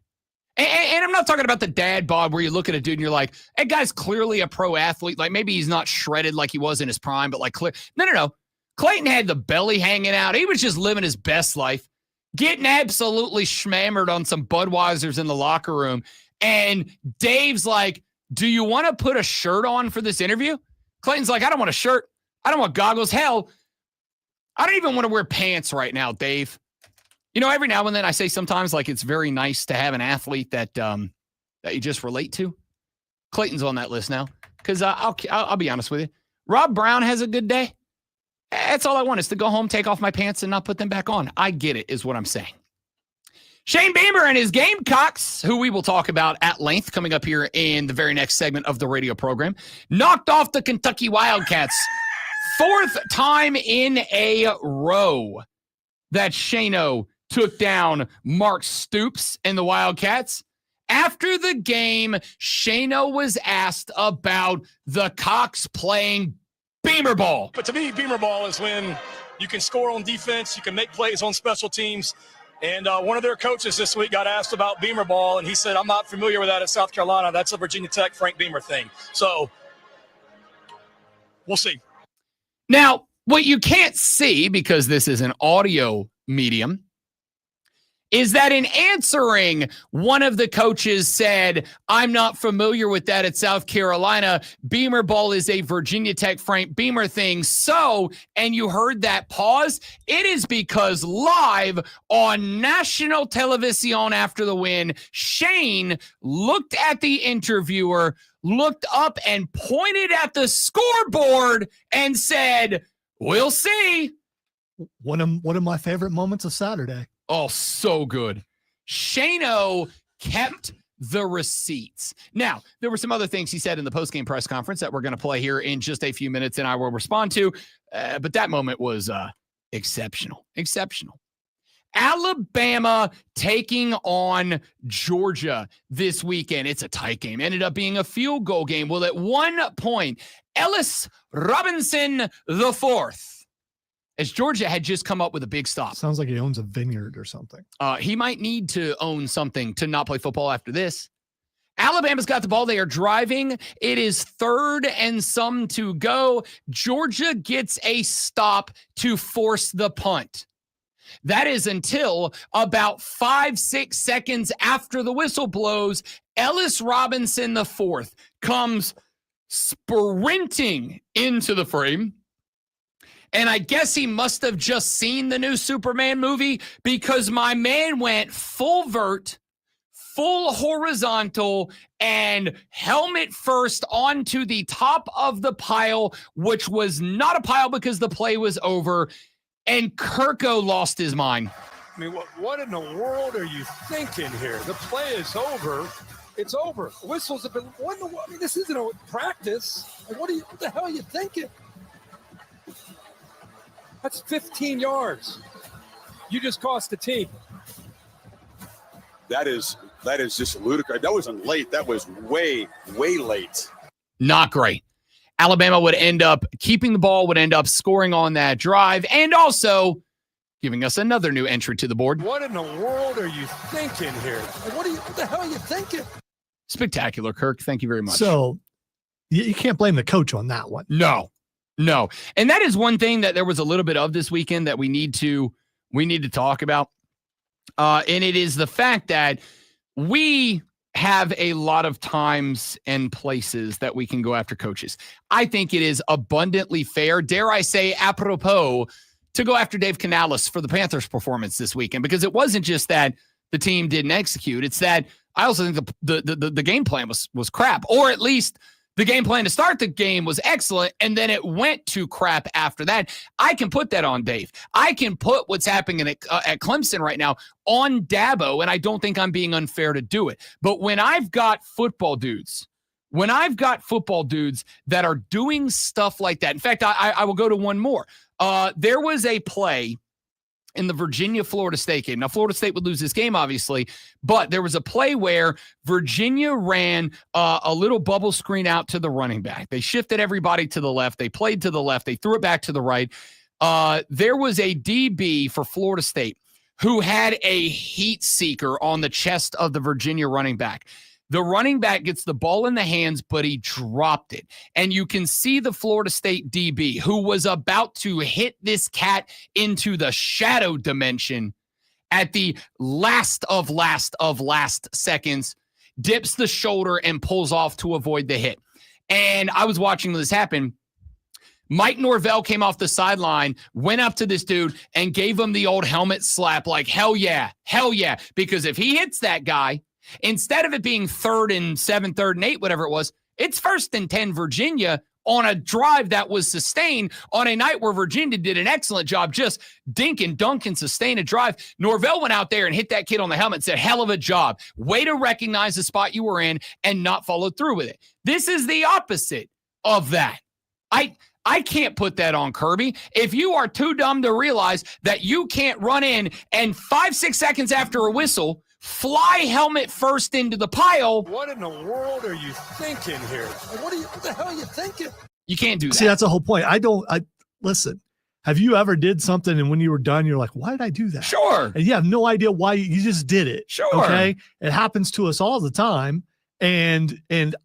And I'm not talking about the dad bod where you look at a dude and you're like, that guy's clearly a pro athlete. Like maybe he's not shredded like he was in his prime, but like clear. No. Clayton had the belly hanging out. He was just living his best life, getting absolutely schmammered on some Budweisers in the locker room. And Dave's like, do you want to put a shirt on for this interview? Clayton's like, I don't want a shirt. I don't want goggles. Hell, I don't even want to wear pants right now, Dave. You know, every now and then I say sometimes like it's very nice to have an athlete that that you just relate to. Clayton's on that list now because I'll be honest with you. Rob Brown has a good day. That's all I want is to go home, take off my pants, and not put them back on. I get it, is what I'm saying. Shane Beamer and his Gamecocks, who we will talk about at length coming up here in the very next segment of the radio program, knocked off the Kentucky Wildcats 4th time in a row that Shano took down Mark Stoops and the Wildcats. After the game, Shano was asked about the Cox playing Beamer ball. But to me, Beamer ball is when you can score on defense, you can make plays on special teams. And one of their coaches this week got asked about Beamer ball, and he said, I'm not familiar with that at South Carolina. That's a Virginia Tech Frank Beamer thing. So we'll see. Now, what you can't see, because this is an audio medium, is that in answering, one of the coaches said, I'm not familiar with that at South Carolina. Beamer ball is a Virginia Tech Frank Beamer thing. So, and you heard that pause, it is because live on national television after the win, Shane looked at the interviewer, looked up and pointed at the scoreboard and said, we'll see. One of my favorite moments of Saturday. Oh, so good. Shano kept the receipts. Now, there were some other things he said in the postgame press conference that we're going to play here in just a few minutes and I will respond to. But that moment was exceptional. Exceptional. Alabama taking on Georgia this weekend. It's a tight game. Ended up being a field goal game. Well, at one point, Ellis Robinson IV, as Georgia had just come up with a big stop. Sounds like he owns a vineyard or something. He might need to own something to not play football after this. Alabama's got the ball. They are driving. It is 3rd and some to go. Georgia gets a stop to force the punt. That is until about 5-6 seconds after the whistle blows, Ellis Robinson IV comes sprinting into the frame. And I guess he must have just seen the new Superman movie because my man went full vert, full horizontal, and helmet first onto the top of the pile, which was not a pile because the play was over. And Kirko lost his mind. I mean, what in the world are you thinking here? The play is over. It's over. Whistles have been. I mean, this isn't a practice. What the hell are you thinking? That's 15 yards. You just cost the team. That is just ludicrous. That wasn't late. That was way, way late. Not great. Alabama would end up keeping the ball, would end up scoring on that drive, and also giving us another new entry to the board. What in the world are you thinking here? Like, what the hell are you thinking? Spectacular, Kirk. Thank you very much. So you can't blame the coach on that one. No. And that is one thing that there was a little bit of this weekend that we need to talk about. And it is the fact that we have a lot of times and places that we can go after coaches. I think it is abundantly fair, dare I say, apropos, to go after Dave Canales for the Panthers performance this weekend, because it wasn't just that the team didn't execute. It's that I also think the game plan was crap, or at least the game plan to start the game was excellent, and then it went to crap after that. I can put that on Dave. I can put what's happening at Clemson right now on Dabo, and I don't think I'm being unfair to do it. But when I've got football dudes that are doing stuff like that, in fact, I will go to one more. There was a play in the Virginia-Florida State game. Now, Florida State would lose this game, obviously, but there was a play where Virginia ran a little bubble screen out to the running back. They shifted everybody to the left. They played to the left. They threw it back to the right. There was a DB for Florida State who had a heat seeker on the chest of the Virginia running back. The running back gets the ball in the hands, but he dropped it. And you can see the Florida State DB, who was about to hit this cat into the shadow dimension at the last seconds, dips the shoulder and pulls off to avoid the hit. And I was watching this happen. Mike Norvell came off the sideline, went up to this dude, and gave him the old helmet slap like, hell yeah. Because if he hits that guy, instead of it being 3rd and 7, 3rd and 8, whatever it was, it's 1st and 10 Virginia on a drive that was sustained on a night where Virginia did an excellent job just dink and dunk and sustain a drive. Norvell went out there and hit that kid on the helmet and said, hell of a job. Way to recognize the spot you were in and not follow through with it. This is the opposite of that. I can't put that on Kirby. If you are too dumb to realize that you can't run in and 5-6 seconds after a whistle, fly helmet first into the pile. What in the world are you thinking here? Like, what the hell are you thinking? You can't do that. See, that's the whole point. Listen, have you ever did something and when you were done, you're like, why did I do that? Sure. And you have no idea why you just did it. Sure. Okay. It happens to us all the time. And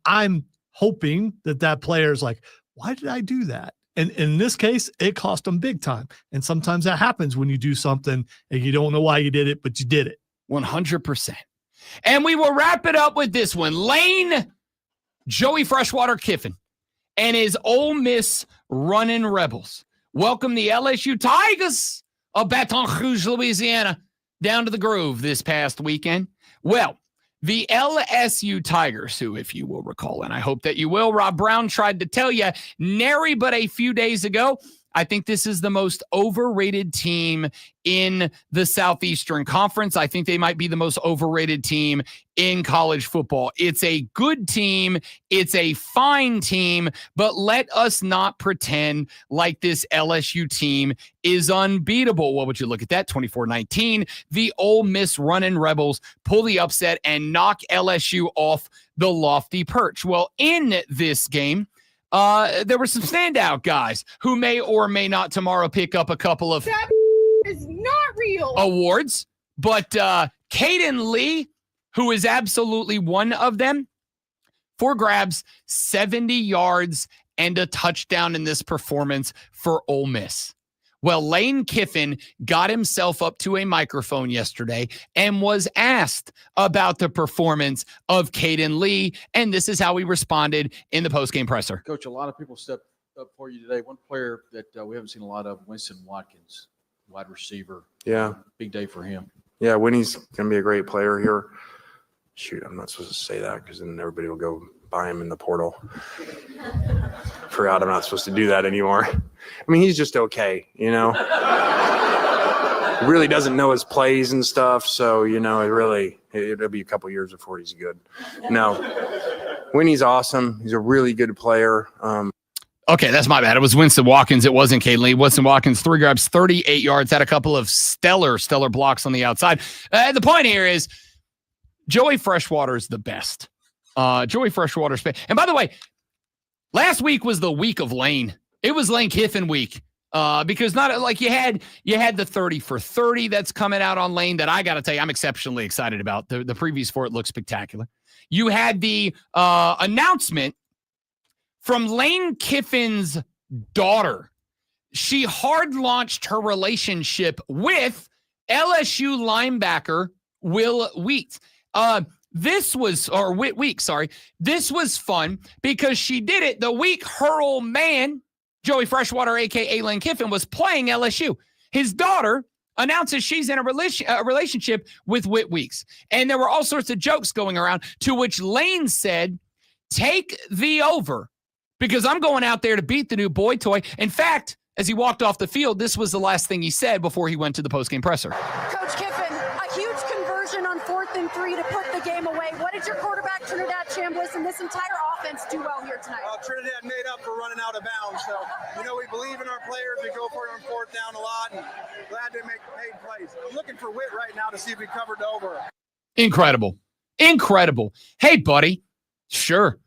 I'm hoping that player's like, why did I do that? And in this case, it cost them big time. And sometimes that happens when you do something and you don't know why you did it, but you did it. 100%. And we will wrap it up with this one. Lane Joey Freshwater Kiffin and his Ole Miss running Rebels welcome the LSU Tigers of Baton Rouge, Louisiana, down to the Groove this past weekend. Well, the LSU Tigers, who, if you will recall, and I hope that you will, Rob Brown tried to tell you nary but a few days ago, I think this is the most overrated team in the Southeastern Conference. I think they might be the most overrated team in college football. It's a good team. It's a fine team, but let us not pretend like this LSU team is unbeatable. What would you look at that? 24-19. The Ole Miss running Rebels pull the upset and knock LSU off the lofty perch. Well, in this game, there were some standout guys who may or may not tomorrow pick up a couple of that is not real awards, but Caden Lee, who is absolutely one of them, for grabs, 70 yards and a touchdown in this performance for Ole Miss. Well, Lane Kiffin got himself up to a microphone yesterday and was asked about the performance of Caden Lee, and this is how he responded in the postgame presser. Coach, a lot of people stepped up for you today. One player that we haven't seen a lot of, Winston Watkins, wide receiver. Yeah. Big day for him. Yeah, Winnie's going to be a great player here. Shoot, I'm not supposed to say that because then everybody will go buy him in the portal. Forgot I'm not supposed to do that anymore. I mean, he's just okay, you know. He really doesn't know his plays and stuff, so, you know, it'll be a couple years before he's good. No, Winnie's awesome. He's a really good player. Okay, that's my bad. It was Winston Watkins. It wasn't Caden Lee. Winston Watkins, 3 grabs, 38 yards, had a couple of stellar blocks on the outside. The point here is Joey Freshwater is the best. Joey Freshwater's. And by the way, last week was the week of Lane. It was Lane Kiffin week. Because not like you had the 30 for 30 that's coming out on Lane that I got to tell you, I'm exceptionally excited about. The previews for it look spectacular. You had the announcement from Lane Kiffin's daughter. She hard launched her relationship with LSU linebacker Will Wheat. This was fun because she did it the week her old man, Joey Freshwater, a.k.a. Lane Kiffin, was playing LSU. His daughter announces she's in a relationship with Whit Weeks. And there were all sorts of jokes going around, to which Lane said, take the over, because I'm going out there to beat the new boy toy. In fact, as he walked off the field, this was the last thing he said before he went to the postgame presser. Coach Kiffin, a huge conversion on 4th and 3 to put the game away. What did your quarterback, Trinidad Chambliss, and this entire offense do well here tonight? Trinidad made up for running out of bounds. So, we believe in our players. We go for it on 4th down a lot, and glad they made plays. I'm looking for Whit right now to see if we covered over. Incredible. Hey, buddy. Sure.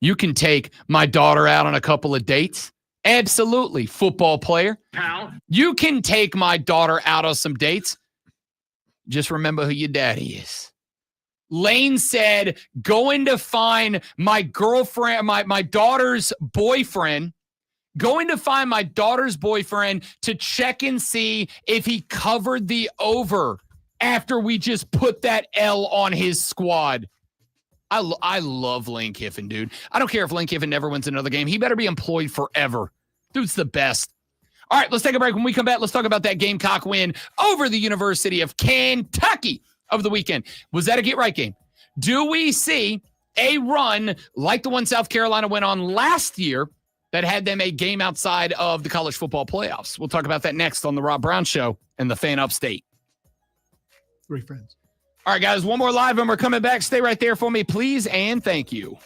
You can take my daughter out on a couple of dates. Absolutely. Football player. Pal. You can take my daughter out on some dates. Just remember who your daddy is. Lane said, going to find my girlfriend, my daughter's boyfriend, to check and see if he covered the over after we just put that L on his squad. I love Lane Kiffin, dude. I don't care if Lane Kiffin never wins another game. He better be employed forever. Dude's the best. All right, let's take a break. When we come back, let's talk about that Gamecock win over the University of Kentucky over the weekend. Was that a get-right game? Do we see a run like the one South Carolina went on last year that had them a game outside of the college football playoffs? We'll talk about that next on the Rob Brown Show and the Fan Upstate. 3 friends. All right, guys, one more live, and we're coming back. Stay right there for me, please, and thank you.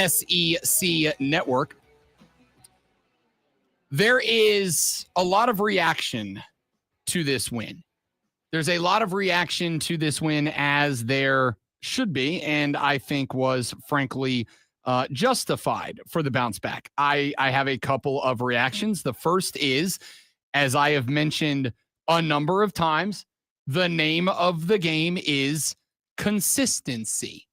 SEC Network. There is a lot of reaction to this win. There's a lot of reaction to this win, as there should be, and I think was frankly justified for the bounce back. I have a couple of reactions. The first is, as I have mentioned a number of times, the name of the game is consistency.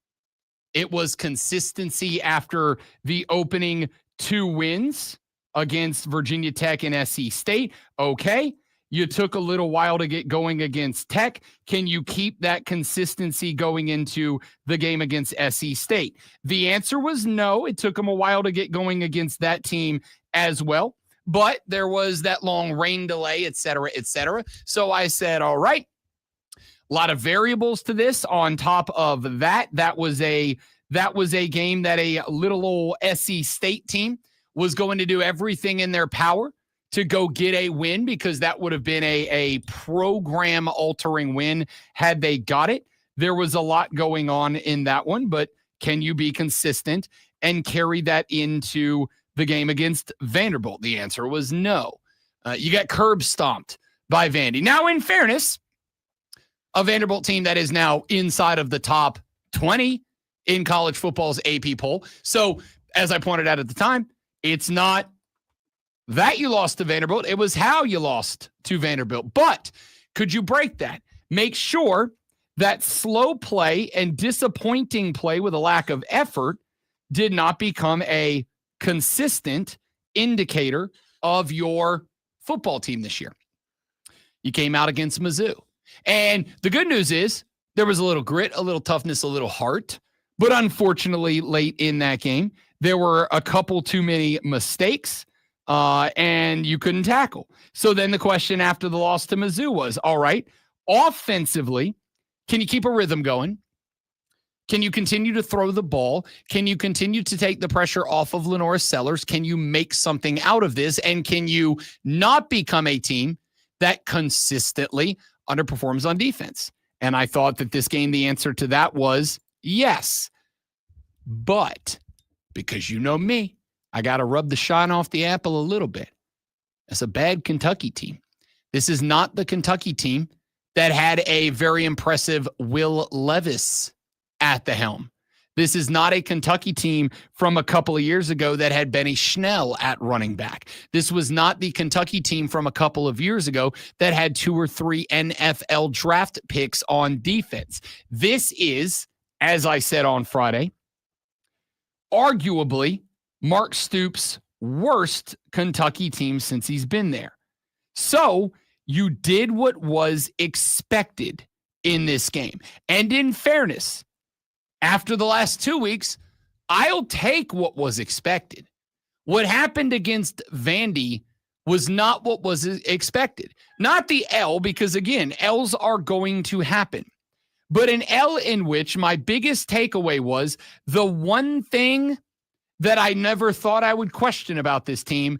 It was consistency after the opening 2 wins against Virginia Tech and SC State. Okay, you took a little while to get going against Tech. Can you keep that consistency going into the game against SC State? The answer was no. It took them a while to get going against that team as well. But there was that long rain delay, et cetera, et cetera. So I said, all right, a lot of variables to this. On top of that, that was a game that a little old SC State team was going to do everything in their power to go get a win, because that would have been a program-altering win had they got it. There was a lot going on in that one, but can you be consistent and carry that into the game against Vanderbilt? The answer was no. You got curb stomped by Vandy. Now, in fairness, a Vanderbilt team that is now inside of the top 20 in college football's AP poll. So, as I pointed out at the time, it's not that you lost to Vanderbilt. It was how you lost to Vanderbilt. But could you break that? Make sure that slow play and disappointing play with a lack of effort did not become a consistent indicator of your football team this year. You came out against Mizzou. And the good news is there was a little grit, a little toughness, a little heart. But unfortunately, late in that game, there were a couple too many mistakes, and you couldn't tackle. So then the question after the loss to Mizzou was, all right, offensively, can you keep a rhythm going? Can you continue to throw the ball? Can you continue to take the pressure off of Lenora Sellers? Can you make something out of this? And can you not become a team that consistently underperforms on defense? And I thought that this game, the answer to that was yes. But because you know me, I got to rub the shine off the apple a little bit. That's a bad Kentucky team. This is not the Kentucky team that had a very impressive Will Levis at the helm. This is not a Kentucky team from a couple of years ago that had Benny Schnell at running back. This was not the Kentucky team from a couple of years ago that had 2 or 3 NFL draft picks on defense. This is, as I said on Friday, arguably Mark Stoops' worst Kentucky team since he's been there. So you did what was expected in this game. And in fairness, after the last 2 weeks, I'll take what was expected. What happened against Vandy was not what was expected. Not the L, because again, L's are going to happen. But an L in which my biggest takeaway was the one thing that I never thought I would question about this team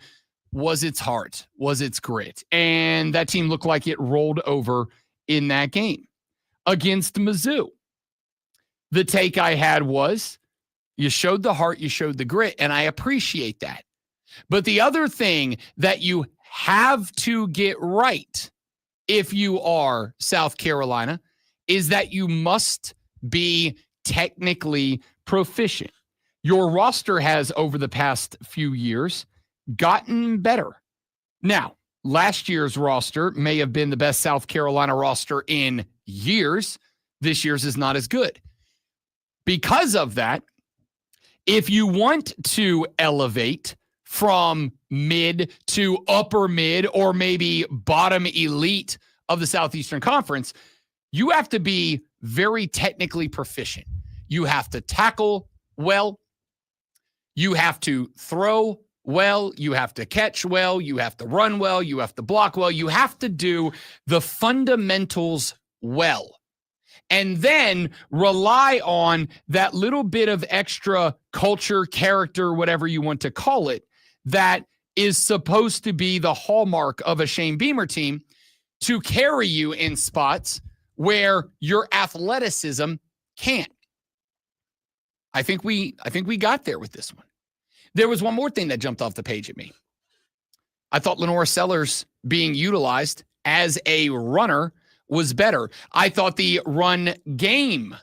was its heart, was its grit. And that team looked like it rolled over in that game against Mizzou. The take I had was you showed the heart, you showed the grit, and I appreciate that. But the other thing that you have to get right if you are South Carolina is that you must be technically proficient. Your roster has, over the past few years, gotten better. Now, last year's roster may have been the best South Carolina roster in years. This year's is not as good. Because of that, if you want to elevate from mid to upper mid or maybe bottom elite of the Southeastern Conference, you have to be very technically proficient. You have to tackle well. You have to throw well. You have to catch well. You have to run well. You have to block well. You have to do the fundamentals well. And then rely on that little bit of extra culture, character, whatever you want to call it, that is supposed to be the hallmark of a Shane Beamer team to carry you in spots where your athleticism can't. I think we got there with this one. There was one more thing that jumped off the page at me. I thought Lenore Sellers being utilized as a runner was better. I thought the run game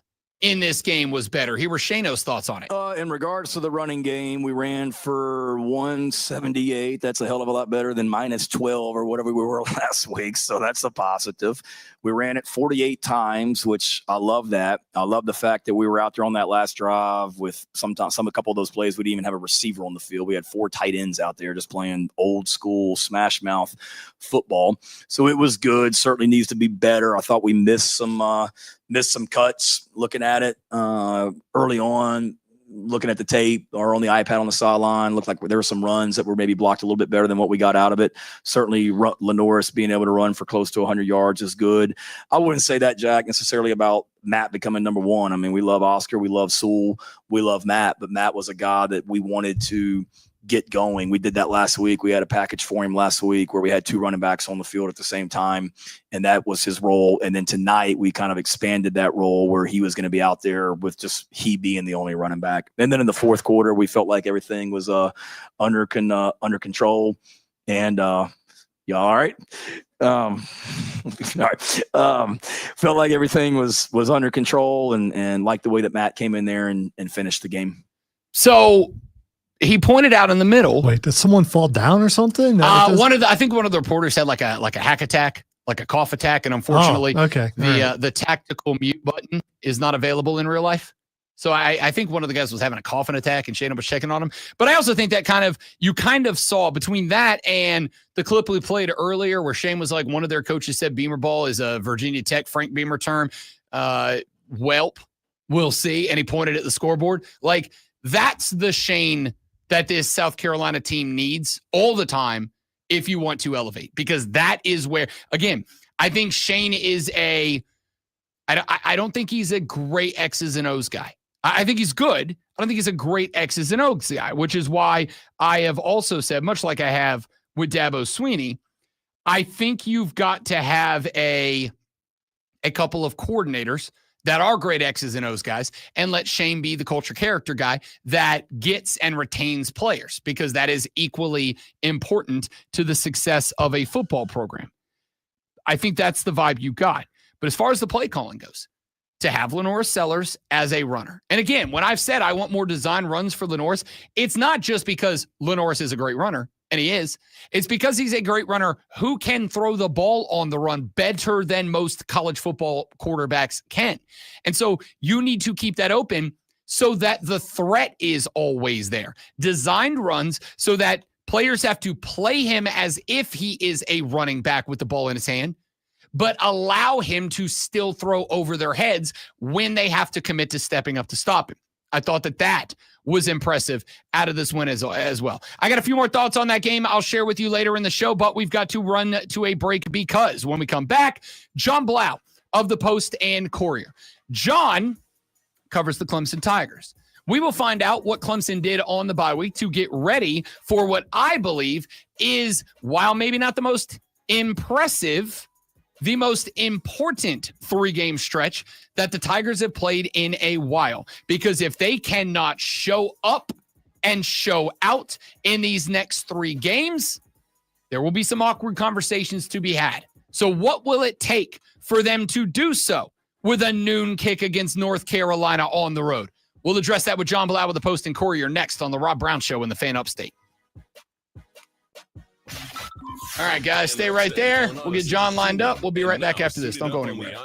in this game was better. Here were Shano's thoughts on it. In regards to the running game, we ran for 178. That's a hell of a lot better than -12 or whatever we were last week. So that's a positive. We ran it 48 times, which I love that. I love the fact that we were out there on that last drive with a couple of those plays. We didn't even have a receiver on the field. We had 4 tight ends out there just playing old school smash mouth football. So it was good. Certainly needs to be better. I thought we missed some cuts looking at it early on, looking at the tape or on the iPad on the sideline. Looked like there were some runs that were maybe blocked a little bit better than what we got out of it. Certainly Lenoris being able to run for close to 100 yards is good. I wouldn't say that, Jack, necessarily about Matt becoming number one. I mean, we love Oscar, we love Sewell, we love Matt, but Matt was a guy that we wanted to get going. We did that last week. We had a package for him last week where we had 2 running backs on the field at the same time, and that was his role. And then tonight we kind of expanded that role where he was going to be out there with just he being the only running back. And then in the fourth quarter, we felt like everything was under control. And yeah, all right. All right. Felt like everything was under control and liked the way that Matt came in there and finished the game. So he pointed out in the middle. Wait, did someone fall down or something? I think one of the reporters had like a hack attack, like a cough attack, and unfortunately, the tactical mute button is not available in real life. So I think one of the guys was having a coughing attack, and Shane was checking on him. But I also think that you saw between that and the clip we played earlier, where Shane was like, one of their coaches said Beamer ball is a Virginia Tech Frank Beamer term. Welp, we'll see, and he pointed at the scoreboard. Like that's the Shane that this South Carolina team needs all the time if you want to elevate, because that is where, again, I think Shane is I don't think he's a great X's and O's guy. I think he's good. I don't think he's a great X's and O's guy, which is why I have also said, much like I have with Dabo Sweeney, I think you've got to have a couple of coordinators that are great X's and O's guys, and let Shane be the culture character guy that gets and retains players, because that is equally important to the success of a football program. I think that's the vibe you got. But as far as the play calling goes, to have Lenoris Sellers as a runner. And again, when I've said I want more design runs for Lenoris, it's not just because Lenoris is a great runner, and he is. It's because he's a great runner who can throw the ball on the run better than most college football quarterbacks can. And so you need to keep that open so that the threat is always there. Designed runs so that players have to play him as if he is a running back with the ball in his hand, but allow him to still throw over their heads when they have to commit to stepping up to stop him. I thought that was impressive out of this win as well. I got a few more thoughts on that game I'll share with you later in the show, but we've got to run to a break because when we come back, John Blau of the Post and Courier. John covers the Clemson Tigers. We will find out what Clemson did on the bye week to get ready for what I believe is, while maybe not the most impressive, the most important 3-game stretch that the Tigers have played in a while. Because if they cannot show up and show out in these next 3 games, there will be some awkward conversations to be had. So what will it take for them to do so with a noon kick against North Carolina on the road? We'll address that with John Blau with the Post and Courier next on the Rob Brown Show in the Fan Upstate. All right, guys, stay right there. We'll get John lined up. We'll be right back after this. Don't go anywhere.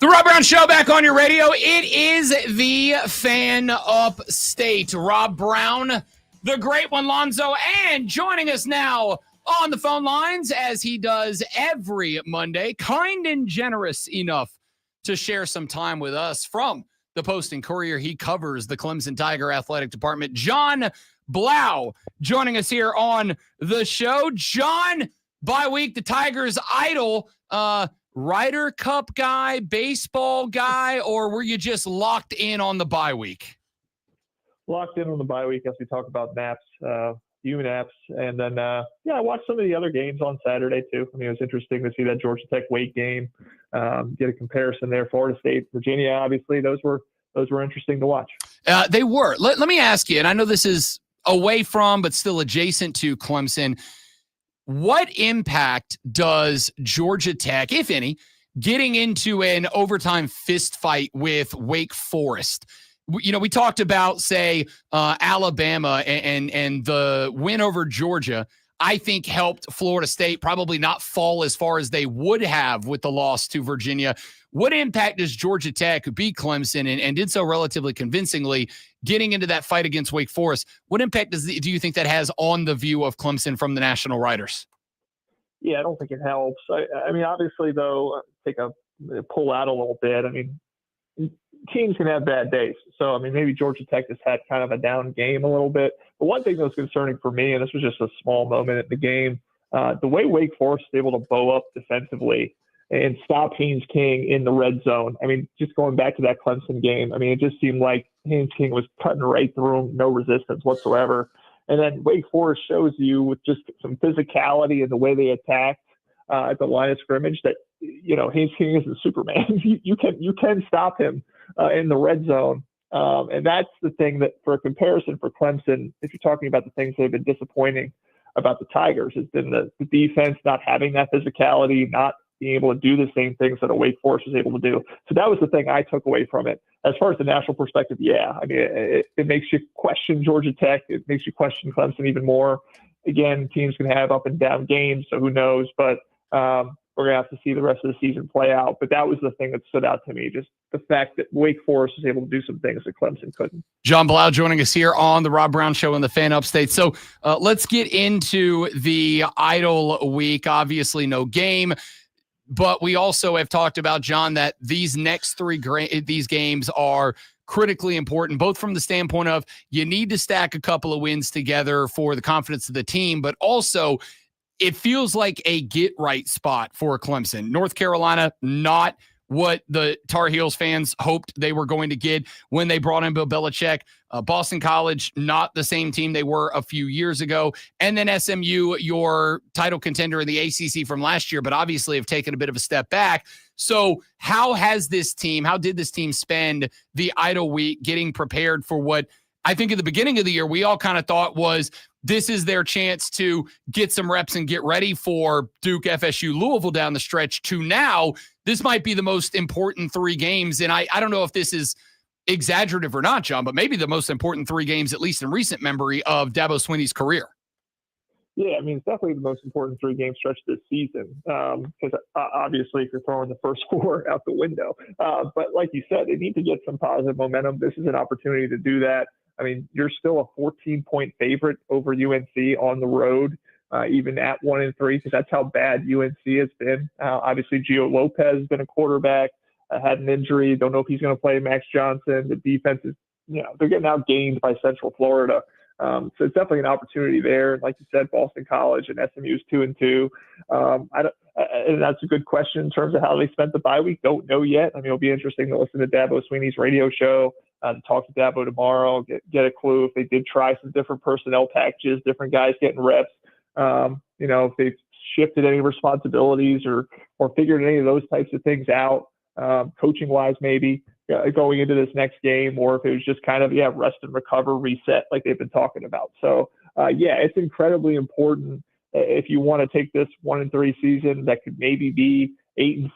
The Rob Brown Show back on your radio. It is the Fan Upstate. Rob Brown, the great one, Lonzo, and joining us now on the phone lines, as he does every Monday, kind and generous enough to share some time with us from the Post and Courier. He covers the Clemson Tiger Athletic Department. John Blau joining us here on the show. John, bye week, the Tigers' idol, Ryder Cup guy, baseball guy, or were you just locked in on the bye week? Locked in on the bye week as we talk about naps, few naps. And then, I watched some of the other games on Saturday too. I mean, it was interesting to see that Georgia Tech Wake game, get a comparison there. Florida State, Virginia, obviously, those were interesting to watch. They were. Let me ask you, and I know this is away from, but still adjacent to Clemson. What impact does Georgia Tech, if any, getting into an overtime fist fight with Wake Forest? You know, we talked about, say, Alabama and the win over Georgia, I think helped Florida State probably not fall as far as they would have with the loss to Virginia. What impact does Georgia Tech, who beat Clemson and did so relatively convincingly, getting into that fight against Wake Forest, what impact do you think that has on the view of Clemson from the national writers? Yeah, I don't think it helps. I mean, obviously, though, pull out a little bit. I mean, teams can have bad days. So, I mean, maybe Georgia Tech just had kind of a down game a little bit. But one thing that was concerning for me, and this was just a small moment in the game, the way Wake Forest was able to bow up defensively and stop Haynes King in the red zone. I mean, just going back to that Clemson game, I mean, it just seemed like Haynes King was cutting right through him, no resistance whatsoever. And then Wake Forest shows you with just some physicality and the way they attacked at the line of scrimmage that, you know, Haynes King isn't Superman. you can stop him in the red zone. And that's the thing that, for a comparison for Clemson, if you're talking about the things that have been disappointing about the Tigers, has been the defense not having that physicality, not being able to do the same things that a Wake Forest was able to do. So that was the thing I took away from it. As far as the national perspective, yeah, I mean, it makes you question Georgia Tech. It makes you question Clemson even more. Again, teams can have up and down games, so who knows? But we're going to have to see the rest of the season play out. But that was the thing that stood out to me, just the fact that Wake Forest was able to do some things that Clemson couldn't. John Blau joining us here on the Rob Brown Show in the Fan Upstate. So let's get into the idle week. Obviously, no game. But we also have talked about, John, that these next these games are critically important, both from the standpoint of you need to stack a couple of wins together for the confidence of the team, but also it feels like a get-right spot for Clemson. North Carolina, not what the Tar Heels fans hoped they were going to get when they brought in Bill Belichick. Boston College, not the same team they were a few years ago. And then SMU, your title contender in the ACC from last year, but obviously have taken a bit of a step back. So how did this team spend the idle week getting prepared for what I think at the beginning of the year we all kind of thought was this is their chance to get some reps and get ready for Duke, FSU, Louisville down the stretch, to now this might be the most important 3 games. And I don't know if this is exaggerative or not, John, but maybe the most important 3 games, at least in recent memory, of Dabo Swinney's career. Yeah, I mean, it's definitely the most important 3-game stretch this season because obviously if you're throwing the first 4 out the window. But like you said, they need to get some positive momentum. This is an opportunity to do that. I mean, you're still a 14-point favorite over UNC on the road, even at 1-3, because that's how bad UNC has been. Obviously, Gio Lopez has been a quarterback, had an injury. Don't know if he's going to play. Max Johnson. The defense is, they're getting outgained by Central Florida. So it's definitely an opportunity there. Like you said, Boston College and SMU is 2-2. And that's a good question in terms of how they spent the bye week. Don't know yet. I mean, it'll be interesting to listen to Dabo Swinney's radio show, to talk to Dabo tomorrow, get a clue if they did try some different personnel packages, different guys getting reps. If they've shifted any responsibilities or figured any of those types of things out, coaching wise, maybe going into this next game, or if it was just kind of, rest and recover, reset like they've been talking about. So it's incredibly important if you want to take this 1-3 season that could maybe be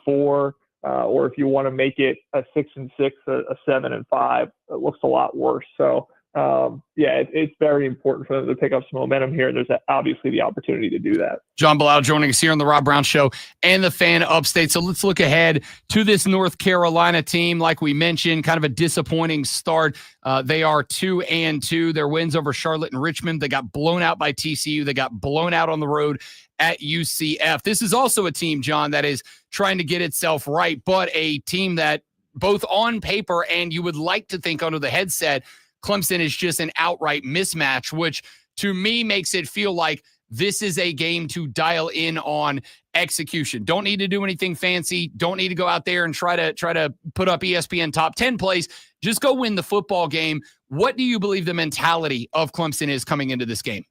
8-4, or if you want to make it a 6-6, a 7-5, it looks a lot worse. So It's very important for them to pick up some momentum here. There's obviously the opportunity to do that. John Bilal joining us here on the Rob Brown Show and the Fan Upstate. So let's look ahead to this North Carolina team. Like we mentioned, kind of a disappointing start. They are 2-2. Their wins over Charlotte and Richmond. They got blown out by TCU. They got blown out on the road at UCF. This is also a team, John, that is trying to get itself right, but a team that both on paper and you would like to think under the headset, Clemson is just an outright mismatch, which to me makes it feel like this is a game to dial in on execution. Don't need to do anything fancy. Don't need to go out there and try to put up ESPN top 10 plays. Just go win the football game. What do you believe the mentality of Clemson is coming into this game?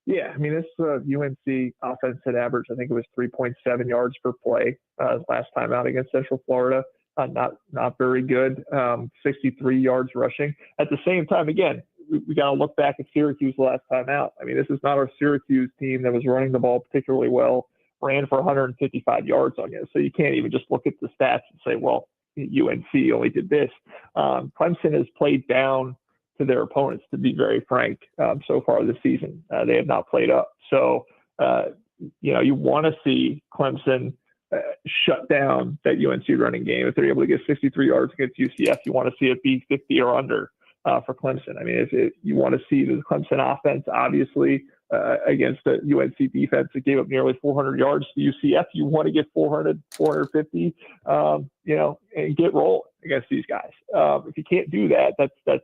Yeah, I mean, this UNC offense had averaged, I think it was 3.7 yards per play last time out against Central Florida. Not very good. 63 yards rushing. At the same time, again, we got to look back at Syracuse last time out. I mean, this is not our Syracuse team that was running the ball particularly well, ran for 155 yards on you. So you can't even just look at the stats and say, well, UNC only did this. Clemson has played down to their opponents, to be very frank, so far this season. They have not played up. So, you want to see Clemson shut down that UNC running game. If they're able to get 63 yards against UCF, you want to see it be 50 or under for Clemson. I mean, you want to see the Clemson offense, obviously, against the UNC defense that gave up nearly 400 yards to UCF. You want to get 400, 450, and get rolling against these guys. If you can't do that, that's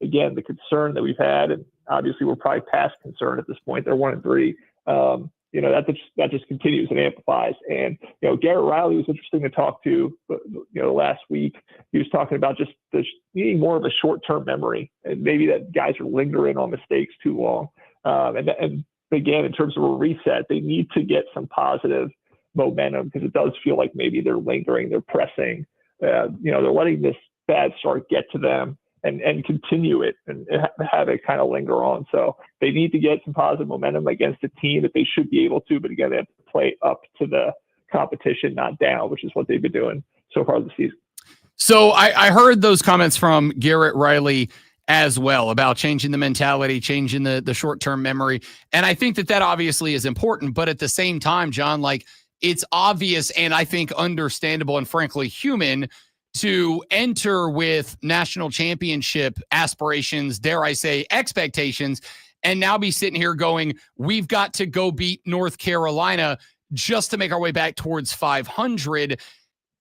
again the concern that we've had, and obviously we're probably past concern at this point. They're 1-3. That just continues and amplifies. And, Garrett Riley was interesting to talk to, last week. He was talking about just needing more of a short-term memory, and maybe that guys are lingering on mistakes too long. And again, in terms of a reset, they need to get some positive momentum, because it does feel like maybe they're lingering, they're pressing, they're letting this bad start get to them and continue it and have it kind of linger on. So they need to get some positive momentum against a team that they should be able to, but again, they have to play up to the competition, not down, which is what they've been doing so far this season. So I heard those comments from Garrett Riley as well about changing the mentality, changing the short-term memory. And I think that obviously is important, but at the same time, John, it's obvious and I think understandable and frankly human to enter with national championship aspirations, dare I say, expectations, and now be sitting here going, we've got to go beat North Carolina just to make our way back towards 500.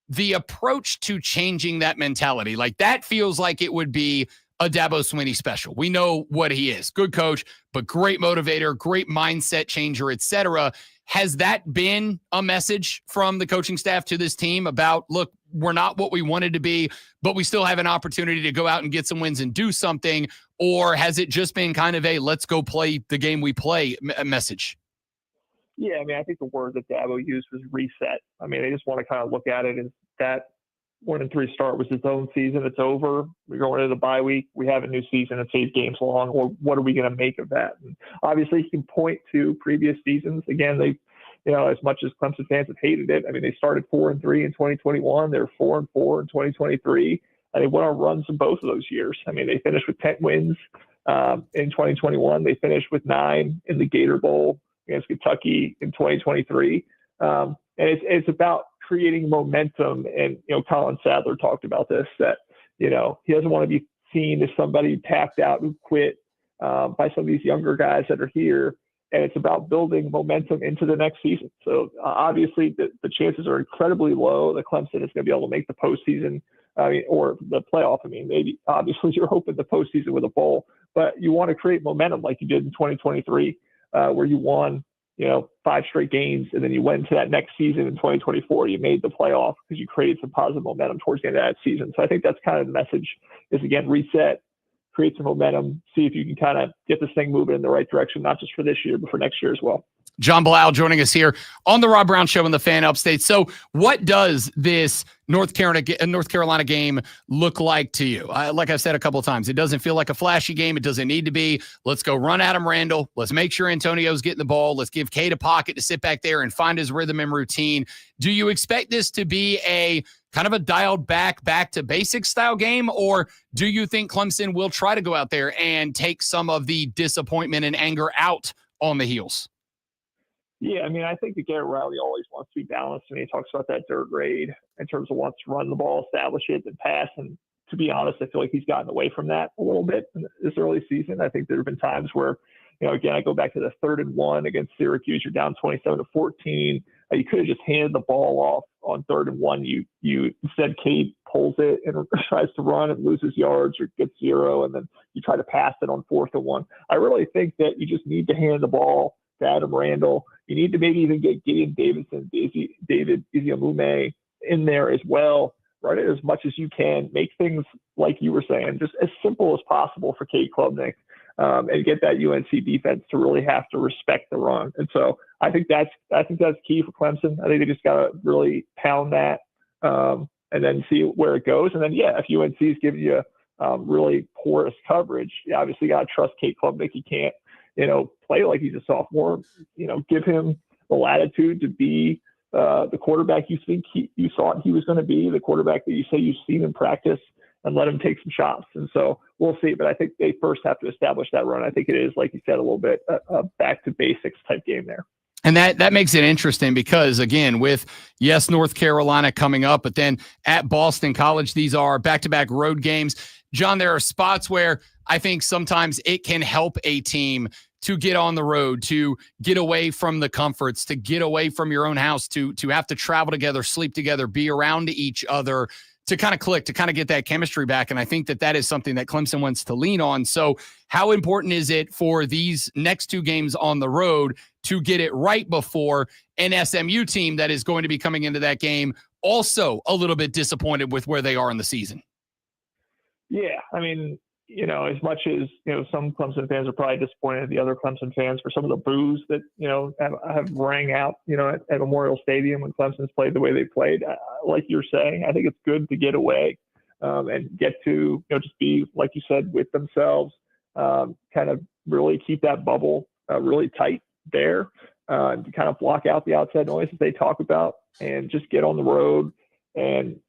The approach to changing that mentality, that feels like it would be a Dabo Swinney special. We know what he is. Good coach, but great motivator, great mindset changer, etc. Has that been a message from the coaching staff to this team about, look, we're not what we wanted to be, but we still have an opportunity to go out and get some wins and do something? Or has it just been kind of a let's go play the game we play message? Yeah, I mean, I think the word that Dabo used was reset. I mean, they just want to kind of look at it as that 1-3 start was his own season. It's over. We're going into the bye week. We have a new season. It's 8 games long. Or what are we going to make of that? And obviously, you can point to previous seasons. Again, they, as much as Clemson fans have hated it, I mean, they started 4-3 in 2021. They're 4-4 in 2023. And they went on runs in both of those years. I mean, they finished with 10 wins in 2021. They finished with 9 in the Gator Bowl against Kentucky in 2023. And it's about creating momentum. And, Colin Sadler talked about this, that, he doesn't want to be seen as somebody who tapped out, who quit by some of these younger guys that are here. And it's about building momentum into the next season. So obviously the chances are incredibly low that Clemson is going to be able to make the postseason, or the playoff. I mean, maybe obviously you're hoping the postseason with a bowl, but you want to create momentum like you did in 2023, where you won, 5 straight games, and then you went into that next season in 2024. You made the playoff because you created some positive momentum towards the end of that season. So I think that's kind of the message: is again, reset, create some momentum, see if you can kind of get this thing moving in the right direction, not just for this year, but for next year as well. John Bilal joining us here on the Rob Brown Show in the Fan Upstate. So what does this North Carolina game look like to you? Like I've said a couple of times, it doesn't feel like a flashy game. It doesn't need to be. Let's go run Adam Randall. Let's make sure Antonio's getting the ball. Let's give Cade a pocket to sit back there and find his rhythm and routine. Do you expect this to be a kind of a dialed back to basics style game? Or do you think Clemson will try to go out there and take some of the disappointment and anger out on the heels? Yeah, I mean, I think that Garrett Riley always wants to be balanced. I mean, he talks about that third grade in terms of wants to run the ball, establish it, and pass. And to be honest, I feel like he's gotten away from that a little bit in this early season. I think there have been times where, again, I go back to the 3rd and 1 against Syracuse. You're down 27-14. You could have just handed the ball off on 3rd and 1. You instead, Cade pulls it and tries to run and loses yards or gets 0, and then you try to pass it on 4th and 1. I really think that you just need to hand the ball to Adam Randall. You need to maybe even get Gideon Davidson, David Iziamume in there as well. Run it as much as you can. Make things, like you were saying, just as simple as possible for Cade Klubnik, and get that UNC defense to really have to respect the run. And so I think that's key for Clemson. I think they just got to really pound that, and then see where it goes. And then, if UNC is giving you really porous coverage, you obviously got to trust Cade Klubnik. He can't, play like he's a sophomore. Give him the latitude to be the quarterback you think you thought he was going to be, the quarterback that you say you've seen in practice, and let him take some shots. And so we'll see. But I think they first have to establish that run. I think it is, like you said, a little bit a back to basics type game there. And that makes it interesting because, again, with, North Carolina coming up, but then at Boston College, these are back-to-back road games. John, there are spots where I think sometimes it can help a team to get on the road, to get away from the comforts, to get away from your own house, to have to travel together, sleep together, be around each other, to kind of click, to kind of get that chemistry back. And I think that is something that Clemson wants to lean on. So how important is it for these next 2 games on the road to get it right before an SMU team that is going to be coming into that game also a little bit disappointed with where they are in the season? Yeah, I mean, as much as, some Clemson fans are probably disappointed, the other Clemson fans, for some of the boos that, have rang out, at Memorial Stadium when Clemson's played the way they played. Like you're saying, I think it's good to get away and get to, just be, like you said, with themselves, kind of really keep that bubble really tight there, to kind of block out the outside noise that they talk about, and just get on the road and,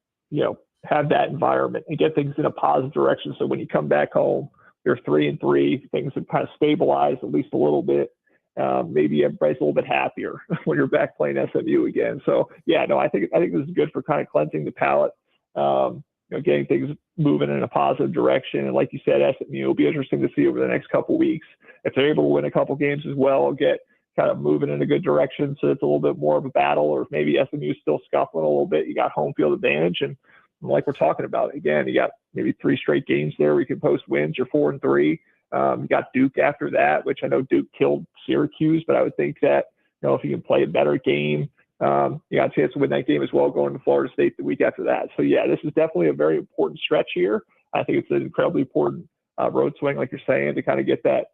have that environment and get things in a positive direction. So when you come back home, you're 3-3, things have kind of stabilized at least a little bit. Maybe everybody's a little bit happier when you're back playing SMU again. So I think this is good for kind of cleansing the palate, getting things moving in a positive direction. And like you said, SMU will be interesting to see over the next couple of weeks. If they're able to win a couple games as well, it'll get kind of moving in a good direction. So it's a little bit more of a battle, or if maybe SMU is still scuffling a little bit, you got home field advantage. And like we're talking about, again, you got maybe 3 straight games there. We can post wins. You're 4-3. You got Duke after that, which I know Duke killed Syracuse, but I would think that, if you can play a better game, you got a chance to win that game as well, going to Florida State the week after that. So this is definitely a very important stretch here. I think it's an incredibly important road swing, like you're saying, to kind of get that,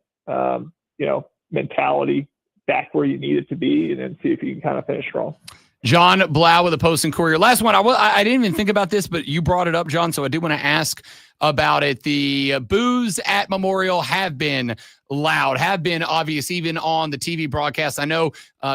mentality back where you need it to be, and then see if you can kind of finish strong. John Blau with the Post and Courier. Last one. I didn't even think about this, but you brought it up, John, so I do want to ask about it. The boos at Memorial have been loud, have been obvious, even on the TV broadcast. I know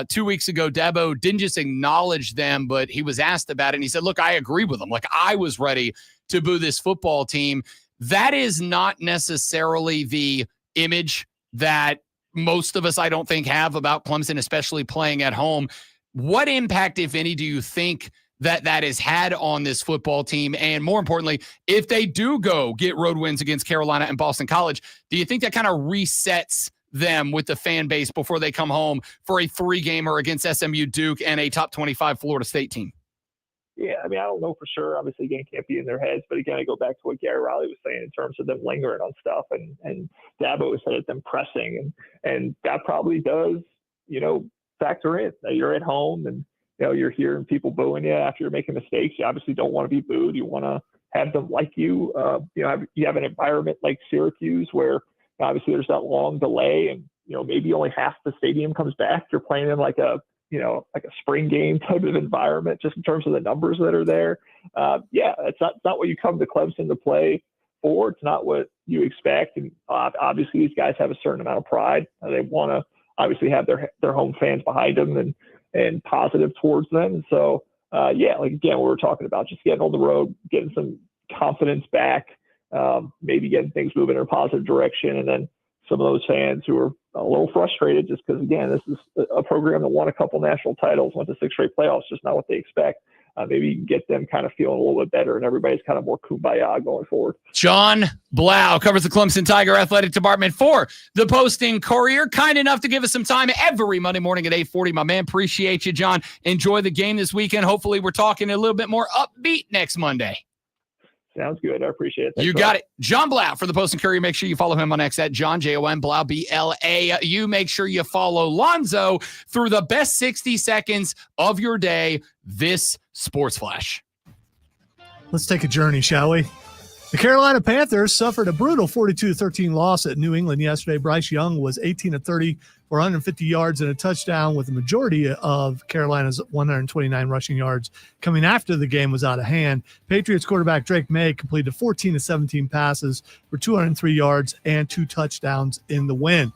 2 weeks ago, Dabo didn't just acknowledge them, but he was asked about it, and he said, look, I agree with them. Like, I was ready to boo this football team. That is not necessarily the image that most of us, I don't think, have about Clemson, especially playing at home. What impact, if any, do you think that has had on this football team? And more importantly, if they do go get road wins against Carolina and Boston College, do you think that kind of resets them with the fan base before they come home for a 3-gamer against SMU, Duke, and a top 25 Florida State team? Yeah, I mean, I don't know for sure. Obviously, again, can't be in their heads. But again, I go back to what Gary Riley was saying in terms of them lingering on stuff, and Dabo said it, them pressing, and that probably does, factor in. You're at home, and you're hearing people booing you after you're making mistakes. You obviously don't want to be booed. You want to have them like you. You have an environment like Syracuse where obviously there's that long delay, and maybe only half the stadium comes back. You're playing in like a spring game type of environment, just in terms of the numbers that are there. It's not what you come to Clemson to play for. It's not what you expect. And obviously these guys have a certain amount of pride. They want to obviously have their home fans behind them and positive towards them. So like again, we were talking about just getting on the road, getting some confidence back, maybe getting things moving in a positive direction. And then some of those fans who are a little frustrated just because, again, this is a program that won a couple national titles, went to 6 straight playoffs, just not what they expect. Maybe you can get them kind of feeling a little bit better and everybody's kind of more kumbaya going forward. John Blau covers the Clemson Tiger Athletic Department for the Posting Courier. Kind enough to give us some time every Monday morning at 8:40. My man, appreciate you, John. Enjoy the game this weekend. Hopefully we're talking a little bit more upbeat next Monday. Sounds good. I appreciate it. Thanks, you got it. John Blau for the Post and Courier. Make sure you follow him on X at John, Jon Blau, BLA. You make sure you follow Lonzo through the best 60 seconds of your day. This Sports Flash. Let's take a journey, shall we? The Carolina Panthers suffered a brutal 42-13 loss at New England yesterday. Bryce Young was 18 of 30 for 150 yards and a touchdown, with the majority of Carolina's 129 rushing yards coming after the game was out of hand. Patriots quarterback Drake May completed 14 of 17 passes for 203 yards and 2 touchdowns in the win.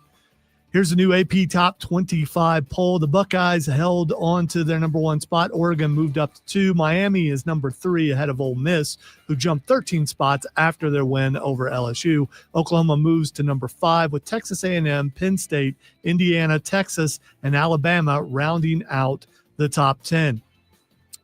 Here's the new AP Top 25 poll. The Buckeyes held on to their number 1 spot. Oregon moved up to 2. Miami is number 3 ahead of Ole Miss, who jumped 13 spots after their win over LSU. Oklahoma moves to number 5, with Texas A&M, Penn State, Indiana, Texas, and Alabama rounding out the top 10.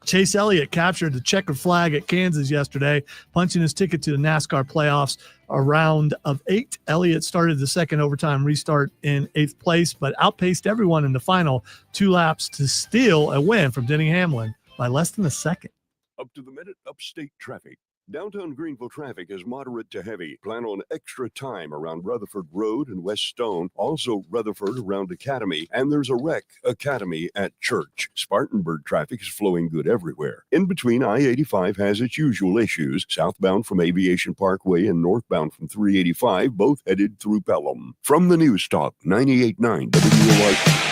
Chase Elliott captured the checkered flag at Kansas yesterday, punching his ticket to the NASCAR playoffs. A round of 8. Elliott started the second overtime restart in 8th place, but outpaced everyone in the final 2 laps to steal a win from Denny Hamlin by less than a second. Up to the minute upstate traffic. Downtown Greenville traffic is moderate to heavy. Plan on extra time around Rutherford Road and West Stone. Also Rutherford around Academy. And there's a wreck, Academy at Church. Spartanburg traffic is flowing good everywhere. In between, I-85 has its usual issues. Southbound from Aviation Parkway and northbound from 385, both headed through Pelham. From the News Talk, 98.9 WOR.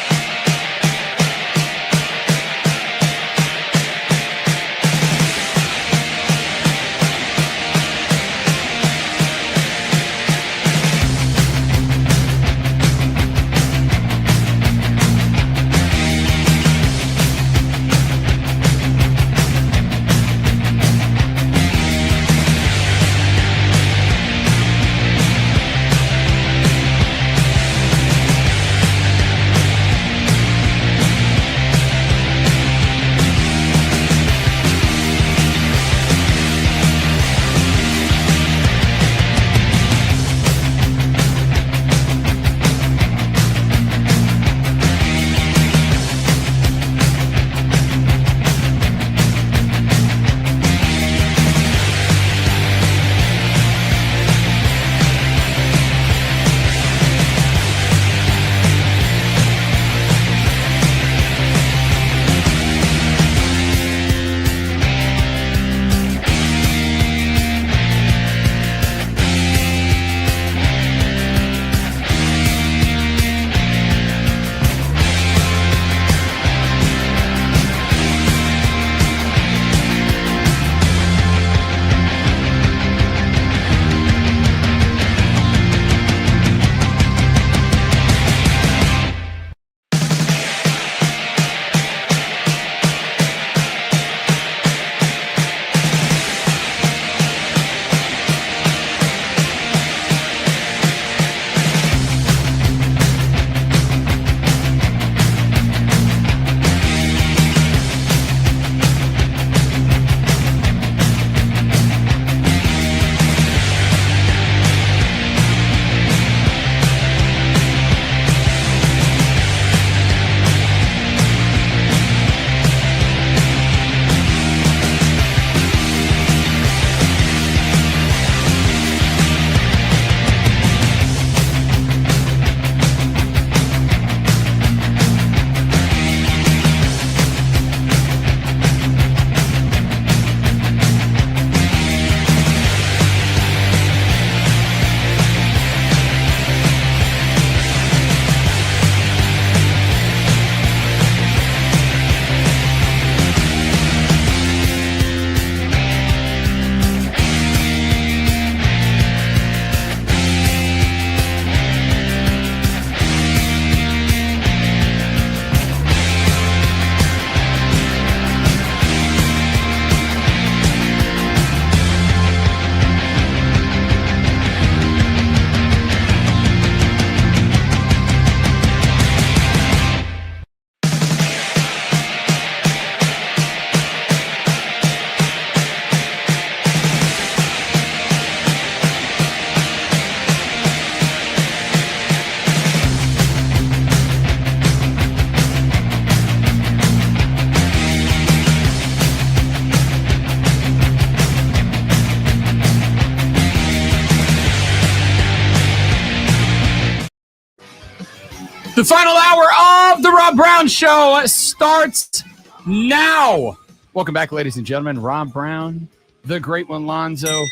The final hour of the Rob Brown Show starts now. Welcome back, ladies and gentlemen. Rob Brown, the great one, Lonzo,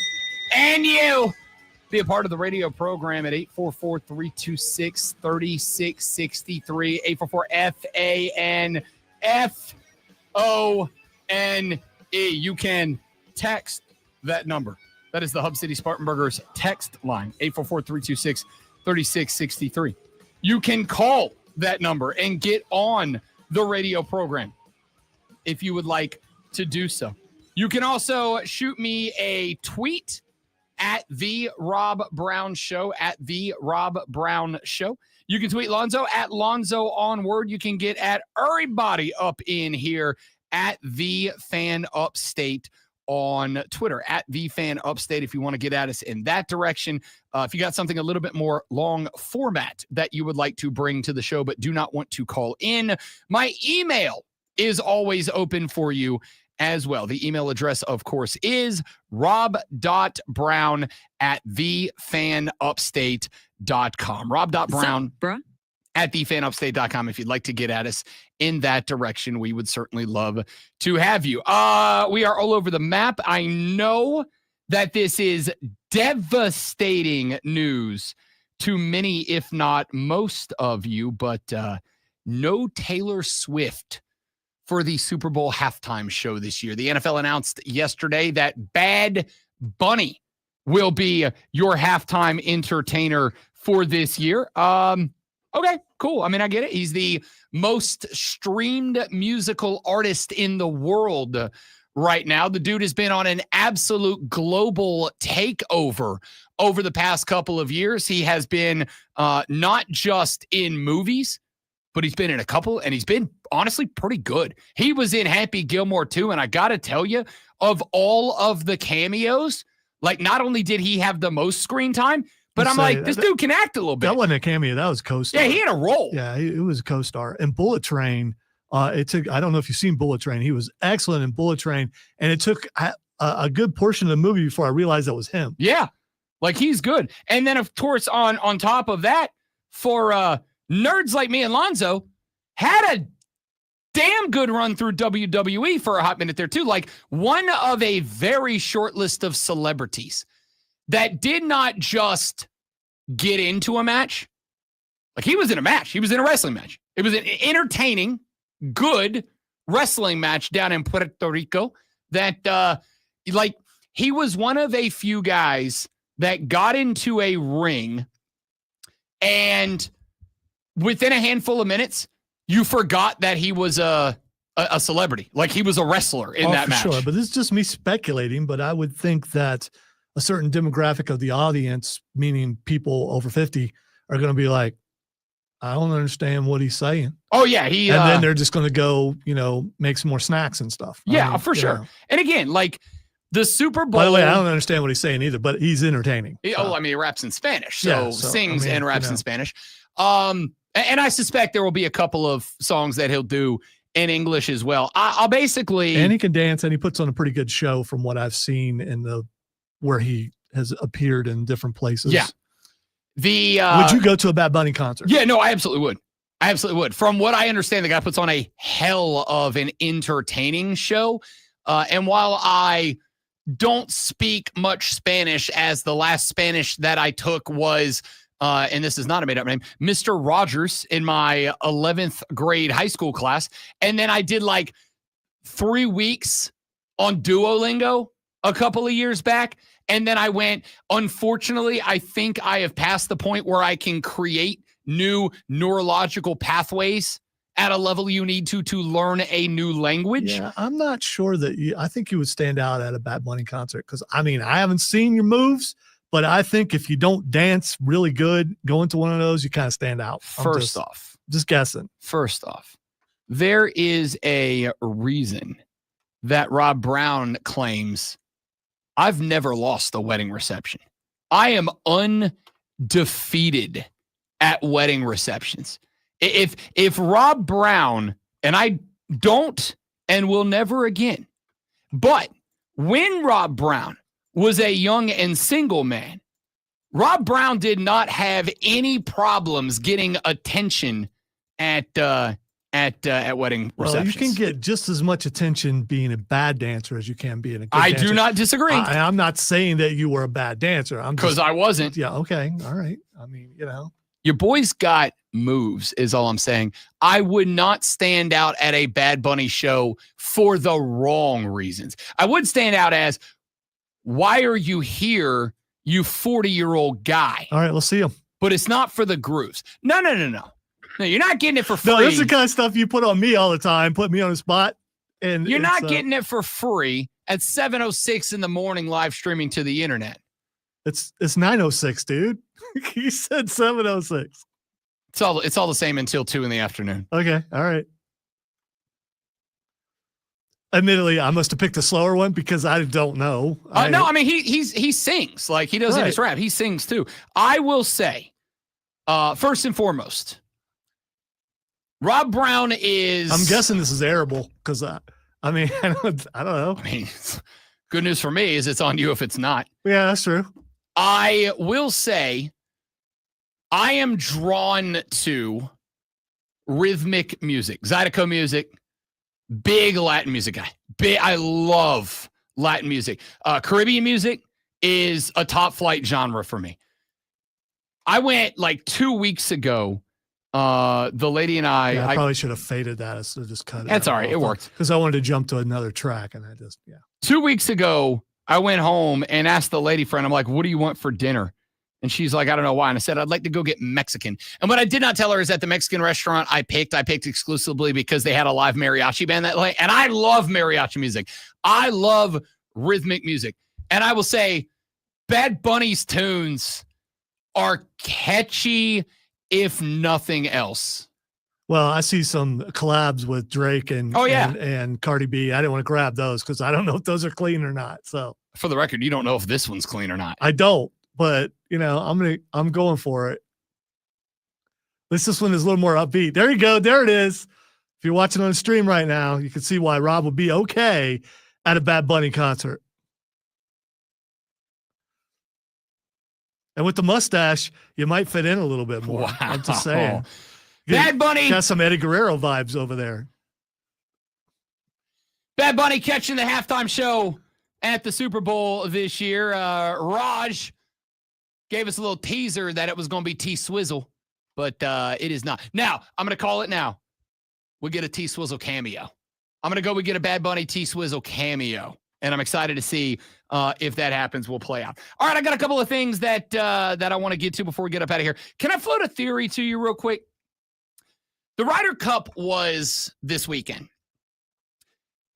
and you. Be a part of the radio program at 844-326-3663, 844-FANFONE. You can text that number. That is the Hub City Spartanburgers text line, 844-326-3663. You can call that number and get on the radio program if you would like to do so. You can also shoot me a tweet at the Rob Brown Show, at the Rob Brown Show. You can tweet Lonzo at Lonzo Onward. You can get at everybody up in here at the Fan Upstate on Twitter, at the Fan Upstate, if you want to get at us in that direction. If you got something a little bit more long format that you would like to bring to the show but do not want to call in, my email is always open for you as well. The email address, of course, is rob.brown@thefanupstate.com. Rob.brown at thefanupstate.com. If you'd like to get at us in that direction, we would certainly love to have you. We are all over the map. I know that this is devastating news to many, if not most of you, but no Taylor Swift for the Super Bowl halftime show this year. The NFL announced yesterday that Bad Bunny will be your halftime entertainer for this year. Okay, cool. I mean, I get it. He's the most streamed musical artist in the world right now. The dude has been on an absolute global takeover over the past couple of years. He has been not just in movies, but he's been in a couple, and he's been honestly pretty good. He was in Happy Gilmore too, and I got to tell you, of all of the cameos, like not only did he have the most screen time, but I'm like, this dude can act a little bit. That wasn't a cameo. That was co-star. Yeah, he had a role. Yeah, it was a co-star. And Bullet Train, I don't know if you've seen Bullet Train. He was excellent in Bullet Train, and it took a good portion of the movie before I realized that was him. Yeah, like he's good. And then, of course, on top of that, for nerds like me and Lonzo, had a damn good run through WWE for a hot minute there too. Like one of a very short list of celebrities that did not just get into a match. Like he was in a match. He was in a wrestling match. It was an entertaining, good wrestling match down in Puerto Rico that like he was one of a few guys that got into a ring and within a handful of minutes, you forgot that he was a celebrity. Like he was a wrestler in that match. Sure, but this is just me speculating, but I would think that a certain demographic of the audience, meaning people over 50, are going to be like, I don't understand what he's saying. Oh, yeah. And then they're just going to go, make some more snacks and stuff. Yeah, for sure. And again, like the Super Bowl. By the way, I don't understand what he's saying either, but he's entertaining. Oh, I mean, he raps in Spanish. So sings and raps in Spanish. And I suspect there will be a couple of songs that he'll do in English as well. I'll basically. And he can dance, and he puts on a pretty good show from what I've seen in where he has appeared in different places. Yeah. Would you go to a Bad Bunny concert? Yeah, no, I absolutely would. I absolutely would. From what I understand, the guy puts on a hell of an entertaining show. And while I don't speak much Spanish, as the last Spanish that I took was, and this is not a made-up name, Mr. Rogers in my 11th grade high school class. And then I did like 3 weeks on Duolingo a couple of years back. And then I went, unfortunately, I think I have passed the point where I can create new neurological pathways at a level you need to learn a new language. Yeah, I'm not sure that I think you would stand out at a Bad Bunny concert because, I mean, I haven't seen your moves, but I think if you don't dance really good, go into one of those, you kind of stand out. Just guessing. First off, there is a reason that Rob Brown claims I've never lost a wedding reception. I am undefeated at wedding receptions. If Rob Brown, and I don't and will never again, but when Rob Brown was a young and single man, Rob Brown did not have any problems getting attention at wedding receptions. Well, you can get just as much attention being a bad dancer as you can being a good dancer. I do not disagree. I'm not saying that you were a bad dancer. Because I wasn't. Yeah, okay. All right. I mean, Your boy's got moves is all I'm saying. I would not stand out at a Bad Bunny show for the wrong reasons. I would stand out as, why are you here, you 40-year-old guy? All right, let's see him. But it's not for the grooves. No. No, you're not getting it for free. No, that's the kind of stuff you put on me all the time, put me on the spot. And you're not getting it for free at 7:06 in the morning live streaming to the internet. It's 9:06, dude. He said 7:06. It's all the same until 2 in the afternoon. Okay, all right. Admittedly, I must have picked a slower one because I don't know. No, I mean he sings like he doesn't just rap. He sings too. I will say, first and foremost, Rob Brown is. I'm guessing this is arable because I don't know. I mean, good news for me is it's on you if it's not. Yeah, that's true. I will say, I am drawn to rhythmic music, Zydeco music. Big Latin music guy. I love Latin music. Caribbean music is a top flight genre for me. I went like 2 weeks ago. The lady and I probably should have faded that. So just cut it. That's all right. It worked. Because I wanted to jump to another track and 2 weeks ago, I went home and asked the lady friend, I'm like, what do you want for dinner? And she's like, I don't know why. And I said, I'd like to go get Mexican. And what I did not tell her is that the Mexican restaurant I picked exclusively because they had a live mariachi band that night. And I love mariachi music. I love rhythmic music. And I will say, Bad Bunny's tunes are catchy, if nothing else. Well, I see some collabs with Drake and Cardi B. I didn't want to grab those because I don't know if those are clean or not. So for the record, you don't know if this one's clean or not. I don't. But I'm going for it. This one is a little more upbeat. There you go. There it is. If you're watching on the stream right now, you can see why Rob would be okay at a Bad Bunny concert. And with the mustache, you might fit in a little bit more. Wow. I'm just saying. Bad Bunny got some Eddie Guerrero vibes over there. Bad Bunny catching the halftime show at the Super Bowl this year. Raj gave us a little teaser that it was going to be T-Swizzle, but it is not. Now, I'm going to call it now. We get a T-Swizzle cameo. We get a Bad Bunny T-Swizzle cameo, and I'm excited to see if that happens. We'll play out. All right, I got a couple of things that I want to get to before we get up out of here. Can I float a theory to you real quick? The Ryder Cup was this weekend.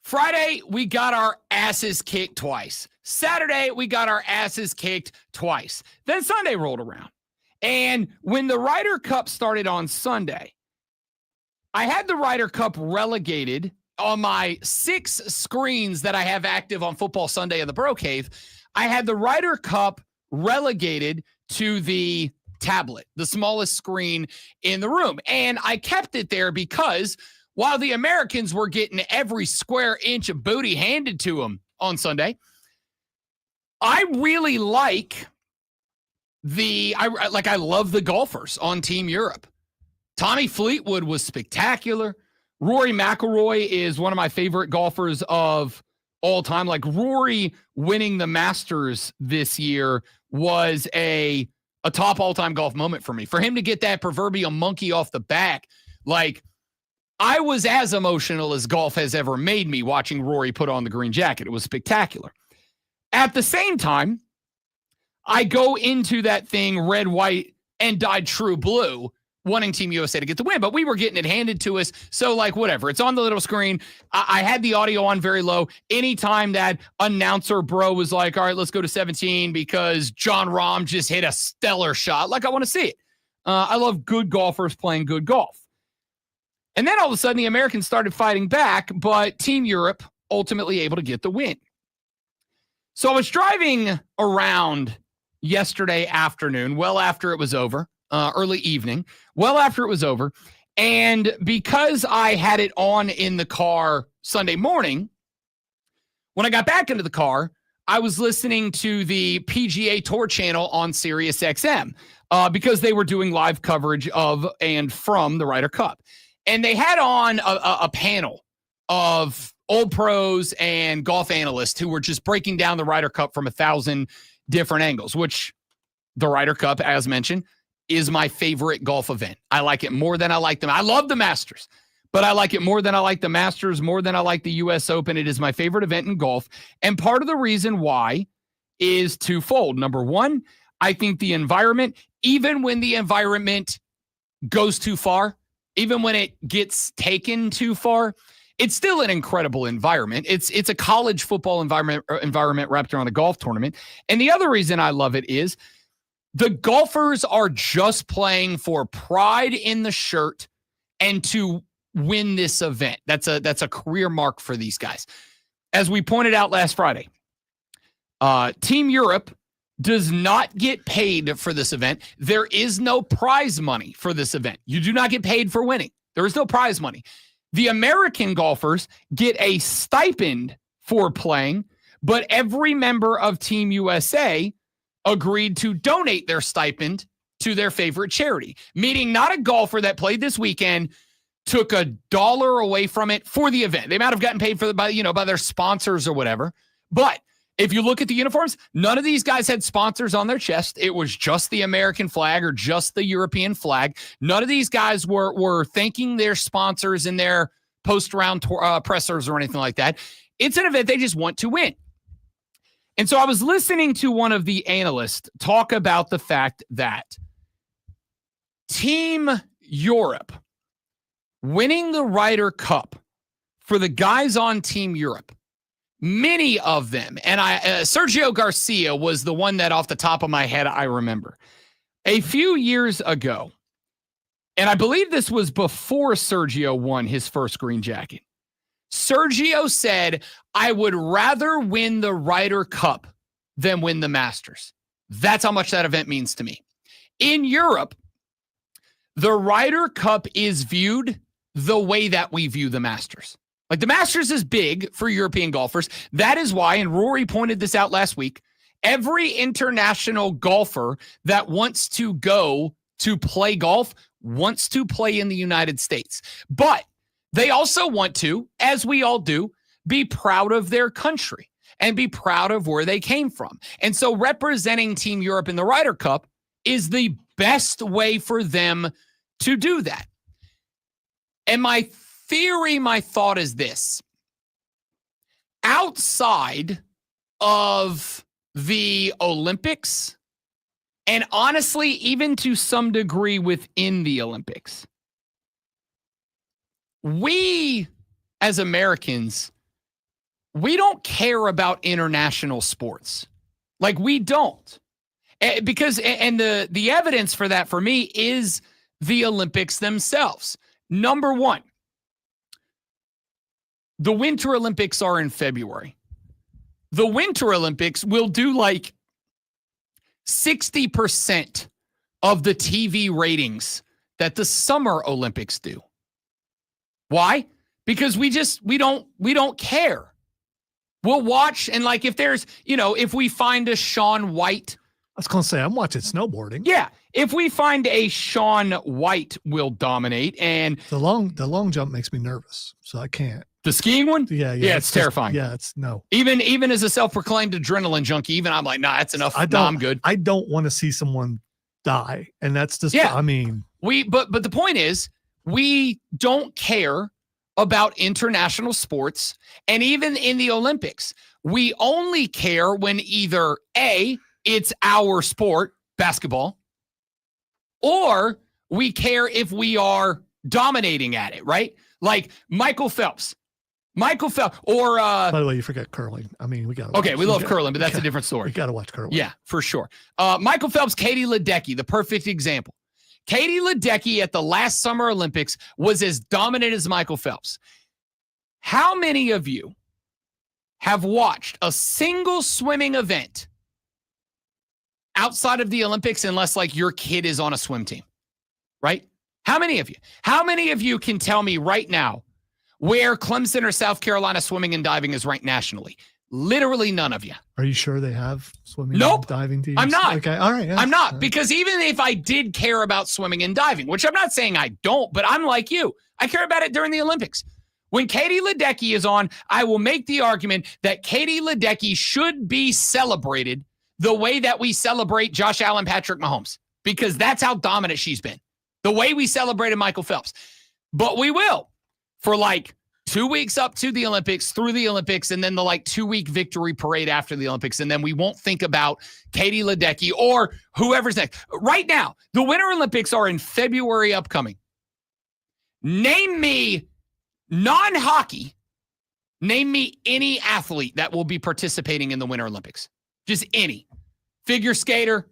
Friday, we got our asses kicked twice. Saturday, we got our asses kicked twice. Then Sunday rolled around. And when the Ryder Cup started on Sunday, I had the Ryder Cup relegated on my 6 screens that I have active on Football Sunday in the Bro Cave. I had the Ryder Cup relegated to the tablet, the smallest screen in the room. And I kept it there because while the Americans were getting every square inch of booty handed to them on Sunday, I really like I love the golfers on Team Europe. Tommy Fleetwood was spectacular. Rory McIlroy is one of my favorite golfers of all time. Like, Rory winning the Masters this year was a top all-time golf moment for me. For him to get that proverbial monkey off the back, like, I was as emotional as golf has ever made me watching Rory put on the green jacket. It was spectacular. At the same time, I go into that thing red, white, and dyed true blue, wanting Team USA to get the win, but we were getting it handed to us. So, like, whatever. It's on the little screen. I had the audio on very low. Anytime that announcer bro was like, all right, let's go to 17 because John Rahm just hit a stellar shot, like, I want to see it. I love good golfers playing good golf. And then all of a sudden, the Americans started fighting back, but Team Europe ultimately able to get the win. So I was driving around yesterday afternoon, well after it was over, early evening, well after it was over. And because I had it on in the car Sunday morning, when I got back into the car, I was listening to the PGA Tour channel on Sirius XM because they were doing live coverage of and from the Ryder Cup. And they had on a panel of old pros and golf analysts who were just breaking down the Ryder Cup from 1,000 different angles, which the Ryder Cup, as mentioned, is my favorite golf event. I like it more than I like them. I love the Masters, but I like it more than I like the Masters, more than I like the U.S. Open. It is my favorite event in golf. And part of the reason why is twofold. Number one, I think the environment, even when the environment goes too far, even when it gets taken too far, it's still an incredible environment. It's a college football environment wrapped around a golf tournament. And the other reason I love it is the golfers are just playing for pride in the shirt and to win this event. That's a career mark for these guys. As we pointed out last Friday, Team Europe does not get paid for this event. There is no prize money for this event. You do not get paid for winning. There is no prize money. The American golfers get a stipend for playing, but every member of Team USA agreed to donate their stipend to their favorite charity, meaning not a golfer that played this weekend took $1 away from it for the event. They might have gotten paid by their sponsors or whatever. But if you look at the uniforms, none of these guys had sponsors on their chest. It was just the American flag or just the European flag. None of these guys were thanking their sponsors in their post-round pressers or anything like that. It's an event they just want to win. And so I was listening to one of the analysts talk about the fact that Team Europe winning the Ryder Cup for the guys on Team Europe, many of them, and Sergio Garcia was the one that off the top of my head I remember. A few years ago, and I believe this was before Sergio won his first green jacket, Sergio said, I would rather win the Ryder Cup than win the Masters. That's how much that event means to me. In Europe, the Ryder Cup is viewed the way that we view the Masters. Like the Masters is big for European golfers. That is why, and Rory pointed this out last week, every international golfer that wants to go to play golf wants to play in the United States. But they also want to, as we all do, be proud of their country and be proud of where they came from. And so representing Team Europe in the Ryder Cup is the best way for them to do that. And my thought is this. Outside of the Olympics, and honestly, even to some degree within the Olympics, we as Americans, we don't care about international sports. Like we don't. Because, and the evidence for that for me is the Olympics themselves. Number one, the Winter Olympics are in February. The Winter Olympics will do like 60% of the TV ratings that the Summer Olympics do. Why? Because we don't care. We'll watch, and like if there's, if we find a Shaun White. I was going to say, I'm watching snowboarding. Yeah. If we find a Shaun White will dominate, and the long jump makes me nervous, so I can't. The skiing one? Yeah, it's terrifying. It's no. Even as a self-proclaimed adrenaline junkie, even I'm like, nah, that's enough. I'm good. I don't want to see someone die, and that's just. Yeah. I mean, but the point is, we don't care about international sports, and even in the Olympics, we only care when either A, it's our sport, basketball, or we care if we are dominating at it, right? Like Michael Phelps, or by the way, you forget curling. I mean, we got to. Okay, we love curling, but that's a different story. We got to watch curling. Yeah, for sure. Michael Phelps, Katie Ledecky, the perfect example. Katie Ledecky at the last Summer Olympics was as dominant as Michael Phelps. How many of you have watched a single swimming event outside of the Olympics unless like your kid is on a swim team, right? How many of you? How many of you can tell me right now where Clemson or South Carolina swimming and diving is ranked nationally? Literally none of you. Are you sure they have swimming Nope. and diving teams? I'm not. Okay, all right. Yeah. I'm not, All right. because even if I did care about swimming and diving, which I'm not saying I don't, but I'm like you. I care about it during the Olympics. When Katie Ledecky is on, I will make the argument that Katie Ledecky should be celebrated the way that we celebrate Josh Allen, Patrick Mahomes, because that's how dominant she's been. The way we celebrated Michael Phelps. But we will for like 2 weeks up to the Olympics, through the Olympics, and then the like 2-week victory parade after the Olympics. And then we won't think about Katie Ledecky or whoever's next. Right now, the Winter Olympics are in February upcoming. Name me non-hockey. Name me any athlete that will be participating in the Winter Olympics. Just any. Figure skater,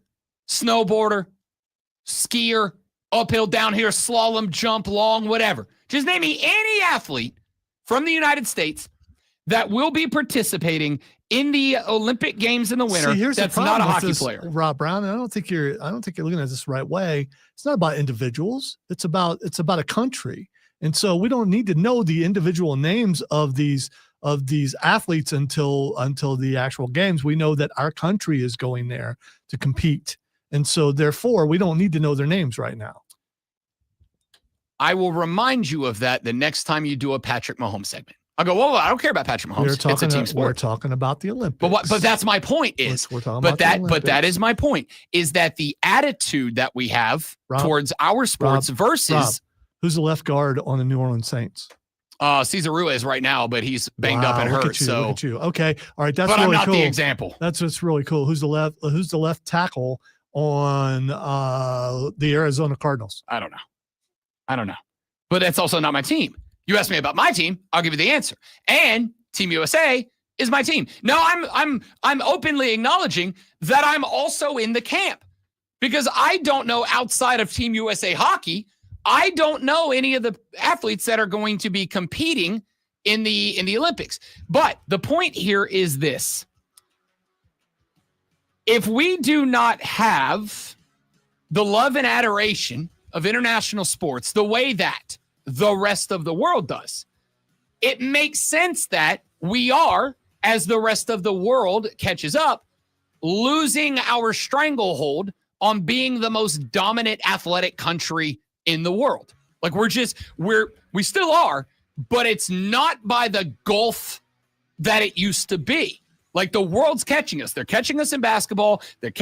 snowboarder, skier, uphill, downhill, slalom, jump, long, whatever. Just name me any athlete from the United States that will be participating in the Olympic Games in the winter. See, here's that's the problem not a with hockey this, player. Rob Brown. I don't think you're looking at this the right way. It's not about individuals. It's about a country. And so we don't need to know the individual names of these athletes until the actual games. We know that our country is going there to compete. And so therefore we don't need to know their names right now. I will remind you of that the next time you do a Patrick Mahomes segment. I'll go, whoa, I don't care about Patrick Mahomes. It's a team sport. We're talking about the Olympics. But that's my point is, we're talking about but that is my point, is that the attitude that we have towards our sports versus who's the left guard on the New Orleans Saints? Cesar Ruiz right now, but he's banged up and look hurt. Look at you. Okay. All right. That's but really I'm not cool. the example. That's what's really cool. Who's the left tackle on the Arizona Cardinals? I don't know. But that's also not my team. You asked me about my team, I'll give you the answer. And Team USA is my team. No, I'm openly acknowledging that I'm also in the camp, because I don't know outside of Team USA hockey. I don't know any of the athletes that are going to be competing in the Olympics. But the point here is this. If we do not have the love and adoration of international sports the way that the rest of the world does, it makes sense that we are, as the rest of the world catches up, losing our stranglehold on being the most dominant athletic country in the world. Like we still are, but it's not by the gulf that it used to be. Like the world's catching us. They're catching us in basketball. They've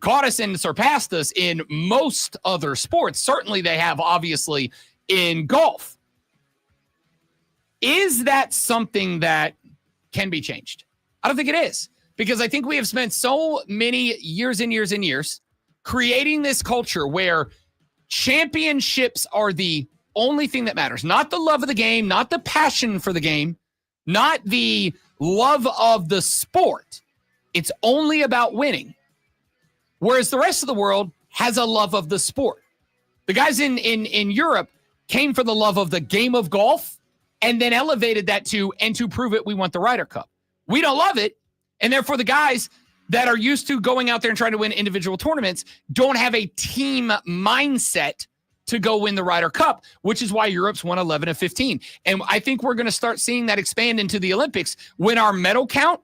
caught us and surpassed us in most other sports. Certainly they have, obviously, in golf. Is that something that can be changed? I don't think it is, because I think we have spent so many years and years and years creating this culture where championships are the only thing that matters. Not the love of the game, not the passion for the game, not the love of the sport. It's only about winning. Whereas the rest of the world has a love of the sport. The guys in Europe came for the love of the game of golf and then elevated that to prove it, we want the Ryder Cup. We don't love it. And therefore the guys that are used to going out there and trying to win individual tournaments don't have a team mindset to go win the Ryder Cup, which is why Europe's won 11 of 15. And I think we're going to start seeing that expand into the Olympics. When our medal count,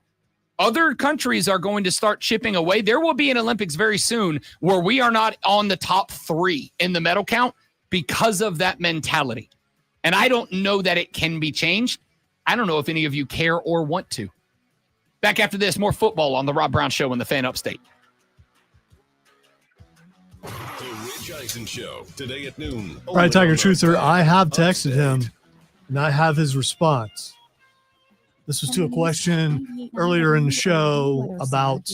other countries are going to start chipping away. There will be an Olympics very soon where we are not on the top 3 in the medal count because of that mentality. And I don't know that it can be changed. I don't know if any of you care or want to. Back after this, more football on the Rob Brown Show in the Fan Upstate. The Rich Eisen Show, today at noon. All right, Tiger Truther, I have texted him, and I have his response. This was to a question earlier in the show about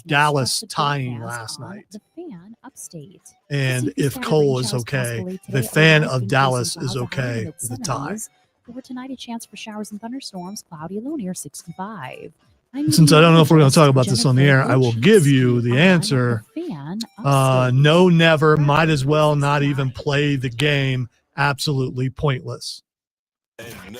Dallas tying last night. And if Cole is okay, the fan of Dallas is okay with the tie. For tonight, a chance for showers and thunderstorms, cloudy, low near 65. Since I don't know if we're going to talk about this on the air, I will give you the answer. No, never. Might as well not even play the game. Absolutely pointless. And now,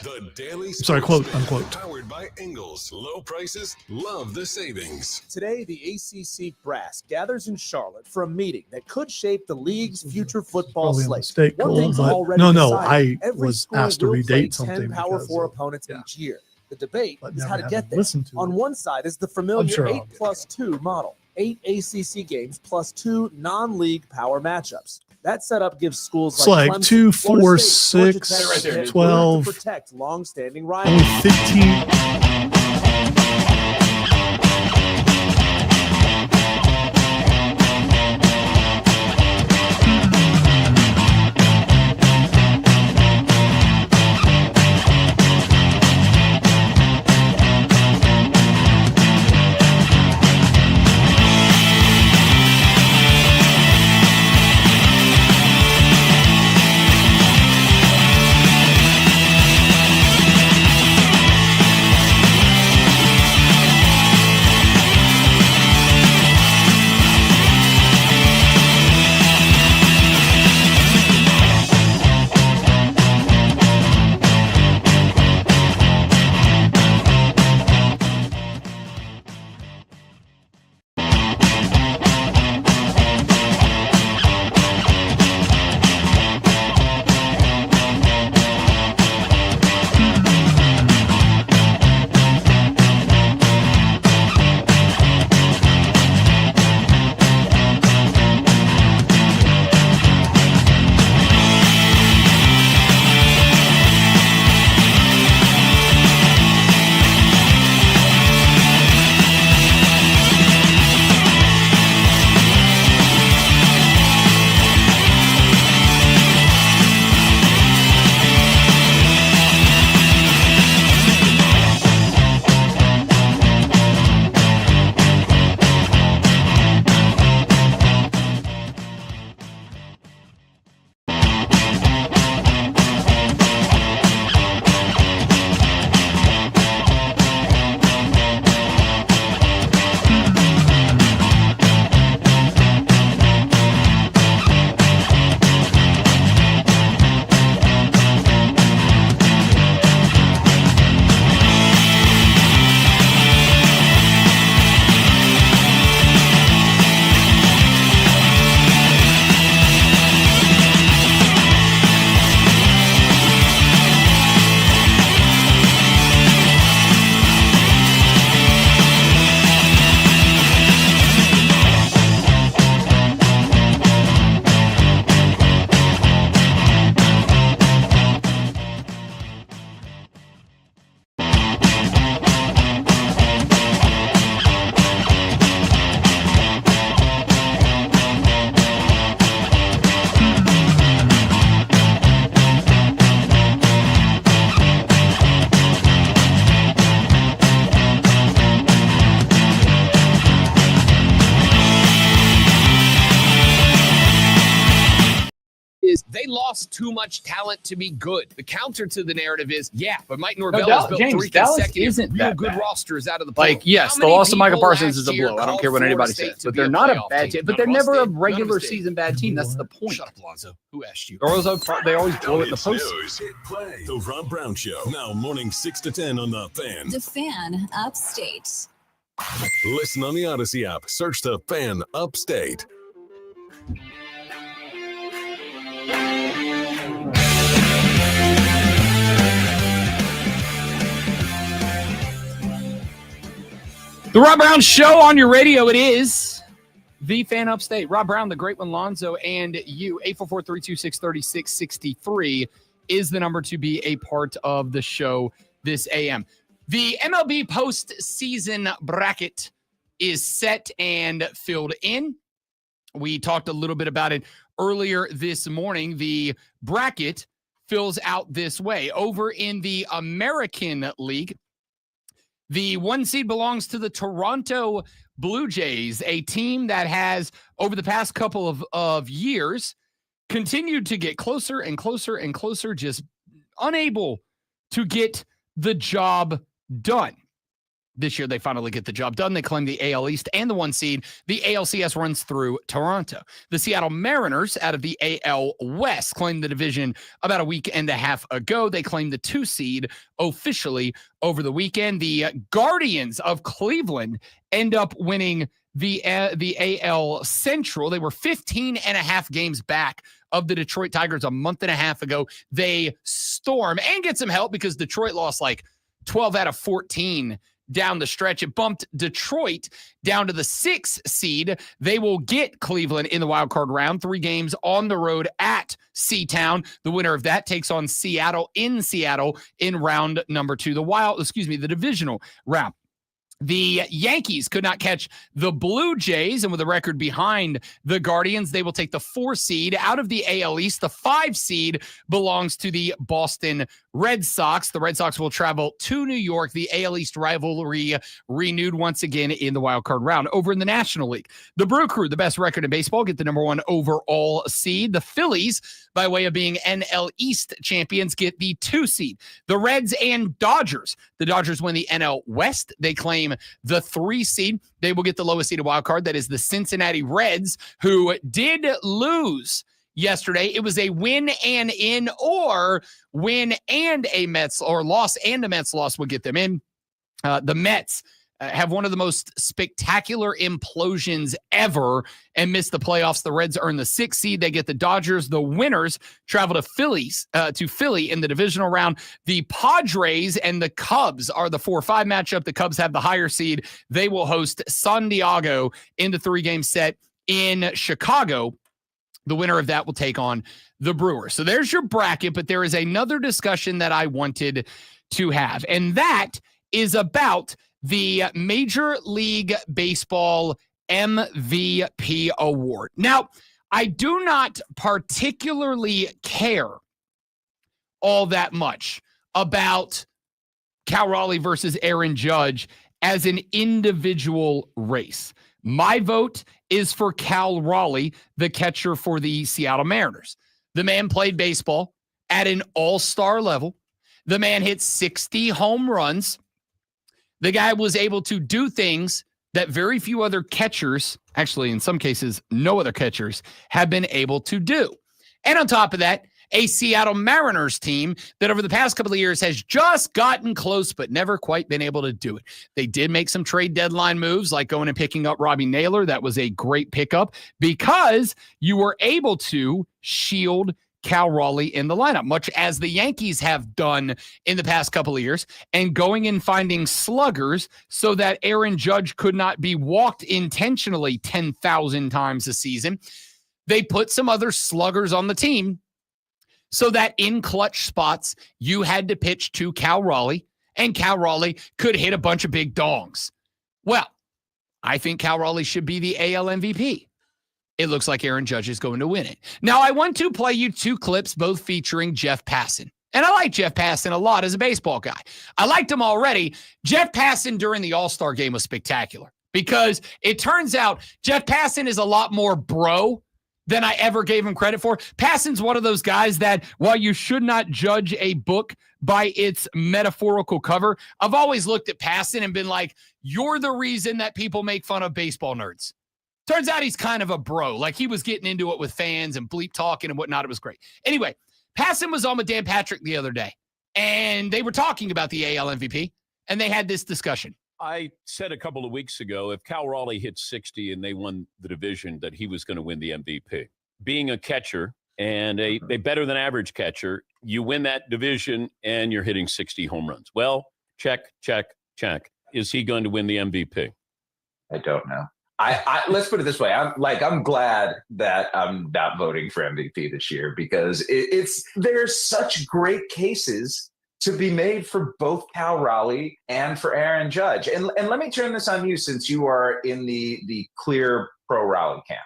the Daily Sorry, quote, unquote. Powered by Ingles. Low prices, love the savings. Today, the ACC brass gathers in Charlotte for a meeting that could shape the league's future football Probably a slate. mistake, One Cole, thing's but already no, decided. I Every was school asked to will play redate 10 something. Power 4 opponents each year. The debate But is never how to have get there. listened to On it. one side is the familiar sure I'll 8+2 model, 8 ACC games plus 2 non-league power matchups. That setup gives schools It's like like Clemson, 2, Florida 4, State, Georgia 6, Tech, Right there, dude. 12, to protect long-standing only rivalries. 15. is they lost too much talent to be good. The counter to the narrative is, yeah, but Mike Norvell Dallas- has built James, three Dallas consecutive isn't real that good bad. rosters out of the pool. Like, yes, How the many loss of Michael people Parsons is a last year blow. I don't called care what Florida anybody State says, to but be they're not a playoff bad team? team. But None they're of us never a did. None of regular us did. season bad team. That's the point. Shut up, Lonzo. Who asked you? They always blow it in the post. News. Hit play. The Rob Brown Show. Now morning 6 to 10 on The Fan. The Fan Upstate. Listen on the Odyssey app. Search The Fan Upstate. The Rob Brown Show on your radio. It is The Fan Upstate. Rob Brown, the great one, Lonzo, and you. 844-326-3663 is the number to be a part of the show this AM. The MLB postseason bracket is set and filled in. We talked a little bit about it earlier this morning. The bracket fills out this way. Over in the American League, the 1 seed belongs to the Toronto Blue Jays, a team that has, over the past couple of years, continued to get closer and closer and closer, just unable to get the job done. This year, they finally get the job done. They claim the AL East and the 1 seed. The ALCS runs through Toronto. The Seattle Mariners out of the AL West claimed the division about a week and a half ago. They claimed the 2 seed officially over the weekend. The Guardians of Cleveland end up winning the AL Central. They were 15 and a half games back of the Detroit Tigers a month and a half ago. They storm and get some help because Detroit lost like 12 out of 14 down the stretch. It bumped Detroit down to the 6th seed. They will get Cleveland in the wild card round. 3 games on the road at Seatown. The winner of that takes on Seattle in round number 2. The divisional round. The Yankees could not catch the Blue Jays, and with a record behind the Guardians, they will take the 4 seed out of the AL East. The 5 seed belongs to the Boston Red Sox. The Red Sox will travel to New York. The AL East rivalry renewed once again in the wild card round. Over in the National League, the Brew Crew, the best record in baseball, get the number 1 overall seed. The Phillies, by way of being NL East champions, get the 2 seed. The Reds and Dodgers. The Dodgers win the NL West. They claim the 3 seed. They will get the lowest seeded wild card. That is the Cincinnati Reds, who did lose yesterday. It was a win and in, or win and a Mets, or loss and a Mets loss would get them in. The Mets have one of the most spectacular implosions ever and missed the playoffs. The Reds earn the 6th seed. They get the Dodgers. The winners travel to Philly in the divisional round. The Padres and the Cubs are the 4-5 matchup. The Cubs have the higher seed. They will host San Diego in the 3-game set in Chicago. The winner of that will take on the Brewers. So there's your bracket, but there is another discussion that I wanted to have, and that is about the Major League Baseball MVP award. Now, I do not particularly care all that much about Cal Raleigh versus Aaron Judge as an individual race. My vote is for Cal Raleigh, the catcher for the Seattle Mariners. The man played baseball at an all-star level. The man hit 60 home runs. The guy was able to do things that very few other catchers, actually in some cases, no other catchers, have been able to do. And on top of that, a Seattle Mariners team that over the past couple of years has just gotten close but never quite been able to do it. They did make some trade deadline moves, like going and picking up Robbie Naylor. That was a great pickup because you were able to shield Cal Raleigh in the lineup, much as the Yankees have done in the past couple of years, and going and finding sluggers so that Aaron Judge could not be walked intentionally 10,000 times a season. They put some other sluggers on the team so that in clutch spots, you had to pitch to Cal Raleigh, and Cal Raleigh could hit a bunch of big dongs. Well, I think Cal Raleigh should be the AL MVP. It looks like Aaron Judge is going to win it. Now, I want to play you 2 clips, both featuring Jeff Passan. And I like Jeff Passan a lot as a baseball guy. I liked him already. Jeff Passan during the All-Star game was spectacular because it turns out Jeff Passan is a lot more bro than I ever gave him credit for. Passan's one of those guys that, while you should not judge a book by its metaphorical cover, I've always looked at Passan and been like, you're the reason that people make fun of baseball nerds. Turns out he's kind of a bro. Like, he was getting into it with fans and bleep talking and whatnot. It was great. Anyway, Passan was on with Dan Patrick the other day, and they were talking about the AL MVP, and they had this discussion. I said a couple of weeks ago, if Cal Raleigh hit 60 and they won the division, that he was going to win the MVP. Being a catcher and a better than average catcher, you win that division and you're hitting 60 home runs. Well, check. Is he going to win the MVP? I don't know. I let's put it this way. I'm glad that I'm not voting for MVP this year because there's such great cases to be made for both Cal Raleigh and for Aaron Judge. And let me turn this on you since you are in the clear pro Raleigh camp.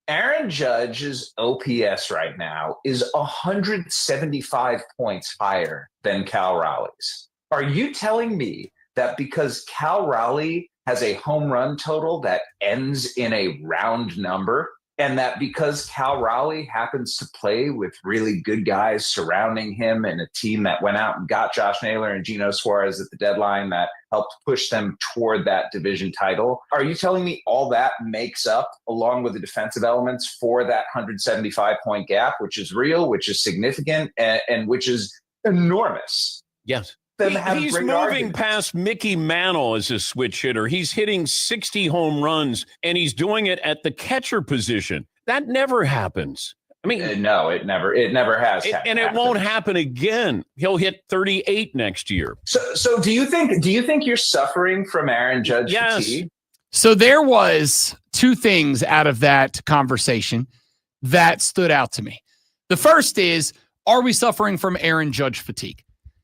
Aaron Judge's OPS right now is 175 points higher than Cal Raleigh's. Are you telling me that because Cal Raleigh has a home run total that ends in a round number, and that because Cal Raleigh happens to play with really good guys surrounding him and a team that went out and got Josh Naylor and Geno Suarez at the deadline that helped push them toward that division title, are you telling me all that makes up, along with the defensive elements, for that 175-point gap, which is real, which is significant, and which is enormous? Yes. He's moving past Mickey Mantle as a switch hitter. He's hitting 60 home runs, and he's doing it at the catcher position. That never happens. I mean, no, it never has happened. And it won't happen again. He'll hit 38 next year. So do you think you're suffering from Aaron Judge fatigue? So there was two things out of that conversation that stood out to me. The first is, are we suffering from Aaron Judge fatigue?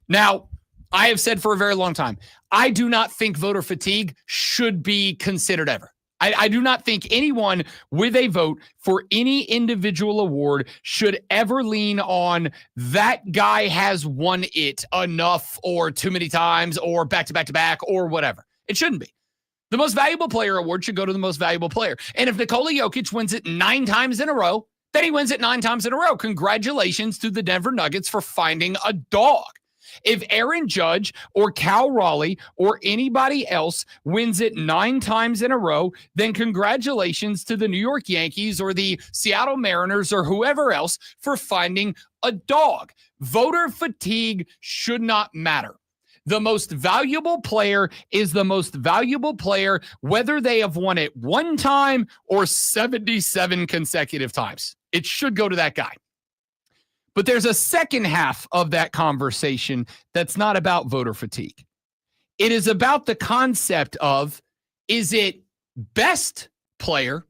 Now, I have said for a very long time, I do not think voter fatigue should be considered ever. I do not think anyone with a vote for any individual award should ever lean on that guy has won it enough or too many times or back to back to back or whatever. It shouldn't be. The most valuable player award should go to the most valuable player. And if Nikola Jokic wins it 9 times in a row, then he wins it 9 times in a row. Congratulations to the Denver Nuggets for finding a dog. If Aaron Judge or Cal Raleigh or anybody else wins it 9 times in a row, then congratulations to the New York Yankees or the Seattle Mariners or whoever else for finding a dog. Voter fatigue should not matter. The most valuable player is the most valuable player, whether they have won it 1 time or 77 consecutive times. It should go to that guy. But there's a second half of that conversation that's not about voter fatigue. It is about the concept of, is it best player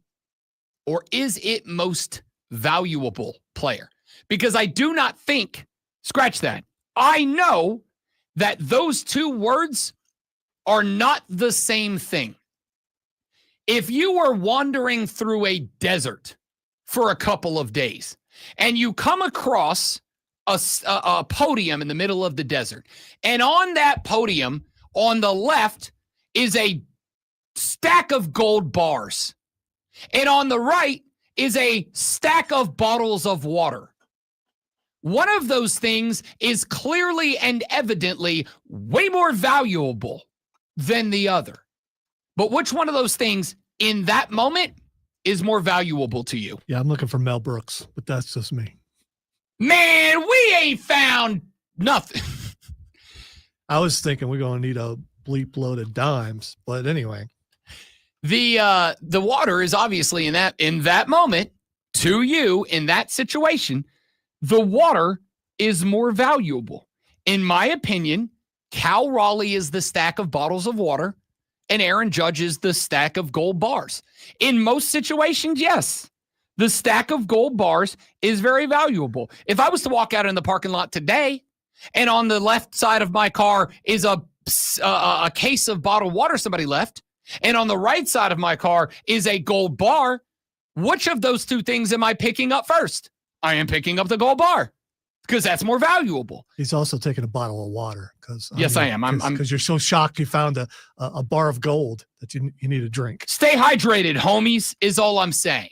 or is it most valuable player? Because I do not think, scratch that, I know that those two words are not the same thing. If you were wandering through a desert for a couple of days, and you come across a podium in the middle of the desert. And on that podium, on the left, is a stack of gold bars. And on the right is a stack of bottles of water. One of those things is clearly and evidently way more valuable than the other. But which one of those things in that moment is more valuable to you? Yeah, I'm looking for Mel Brooks, but that's just me. Man, we ain't found nothing. I was thinking we're going to need a bleep load of dimes, but anyway. The water is obviously in that moment to you in that situation, the water is more valuable. In my opinion, Cal Raleigh is the stack of bottles of water and Aaron Judge is the stack of gold bars. In most situations, yes, the stack of gold bars is very valuable. If I was to walk out in the parking lot today and on the left side of my car is a case of bottled water somebody left, and on the right side of my car is a gold bar, which of those two things am I picking up first? I am picking up the gold bar because that's more valuable. He's also taking a bottle of water. Yes, I am. Because you're so shocked you found a bar of gold that you need a drink. Stay hydrated, homies, is all I'm saying.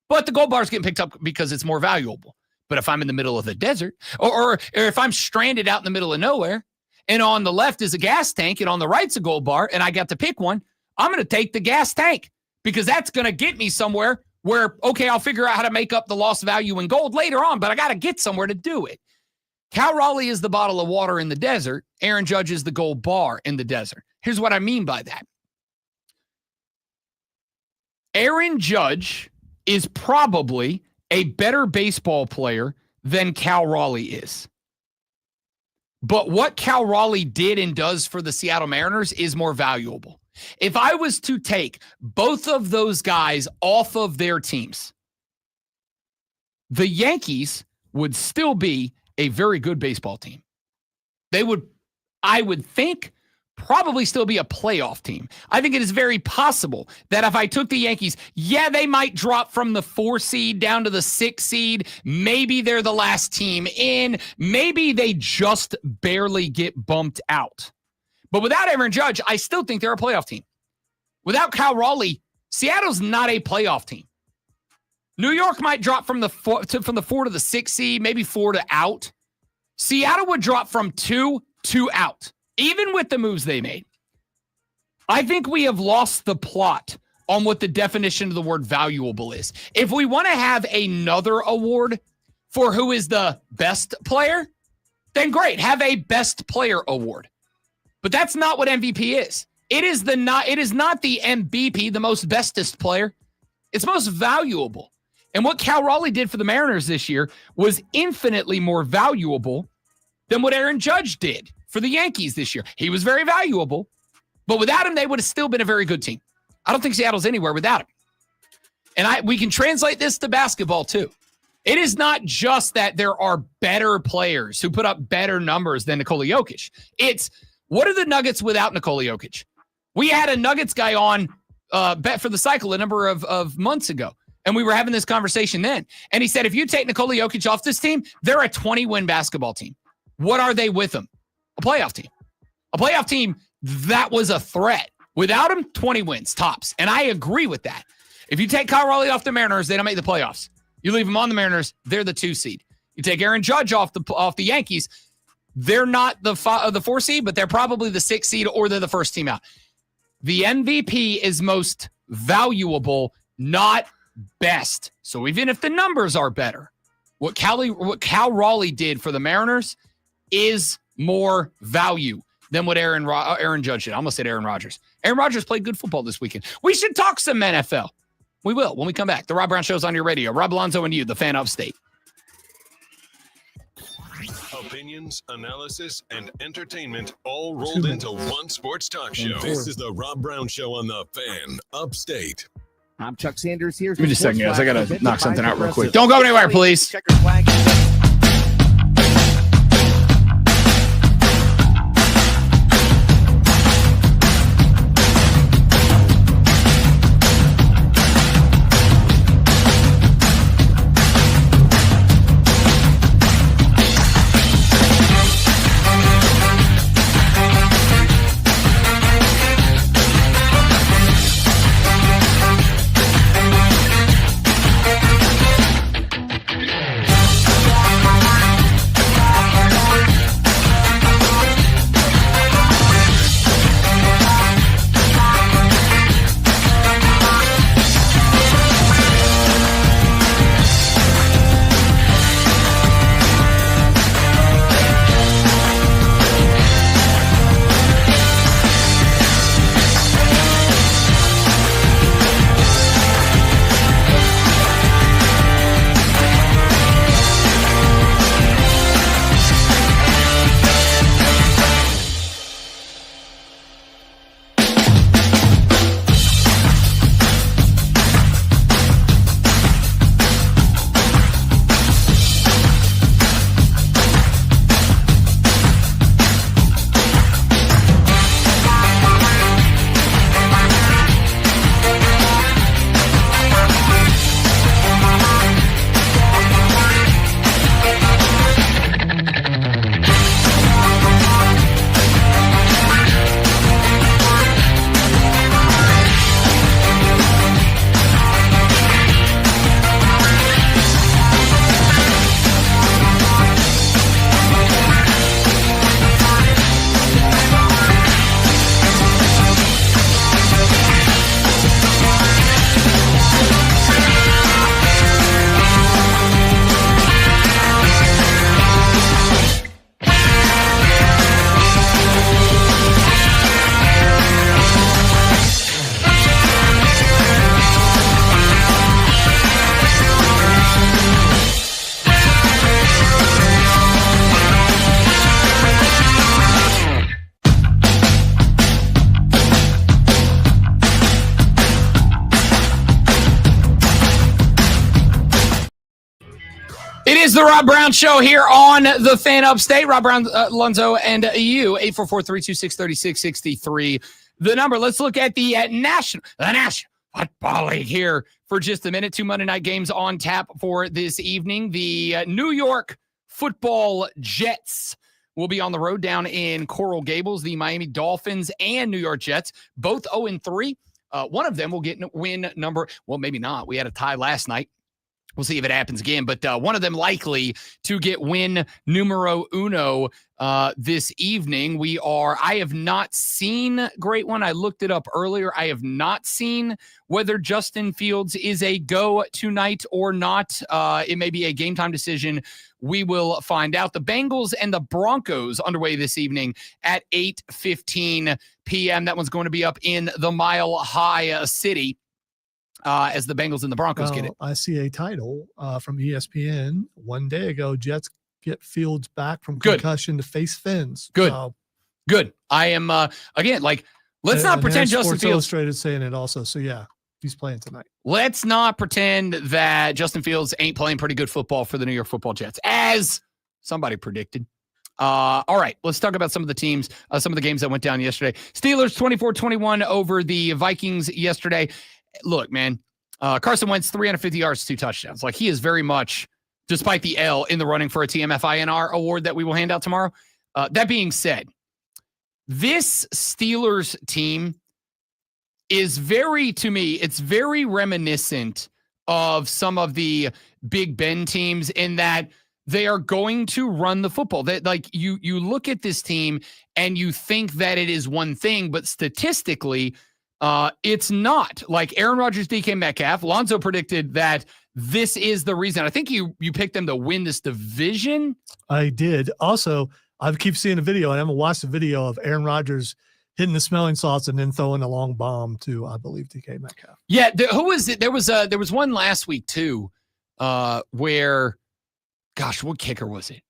But the gold bar is getting picked up because it's more valuable. But if I'm in the middle of the desert or if I'm stranded out in the middle of nowhere and on the left is a gas tank and on the right's a gold bar and I got to pick one, I'm going to take the gas tank because that's going to get me somewhere where, okay, I'll figure out how to make up the lost value in gold later on, but I got to get somewhere to do it. Cal Raleigh is the bottle of water in the desert. Aaron Judge is the gold bar in the desert. Here's what I mean by that. Aaron Judge is probably a better baseball player than Cal Raleigh is. But what Cal Raleigh did and does for the Seattle Mariners is more valuable. If I was to take both of those guys off of their teams, the Yankees would still be a very good baseball team. They would, I would think, probably still be a playoff team. I think it is very possible that if I took the Yankees, yeah, they might drop from the 4 seed down to the 6 seed. Maybe they're the last team in. Maybe they just barely get bumped out. But without Aaron Judge, I still think they're a playoff team. Without Cal Raleigh, Seattle's not a playoff team. New York might drop from the 4 to the 6 seed, maybe 4 to out. Seattle would drop from 2 to out, even with the moves they made. I think we have lost the plot on what the definition of the word valuable is. If we want to have another award for who is the best player, then great, have a best player award. But that's not what MVP is. It is not the MVP, the most bestest player. It's most valuable. And what Cal Raleigh did for the Mariners this year was infinitely more valuable than what Aaron Judge did for the Yankees this year. He was very valuable, but without him, they would have still been a very good team. I don't think Seattle's anywhere without him. And we can translate this to basketball too. It is not just that there are better players who put up better numbers than Nikola Jokic. It's, what are the Nuggets without Nikola Jokic? We had a Nuggets guy on Bet for the Cycle a number of months ago, and we were having this conversation then. And he said, if you take Nikola Jokic off this team, they're a 20-win basketball team. What are they with them? A playoff team. A playoff team that was a threat. Without him, 20 wins, tops. And I agree with that. If you take Kyle Raleigh off the Mariners, they don't make the playoffs. You leave them on the Mariners, they're the 2 seed. You take Aaron Judge off the Yankees, they're not the 4 seed, but they're probably the 6 seed or they're the first team out. The MVP is most valuable, not best. So even if the numbers are better, what Cal Raleigh did for the Mariners is more value than what Aaron Judge did. I almost said Aaron Rodgers. Aaron Rodgers played good football this weekend. We should talk some NFL. We will when we come back. The Rob Brown Show's on your radio. Rob Alonzo and you, the Fan Upstate. Opinions, analysis, and entertainment all rolled into one sports talk show. This is the Rob Brown Show on the Fan Upstate. I'm Chuck Sanders here. Give me just a second, guys. I got to knock something out real quick. Don't go anywhere, please. Checkers flag. It is the Rob Brown Show here on the Fan Upstate. Rob Brown, Lonzo, and you. 844-326-3663. The number. Let's look at the National Football League here for just a minute. 2 Monday night games on tap for this evening. The New York Football Jets will be on the road down in Coral Gables. The Miami Dolphins and New York Jets, both 0-3. One of them will get win number. Well, maybe not. We had a tie last night. We'll see if it happens again, but one of them likely to get win numero uno this evening. I have not seen great one. I looked it up earlier. I have not seen whether Justin Fields is a go tonight or not. It may be a game time decision. We will find out. The Bengals and the Broncos underway this evening at 8:15 p.m. That one's going to be up in the Mile High City. as the Bengals and the Broncos get it. I see a title from ESPN 1 day ago. Jets get Fields back from concussion to face Fins. Good. So, Good. I am, again, like, let's not pretend Justin Sports Fields. Illustrated saying it also. So, yeah, he's playing tonight. Let's not pretend that Justin Fields ain't playing pretty good football for the New York Football Jets, as somebody predicted. All right, let's talk about some of the teams, some of the games that went down yesterday. Steelers 24-21 over the Vikings yesterday. Look, man, Carson Wentz, 350 yards, 2 touchdowns. Like, he is very much, despite the L, in the running for a TMFINR award that we will hand out tomorrow. That being said, this Steelers team is to me, it's very reminiscent of some of the Big Ben teams in that they are going to run the football. That, like, you look at this team and you think that it is one thing, but statistically, it's not. Like Aaron Rodgers, DK Metcalf, Lonzo predicted that this is the reason. I think you picked them to win this division. I did. Also, I keep seeing a video, and I haven't watched the video of Aaron Rodgers hitting the smelling salts and then throwing a long bomb to, I believe, DK Metcalf. Yeah, who was it? There was one last week too, where, gosh, what kicker was it?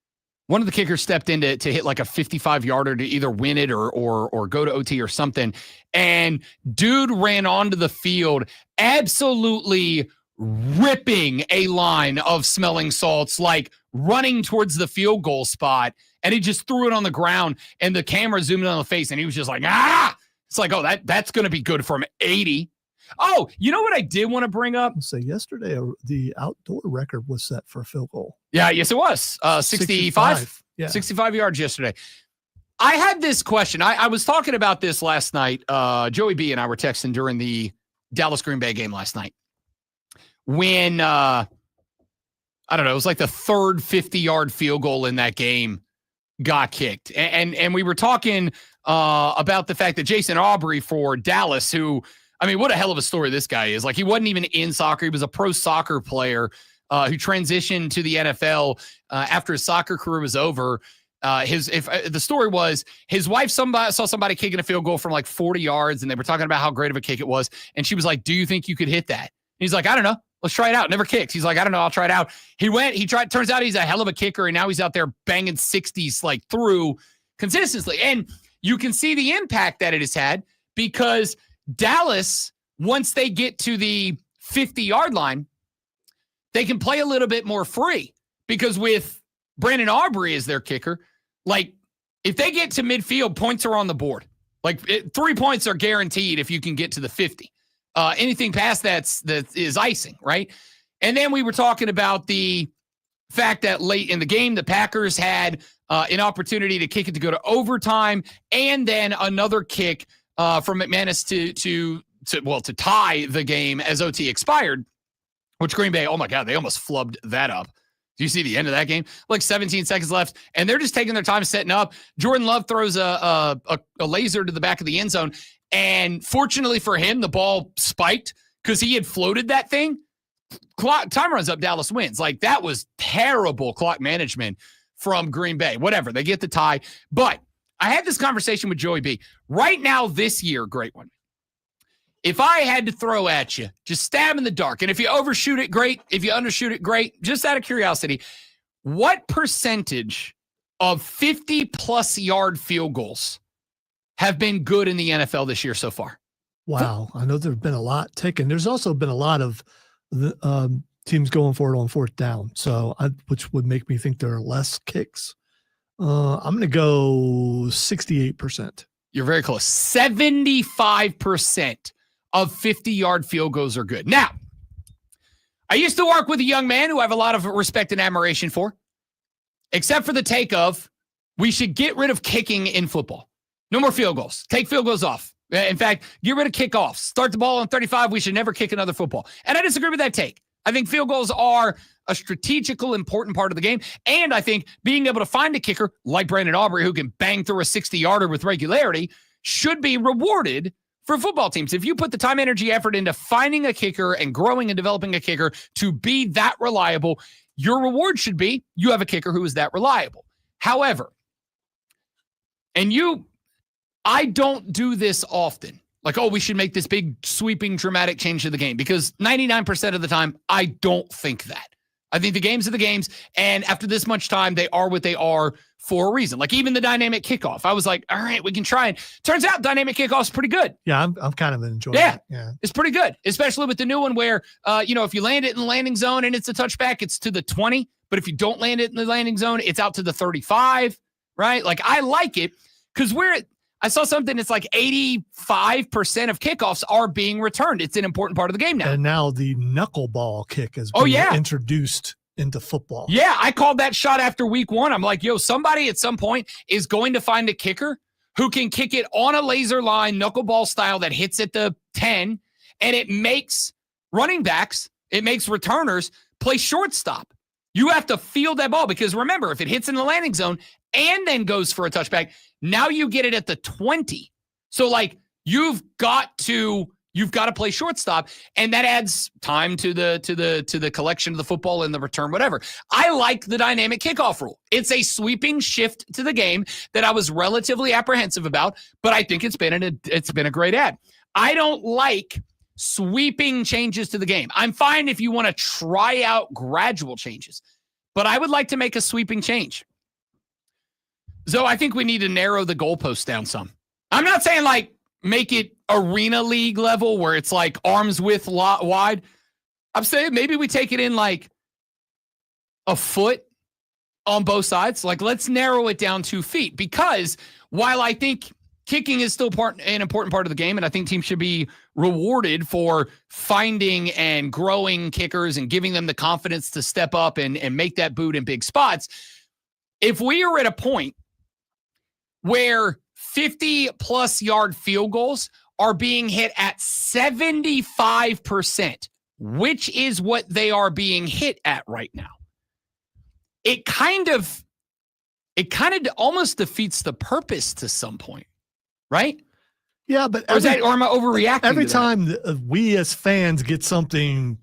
One of the kickers stepped in to hit like a 55-yarder to either win it or go to OT or something, and dude ran onto the field, absolutely ripping a line of smelling salts, like running towards the field goal spot, and he just threw it on the ground, and the camera zoomed in on the face, and he was just like, ah! It's like, oh, that's going to be good from 80. Oh, you know what I did want to bring up? So yesterday, the outdoor record was set for a field goal. Yeah, yes, it was. 65. Yeah. 65 yards yesterday. I had this question. I was talking about this last night. Joey B and I were texting during the Dallas Green Bay game last night. When, I don't know, it was like the third 50-yard field goal in that game got kicked. And we were talking about the fact that Jason Aubrey for Dallas, who, I mean, what a hell of a story this guy is. Like, he wasn't even in soccer. He was a pro soccer player who transitioned to the NFL after his soccer career was over. The story was his wife saw somebody kicking a field goal from like 40 yards, and they were talking about how great of a kick it was. And she was like, "Do you think you could hit that?" And he's like, "I don't know. Let's try it out." Never kicked. He's like, "I don't know. I'll try it out." He tried. Turns out he's a hell of a kicker, and now he's out there banging 60s like through consistently. And you can see the impact that it has had, because Dallas, once they get to the 50-yard line, they can play a little bit more free, because with Brandon Aubrey as their kicker, like, if they get to midfield, points are on the board. Like, 3 points are guaranteed if you can get to the 50. Anything past that is icing, right? And then we were talking about the fact that late in the game, the Packers had an opportunity to kick it to go to overtime, and then another kick from McManus to tie the game as OT expired, which Green Bay, oh my God, they almost flubbed that up. Do you see the end of that game? Like 17 seconds left, and they're just taking their time setting up. Jordan Love throws a laser to the back of the end zone, and fortunately for him, the ball spiked because he had floated that thing. Time runs up, Dallas wins. Like, that was terrible clock management from Green Bay. Whatever, they get the tie. But I had this conversation with Joey B. Right now, this year, great one. If I had to throw at you, just stab in the dark, and if you overshoot it, great. If you undershoot it, great. Just out of curiosity, what percentage of 50-plus yard field goals have been good in the NFL this year so far? Wow. I know there have been a lot taken. There's also been a lot of teams going for it on fourth down, which would make me think there are less kicks. I'm going to go 68%. You're very close. 75% of 50-yard field goals are good. Now, I used to work with a young man who I have a lot of respect and admiration for, except for the take of, we should get rid of kicking in football. No more field goals. Take field goals off. In fact, get rid of kickoffs. Start the ball on 35. We should never kick another football. And I disagree with that take. I think field goals are a strategical, important part of the game. And I think being able to find a kicker like Brandon Aubrey, who can bang through a 60-yarder with regularity, should be rewarded for football teams. If you put the time, energy, effort into finding a kicker and growing and developing a kicker to be that reliable, your reward should be you have a kicker who is that reliable. However, I don't do this often. Like, oh, we should make this big, sweeping, dramatic change to the game. Because 99% of the time, I don't think that. I think the games are the games. And after this much time, they are what they are for a reason. Like even the dynamic kickoff. I was like, all right, we can try it. Turns out dynamic kickoff's pretty good. Yeah, I'm kind of enjoying it. Yeah. It's pretty good, especially with the new one where, if you land it in the landing zone and it's a touchback, it's to the 20. But if you don't land it in the landing zone, it's out to the 35, right? Like I like it because I saw something that's like 85% of kickoffs are being returned. It's an important part of the game now. And now the knuckleball kick is being introduced into football. Yeah, I called that shot after week 1. I'm like, somebody at some point is going to find a kicker who can kick it on a laser line, knuckleball style that hits at the 10, and it makes running backs, it makes returners play shortstop. You have to field that ball because remember, if it hits in the landing zone and then goes for a touchback, now you get it at the 20. So like you've got to play shortstop, and that adds time to the collection of the football and the return, whatever. I like the dynamic kickoff rule. It's a sweeping shift to the game that I was relatively apprehensive about, but I think it's been a great ad. I don't like sweeping changes to the game. I'm fine if you want to try out gradual changes, but I would like to make a sweeping change. So I think we need to narrow the goalposts down some. I'm not saying like make it arena league level where it's like arms width wide. I'm saying maybe we take it in like a foot on both sides. Like let's narrow it down 2 feet, because while I think kicking is still an important part of the game, and I think teams should be rewarded for finding and growing kickers and giving them the confidence to step up and make that boot in big spots. If we are at a point where 50-plus yard field goals are being hit at 75%, which is what they are being hit at right now, it kind of almost defeats the purpose to some point, right? Yeah, but or am I overreacting? Every time we as fans get something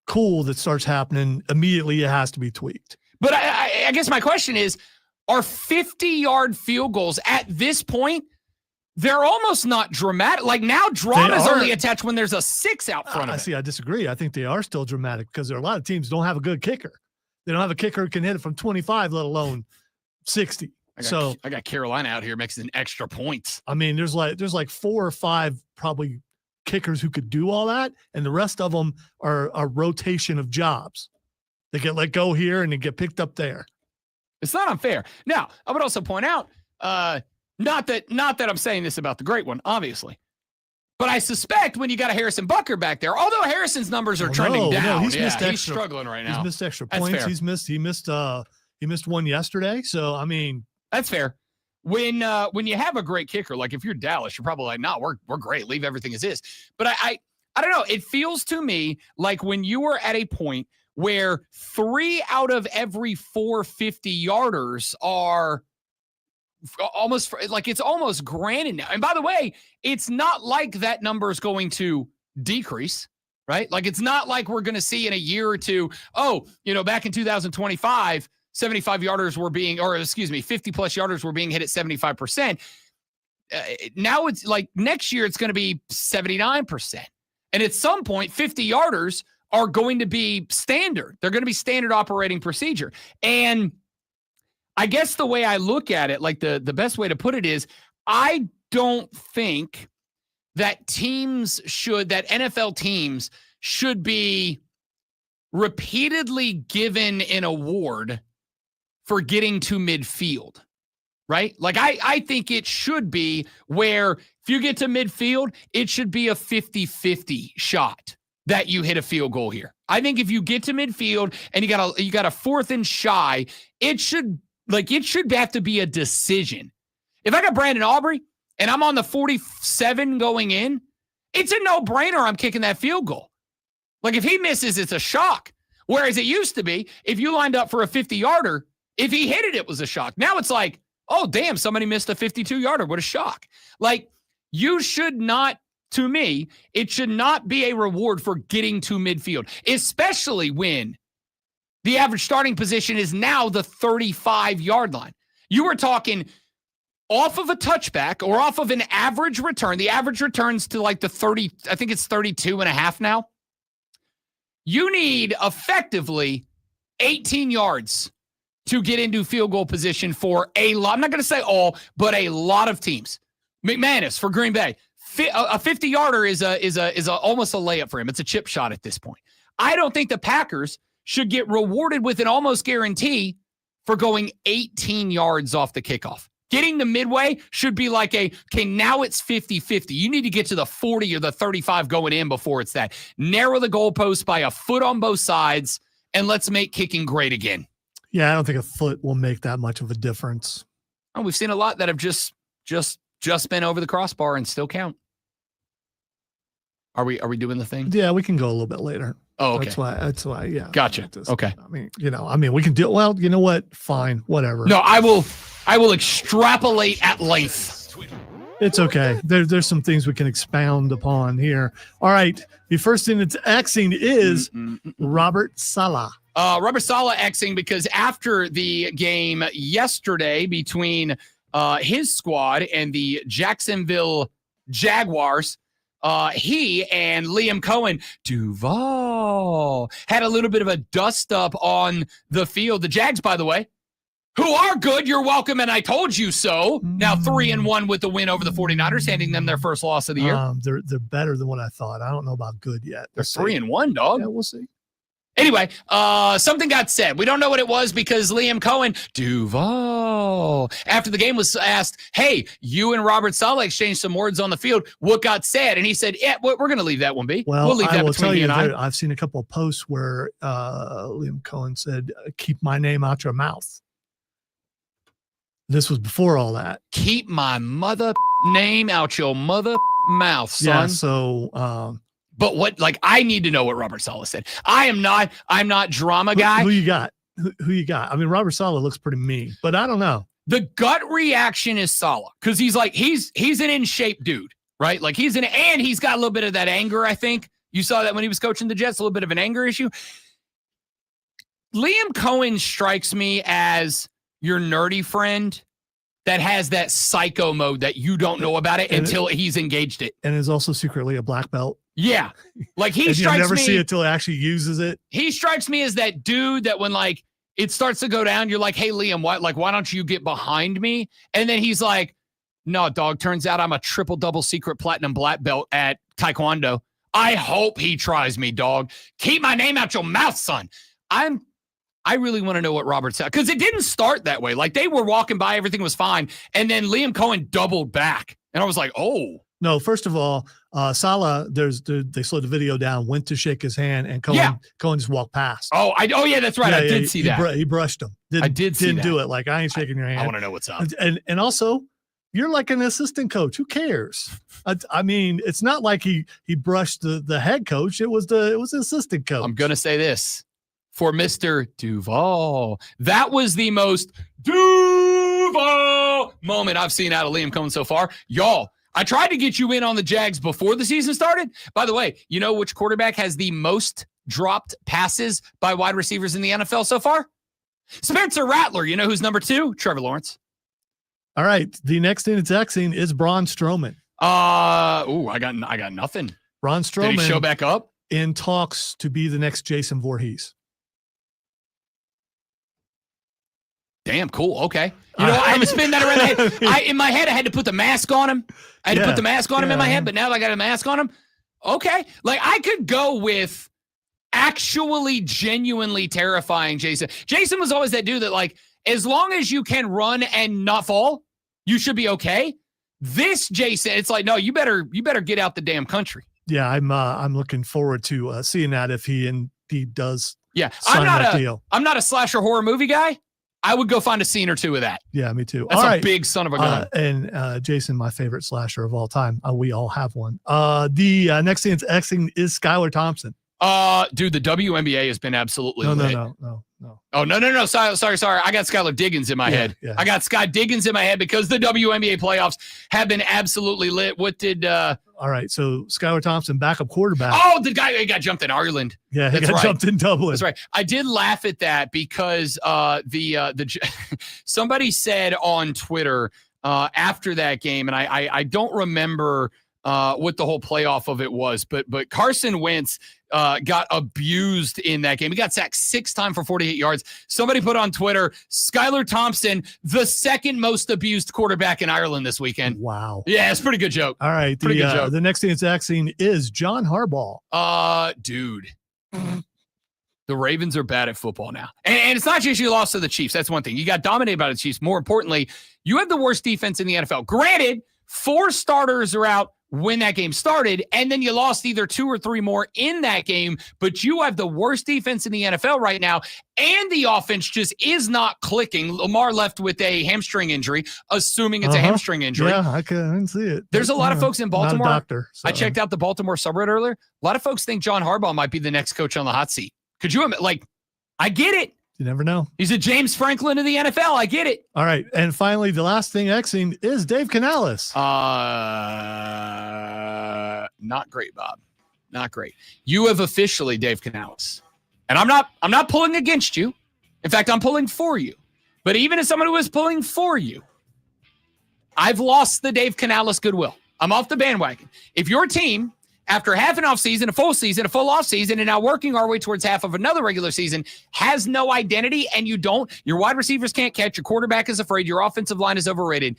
cool that starts happening, immediately it has to be tweaked. But I guess my question is, are 50-yard field goals at this point, they're almost not dramatic. Like now drama is only attached when there's a 6 out front of it. See, I disagree. I think they are still dramatic because there are a lot of teams don't have a good kicker. They don't have a kicker who can hit it from 25, let alone 60. I got Carolina out here making extra points. I mean, there's like 4 or 5 probably kickers who could do all that, and the rest of them are a rotation of jobs. They get let go here and they get picked up there. It's not unfair. Now, I would also point out, not that I'm saying this about the great one, obviously, but I suspect when you got a Harrison Bucker back there, although Harrison's numbers are trending down, he's struggling right now. He's missed extra points. He missed one yesterday. So I mean, that's fair. When you have a great kicker, like if you're Dallas, you're probably like, no, we're great. Leave everything as is. But I don't know. It feels to me like when you are at a point where 3 out of every 4 50-yarders are almost like it's almost granted now. And by the way, it's not like that number is going to decrease, right? Like it's not like we're going to see in a year or two, back in 2025, 75-yarders were being, 50-plus yarders were being hit at 75%. Now it's like next year it's going to be 79%. And at some point, 50-yarders are going to be standard. They're going to be standard operating procedure. And I guess the way I look at it, like the best way to put it is, I don't think that NFL teams should be repeatedly given an award for getting to midfield, right? Like I think it should be where if you get to midfield, it should be a 50-50 shot that you hit a field goal here. I think if you get to midfield and you got a 4th and shy, it should have to be a decision. If I got Brandon Aubrey and I'm on the 47 going in, it's a no-brainer I'm kicking that field goal. Like if he misses, it's a shock. Whereas it used to be, if you lined up for a 50-yarder, if he hit it, it was a shock. Now it's like, oh, damn, somebody missed a 52-yarder. What a shock. Like you should not, to me, it should not be a reward for getting to midfield, especially when the average starting position is now the 35-yard line. You were talking off of a touchback or off of an average return, the average returns to like the 30, I think it's 32 and a half now. You need effectively 18 yards to get into field goal position for a lot. I'm not going to say all, but a lot of teams. McManus for Green Bay, a 50-yarder is almost a layup for him. It's a chip shot at this point. I don't think the Packers should get rewarded with an almost guarantee for going 18 yards off the kickoff. Getting to midway should be like now it's 50-50. You need to get to the 40 or the 35 going in before it's that. Narrow the goalpost by a foot on both sides, and let's make kicking great again. Yeah, I don't think a foot will make that much of a difference. Oh, we've seen a lot that have just been over the crossbar and still count. Are we doing the thing? Yeah, we can go a little bit later. Oh, okay. That's why. Yeah. Gotcha. Okay. I mean, we can do, well, you know what? Fine. Whatever. No, I will extrapolate at length. It's okay. There's some things we can expound upon here. All right. The first thing that's Xing is Robert Saleh. Robert Saleh Xing because after the game yesterday between his squad and the Jacksonville Jaguars, he and Liam Cohen, Duval, had a little bit of a dust up on the field. The Jags, by the way, who are good, you're welcome, and I told you so. Now 3-1 with the win over the 49ers, handing them their first loss of the year. They're better than what I thought. I don't know about good yet. They're 3-1, dog. Yeah, we'll see. Anyway, something got said. We don't know what it was because Liam Cohen, Duval, after the game was asked, hey, you and Robert Saleh exchanged some words on the field. What got said? And he said, yeah, we're going to leave that one be. Well, we'll leave that I will between tell me you, and I. I've seen a couple of posts where Liam Cohen said, keep my name out your mouth. This was before all that. Keep my mother name out your mother mouth, son. Yeah, so... But what, like, I need to know what Robert Saleh said. I'm not drama guy. Who you got? Who you got? I mean, Robert Saleh looks pretty mean, but I don't know. The gut reaction is Saleh because he's like, he's an in-shape dude, right? Like and he's got a little bit of that anger, I think. You saw that when he was coaching the Jets, a little bit of an anger issue. Liam Cohen strikes me as your nerdy friend that has that psycho mode that you don't know about it until he's engaged it. And is also secretly a black belt. Yeah. Like he and strikes me. You never see it until he actually uses it. He strikes me as that dude that when like it starts to go down, you're like, hey, Liam, why don't you get behind me? And then he's like, no, dog, turns out I'm a triple double secret platinum black belt at Taekwondo. I hope he tries me, dog. Keep my name out your mouth, son. I really want to know what Robert said because it didn't start that way. Like they were walking by, everything was fine. And then Liam Cohen doubled back. And I was like, oh. No, first of all, Saleh, they slowed the video down, went to shake his hand, and Cohen just walked past. Oh, yeah, that's right. I did see that. He brushed him. Didn't do it. Like, I ain't shaking your hand. I want to know what's up. And also, you're like an assistant coach. Who cares? I mean, it's not like he brushed the head coach. It was the assistant coach. I'm gonna say this for Mr. Duval. That was the most Duval moment I've seen out of Liam Cohen so far, y'all. I tried to get you in on the Jags before the season started. By the way, you know which quarterback has the most dropped passes by wide receivers in the NFL so far? Spencer Rattler. You know who's number 2? Trevor Lawrence. All right. The next thing that's Xing is Braun Strowman. I got nothing. Braun Strowman. Did he show back up? In talks to be the next Jason Voorhees. Damn, cool. Okay. You know, I had to spin that around the head. In my head, I had to put the mask on him. I had to put the mask on him in my head, but now I got a mask on him. Okay. Like, I could go with actually genuinely terrifying Jason. Jason was always that dude that, like, as long as you can run and not fall, you should be okay. This Jason, it's like, no, you better get out the damn country. Yeah, I'm looking forward to seeing that if he indeed does. Yeah, sign that deal. I'm not a slasher horror movie guy. I would go find a scene or two of that. Yeah, me too. That's all a right. big son of a gun. And Jason, my favorite slasher of all time. We all have one. The next thing that's Xing is Skylar Thompson. Dude, the WNBA has been absolutely lit. No. Oh, no. Sorry. I got Skylar Diggins in my head. Yeah. I got Scott Diggins in my head because the WNBA playoffs have been absolutely lit. What did all right, so Skylar Thompson, backup quarterback. Oh, the guy who got jumped in Ireland. Yeah, he got jumped in Dublin. That's right. I did laugh at that because somebody said on Twitter, after that game, and I don't remember what the whole playoff of it was, but Carson Wentz got abused in that game. He got sacked 6 times for 48 yards. Somebody put on Twitter, Skylar Thompson, the second most abused quarterback in Ireland this weekend. Wow. Yeah, it's a pretty good joke. All right. Pretty good joke. The next thing that's axing is John Harbaugh. Dude. The Ravens are bad at football now. And it's not just you lost to the Chiefs. That's one thing. You got dominated by the Chiefs. More importantly, you have the worst defense in the NFL. Granted, 4 starters are out when that game started, and then you lost either 2 or 3 more in that game, but you have the worst defense in the NFL right now, and the offense just is not clicking. Lamar left with a hamstring injury, assuming it's a hamstring injury. Yeah, I couldn't see it. There's a lot of folks in Baltimore. Not a doctor, so. I checked out the Baltimore subreddit earlier. A lot of folks think John Harbaugh might be the next coach on the hot seat. Could you imagine? Like, I get it. You never know. He's a James Franklin of the NFL. I get it. All right. And finally, the last thing Xing is Dave Canales. Not great, Bob. Not great. You have officially, Dave Canales. And I'm not pulling against you. In fact, I'm pulling for you. But even as someone who is pulling for you, I've lost the Dave Canales goodwill. I'm off the bandwagon. If your team, after half an off season, a full off season, and now working our way towards half of another regular season, has no identity, and your wide receivers can't catch, your quarterback is afraid, your offensive line is overrated,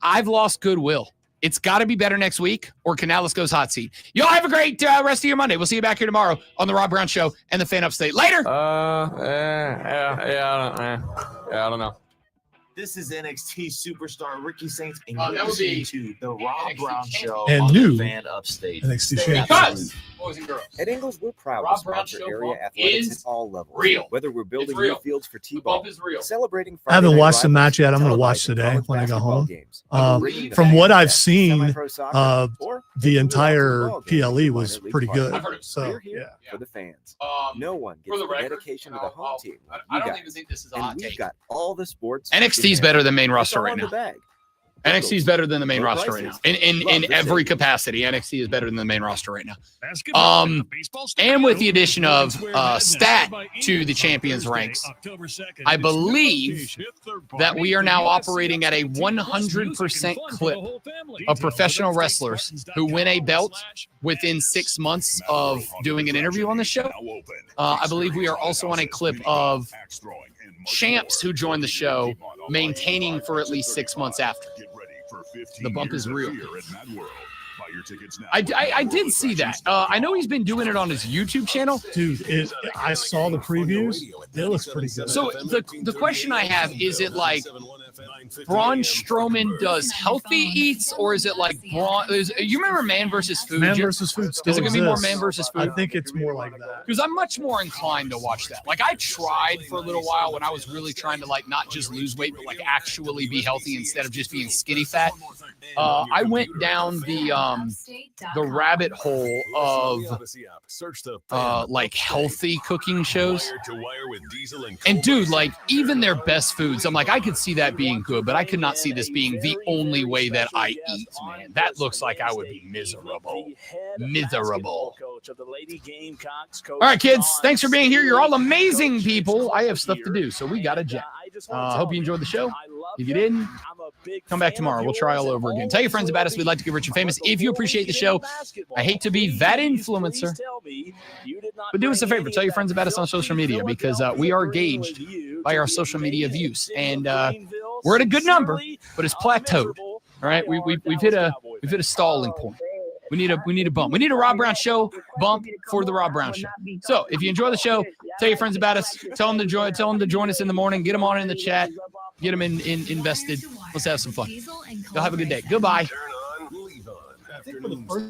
I've lost goodwill. It's got to be better next week, or Canales goes hot seat. Y'all have a great rest of your Monday. We'll see you back here tomorrow on the Rob Brown Show and the Fan Upstate. Later. I don't know. This is NXT superstar Ricky Saints, and that you're would be listening to the Rob Brown Show And on new the Fan Upstate. NXT Stay champion. tuned. Boys and girls. At Ingles, we're proud Rob to Brown sponsor Show area bump athletics is at all levels. real. Whether we're building It's real. new fields for The T-ball, bump is real. celebrating I haven't Friday night watched the match yet. I'm going to watch televising today college when I go basketball home. games. From what I've seen, Semi-pro soccer, or the maybe entire watch a ball game PLE with was minor league pretty good. partners. So, We're here yeah. for the fans. No one for gets the the record, dedication to the home team. like I you don't guys. even think this is a And hot we've take. got all the sports. NXT is better than main roster right now. Bag. NXT is better than the main Low roster right now. prices. In Love the every city. capacity, NXT is better than the main roster right now. And with the addition of Stat to the champions ranks, I believe that we are now operating at a 100% clip of professional wrestlers who win a belt within 6 months of doing an interview on the show. I believe we are also on a clip of champs who joined the show maintaining for at least 6 months after. The bump is real. I did see that. I know he's been doing it on his YouTube channel. Dude, I saw the previews. It looks pretty good. So the question I have, is it like Braun Strowman does healthy eats, or is it like you remember Man vs. Food? Man vs. Food still Is it going to be more exists. Man vs. Food? I think it's more like that. Because I'm much more inclined to watch that. Like, I tried for a little while when I was really trying to, like, not just lose weight, but, like, actually be healthy instead of just being skinny fat. I went down the rabbit hole of, like, healthy cooking shows. And, dude, like, even their best foods, I'm like, I could see that being good, but I could not see this being the only way that I eat, man. That looks like I would be miserable. Miserable. All right, kids, thanks for being here. You're all amazing people. I have stuff to do, so we got to jet. I hope you enjoyed the show. If you didn't, come back tomorrow. We'll try all over again. Tell your friends about us. We'd like to get rich and famous. If you appreciate the show, I hate to be that influencer, but do us a favor. Tell your friends about us on social media, because we are gauged by our social media views, and we're at a good number, but it's plateaued. All right, we've hit a stalling point. We need a bump. We need a Rob Brown Show bump for the Rob Brown Show. So if you enjoy the show, tell your friends about us. Tell them to join us in the morning. Get them on in the chat. Get them invested. Let's have some fun. Y'all have a good day. Goodbye. I think for the first